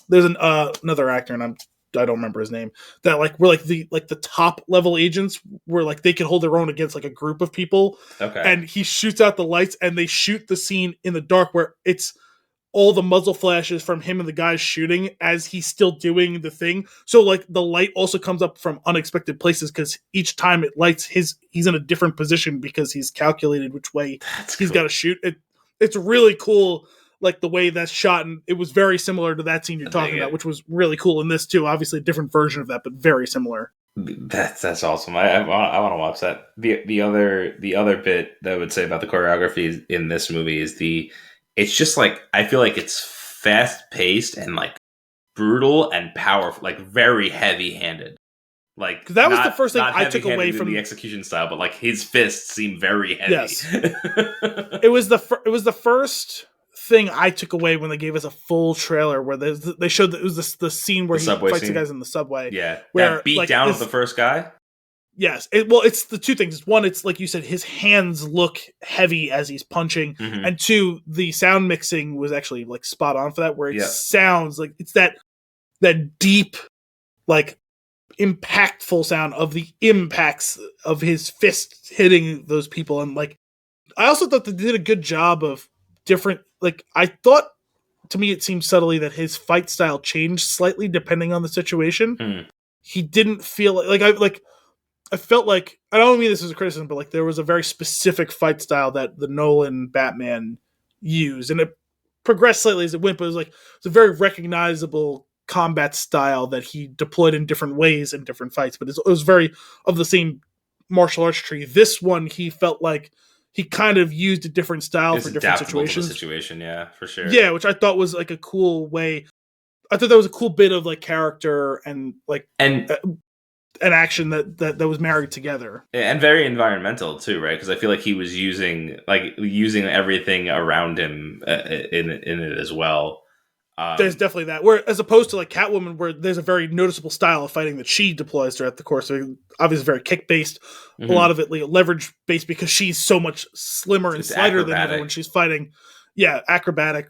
There's another actor, and I don't remember his name. That like were like the top level agents, where like they could hold their own against like a group of people. And he shoots out the lights, and they shoot the scene in the dark where it's all the muzzle flashes from him and the guys shooting as he's still doing the thing. So like the light also comes up from unexpected places, because each time it lights he's in a different position, because he's calculated which way he's got to shoot. It's really cool, like the way that's shot, and it was very similar to that scene you're talking about, which was really cool in this too. Obviously a different version of that, but very similar. That's awesome. I want to watch that. The other bit that I would say about the choreography in this movie is it's just like, I feel like it's fast paced and like brutal and powerful, like very heavy handed. Like that was the first thing I took away from the execution style, but like his fists seem very heavy. Yes, it was the first thing I took away when they gave us a full trailer, where they showed that it was the scene where he fights the guys in the subway. Yeah, where that beat down of the first guy. Yes. It's the two things. One, it's like you said, his hands look heavy as he's punching. Mm-hmm. And two, the sound mixing was actually like spot on for that, where it sounds like it's that deep, like impactful sound of the impacts of his fist hitting those people. And like, I also thought they did a good job of different, like, I thought, to me, it seemed subtly that his fight style changed slightly depending on the situation. He didn't feel I felt like, I don't mean this as a criticism, but like there was a very specific fight style that the Nolan Batman used, and it progressed slightly as it went, but it's a very recognizable combat style that he deployed in different ways in different fights, but it was very of the same martial arts tree. This one, he felt like he kind of used a different style for different situations. To the situation, yeah, for sure. Yeah, which I thought was like a cool way. I thought that was a cool bit of like character and like an action that was married together, and very environmental too, right? Because I feel like he was using everything around him in it as well. There's definitely that, where as opposed to like Catwoman, where there's a very noticeable style of fighting that she deploys throughout the course. So obviously very kick based, a lot of it like, leverage based, because she's so much slimmer and slighter than ever when she's fighting. Yeah, acrobatic,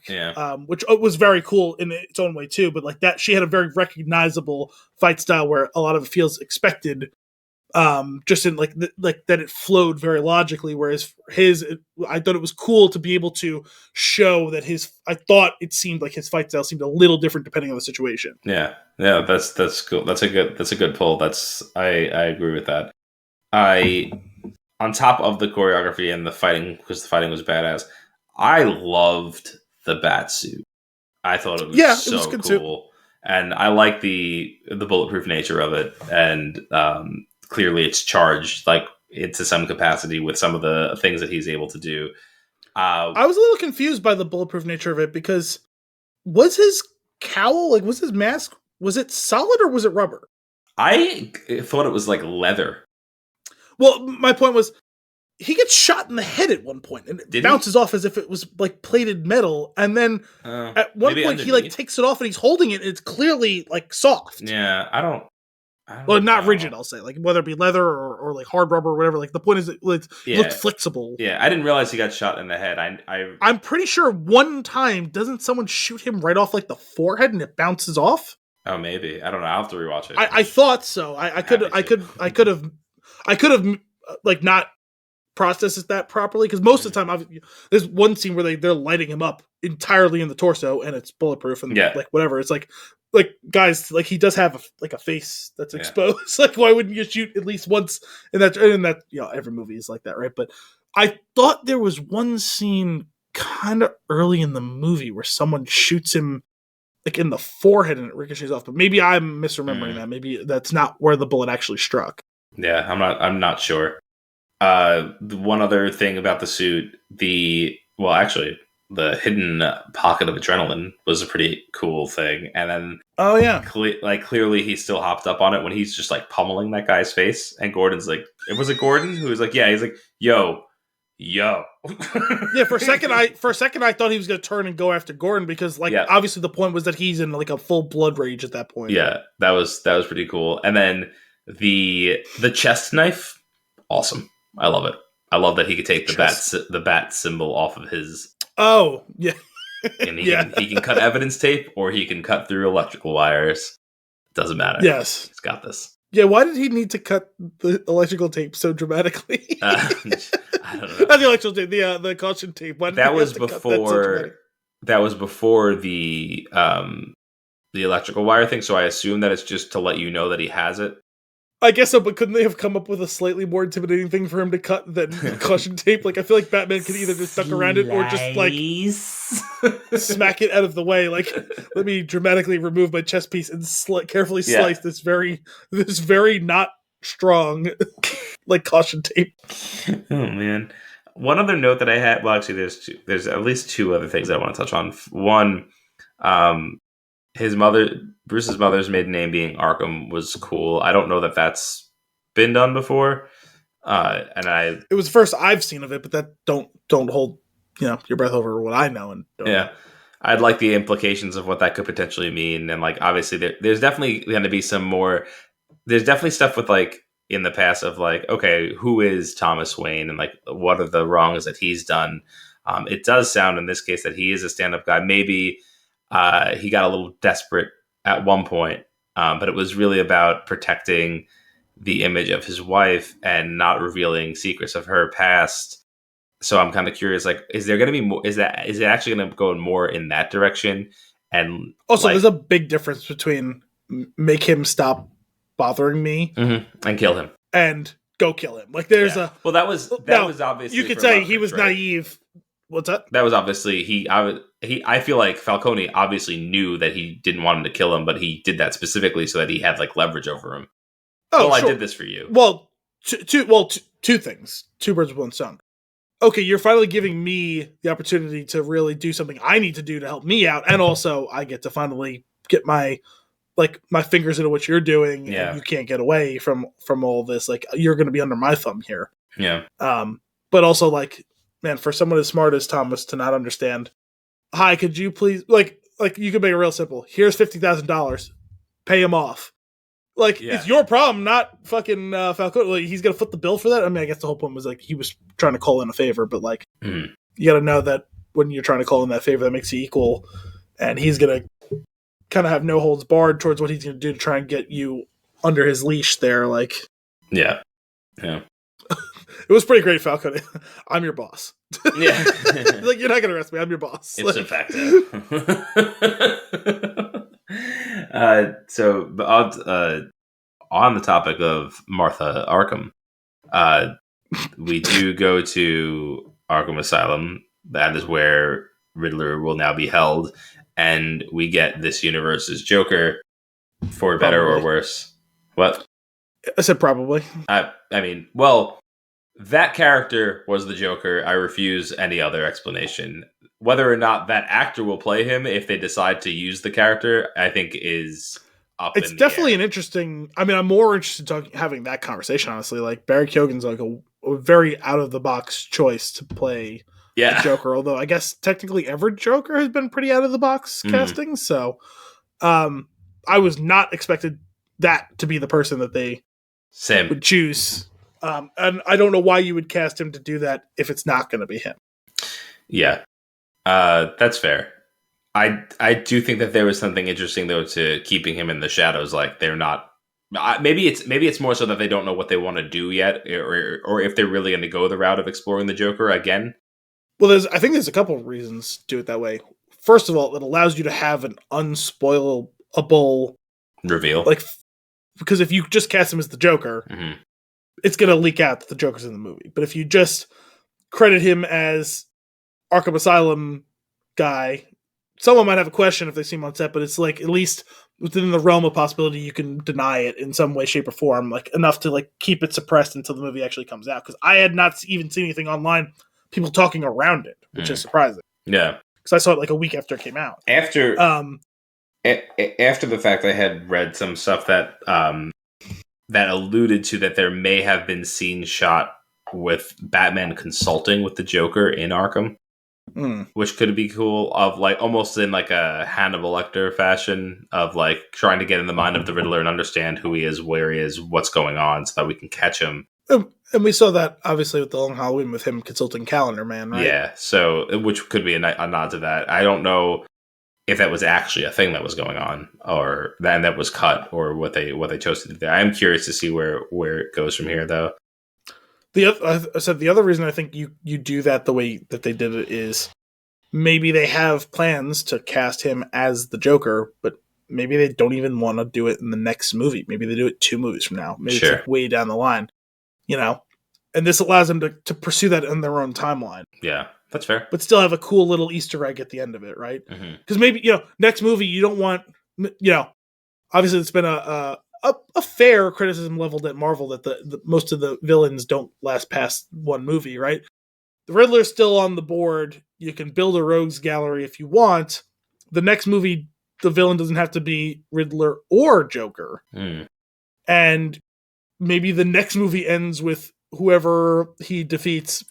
which was very cool in its own way too. But like that, she had a very recognizable fight style where a lot of it feels expected, just in like that it flowed very logically. Whereas I thought it was cool to be able to show that I thought it seemed like his fight style seemed a little different depending on the situation. Yeah, that's cool. That's a good pull. I agree with that. On top of the choreography and the fighting, because the fighting was badass, I loved the bat suit. I thought it was so cool. Too. And I like the bulletproof nature of it. And clearly it's charged like into some capacity with some of the things that he's able to do. I was a little confused by the bulletproof nature of it, because was his cowl, like was his mask, was it solid or was it rubber? I thought it was like leather. Well, my point was, he gets shot in the head at one point, and it bounces off as if it was like plated metal. And then at one point, he like takes it off and he's holding it. And it's clearly like soft. Yeah, I don't well, not rigid. I'll say, like whether it be leather or like hard rubber or whatever. Like the point is, it looked flexible. Yeah, I didn't realize he got shot in the head. I'm pretty sure one time doesn't someone shoot him right off like the forehead and it bounces off. Oh, maybe. I don't know. I'll have to rewatch it. I thought so. I could have like not processed it that properly, because most of the time there's one scene where they're lighting him up entirely in the torso and it's bulletproof and like whatever. It's like guys, like he does have a face that's exposed. Like why wouldn't you shoot at least once in that every movie is like that, right? But I thought there was one scene kind of early in the movie where someone shoots him like in the forehead and it ricochets off, but maybe I'm misremembering that. Maybe that's not where the bullet actually struck. Yeah, I'm not sure. One other thing about the suit, the hidden pocket of adrenaline was a pretty cool thing. And then, clearly he's still hopped up on it when he's just like pummeling that guy's face. And Gordon's like, was it Gordon who was like, yeah, he's like, yo. Yeah, for a second I thought he was going to turn and go after Gordon, because obviously the point was that he's in like a full blood rage at that point. Yeah, that was pretty cool. And then the chest knife, awesome. I love it. I love that he could take the bat symbol off of his. Oh, yeah. And he can cut evidence tape, or he can cut through electrical wires. Doesn't matter. Yes. He's got this. Yeah, why did he need to cut the electrical tape so dramatically? I don't know. Not the electrical tape, the caution tape. That was before the electrical wire thing, so I assume that it's just to let you know that he has it. I guess so, but couldn't they have come up with a slightly more intimidating thing for him to cut than caution tape? Like, I feel like Batman could either just duck around it or just, like, smack it out of the way. Like, let me dramatically remove my chest piece and carefully slice this very not strong, like, caution tape. Oh, man. One other note that I had, well, actually, there's at least two other things I want to touch on. One, Bruce's mother's maiden name being Arkham was cool. I don't know that that's been done before. It was the first I've seen of it, but that don't hold, your breath over what I know. And I'd like the implications of what that could potentially mean. And like, obviously there's definitely going to be some more, there's definitely stuff with like in the past of like, okay, who is Thomas Wayne and like, what are the wrongs that he's done? It does sound in this case that he is a stand-up guy. Maybe, he got a little desperate at one point, but it was really about protecting the image of his wife and not revealing secrets of her past. So I'm kind of curious, like, is there going to be more? Is it actually going to go more in that direction? And also, there's a big difference between make him stop bothering me and kill him and go kill him. Like, there's that was obviously, you could say he was naive. What's that? That was obviously I feel like Falcone obviously knew that he didn't want him to kill him, but he did that specifically so that he had like leverage over him. Oh, sure. I did this for you. Well, two things. Two birds with one stone. Okay, you're finally giving me the opportunity to really do something I need to do to help me out, and also I get to finally get my fingers into what you're doing, and you can't get away from all this. Like, you're going to be under my thumb here. Yeah. But also, like, man, for someone as smart as Thomas to not understand, hi, could you please, like you could make it real simple. Here's $50,000. Pay him off. Like, it's your problem, not fucking Falcone. Like, he's going to foot the bill for that? I mean, I guess the whole point was, like, he was trying to call in a favor, but, like, you got to know that when you're trying to call in that favor, that makes you equal, and he's going to kind of have no holds barred towards what he's going to do to try and get you under his leash there, like. Yeah. It was pretty great, Falcone. I'm your boss. Yeah. Like, you're not going to arrest me. I'm your boss. It's a fact. On the topic of Martha Arkham, we do go to Arkham Asylum. That is where Riddler will now be held. And we get this universe's Joker, for better or worse. What? I said probably. I mean, well, that character was the Joker. I refuse any other explanation. Whether or not that actor will play him, if they decide to use the character, I think is up in the definitely air. an interesting. I mean, I'm more interested in having that conversation, honestly. Like, Barry Keoghan's like a very out of the box choice to play the Joker. Although I guess technically every Joker has been pretty out of the box casting. So I was not expected that to be the person that they would choose. And I don't know why you would cast him to do that if it's not going to be him. Yeah, that's fair. I do think that there was something interesting though to keeping him in the shadows. Like they're not. Maybe it's more so that they don't know what they want to do yet, or if they're really going to go the route of exploring the Joker again. Well, I think there's a couple of reasons to do it that way. First of all, it allows you to have an unspoilable reveal. Like, because if you just cast him as the Joker, it's going to leak out that the Joker's in the movie. But if you just credit him as Arkham Asylum guy, someone might have a question if they see him on set, but it's like at least within the realm of possibility you can deny it in some way, shape, or form, like enough to like keep it suppressed until the movie actually comes out. Because I had not even seen anything online, people talking around it, which is surprising. Yeah. Because I saw it like a week after it came out. After the fact, I had read some stuff that that alluded to that there may have been scenes shot with Batman consulting with the Joker in Arkham. Which could be cool, of like almost in like a Hannibal Lecter fashion of like trying to get in the mind of the Riddler and understand who he is, where he is, what's going on, so that we can catch him. And we saw that obviously with the Long Halloween with him consulting Calendar Man, right? Yeah, so which could be a nod to that. I don't know if that was actually a thing that was going on, or that was cut, or what they chose to do there. I am curious to see where it goes from here, though. The other reason I think you do that the way that they did it is maybe they have plans to cast him as the Joker, but maybe they don't even want to do it in the next movie. Maybe they do it 2 movies from now. Maybe it's like way down the line, And this allows them to pursue that in their own timeline. Yeah, that's fair. But still have a cool little Easter egg at the end of it, right? Because maybe next movie you don't want obviously it's been a fair criticism leveled at Marvel that the most of the villains don't last past 1 movie, right? The Riddler's still on the board. You can build a rogues gallery if you want. The next movie, the villain doesn't have to be Riddler or Joker. And maybe the next movie ends with whoever he defeats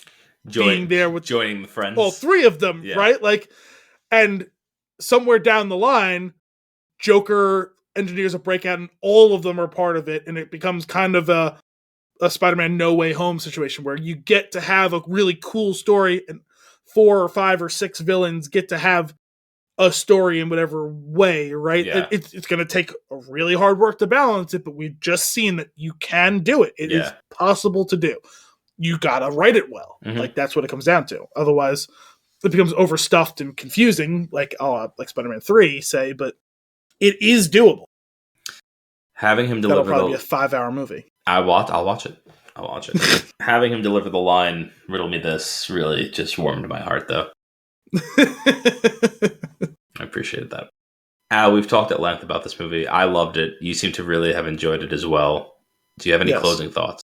being there with joining the friends. All 3 of them, right? Like, and somewhere down the line, Joker engineers a breakout and all of them are part of it, and it becomes kind of a Spider-Man No Way Home situation where you get to have a really cool story and 4 or 5 or 6 villains get to have a story in whatever way, right? Yeah. It's going to take a really hard work to balance it, but we've just seen that you can do it. It is possible to do. You got to write it well. Like, that's what it comes down to. Otherwise, it becomes overstuffed and confusing, like Spider-Man 3, say, but it is doable. Having him deliver that'll probably be a 5-hour movie. I'll watch it. Having him deliver the line, "Riddle me this," really just warmed my heart, though. I appreciate that. Al, we've talked at length about this movie. I loved it. You seem to really have enjoyed it as well. Do you have any closing thoughts?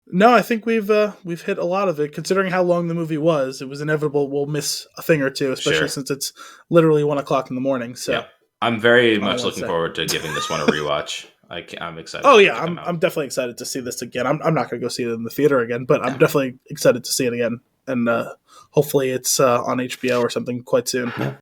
No, I think we've hit a lot of it. Considering how long the movie was, it was inevitable we'll miss a thing or two, especially since it's literally 1:00 in the morning. So I'm very much looking forward to giving this one a rewatch. I'm excited. Oh yeah, I'm definitely excited to see this again. I'm not going to go see it in the theater again, but I'm definitely excited to see it again, and hopefully it's on HBO or something quite soon. Yeah.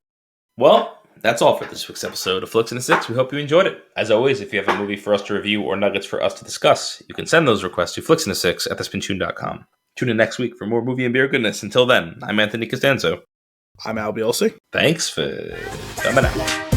Well, that's all for this week's episode of Flix and a Six. We hope you enjoyed it. As always, if you have a movie for us to review or nuggets for us to discuss, you can send those requests to flixandasix@thespintune.com. Tune in next week for more movie and beer goodness. Until then, I'm Anthony Costanzo. I'm Al Bielsi. Thanks for coming out.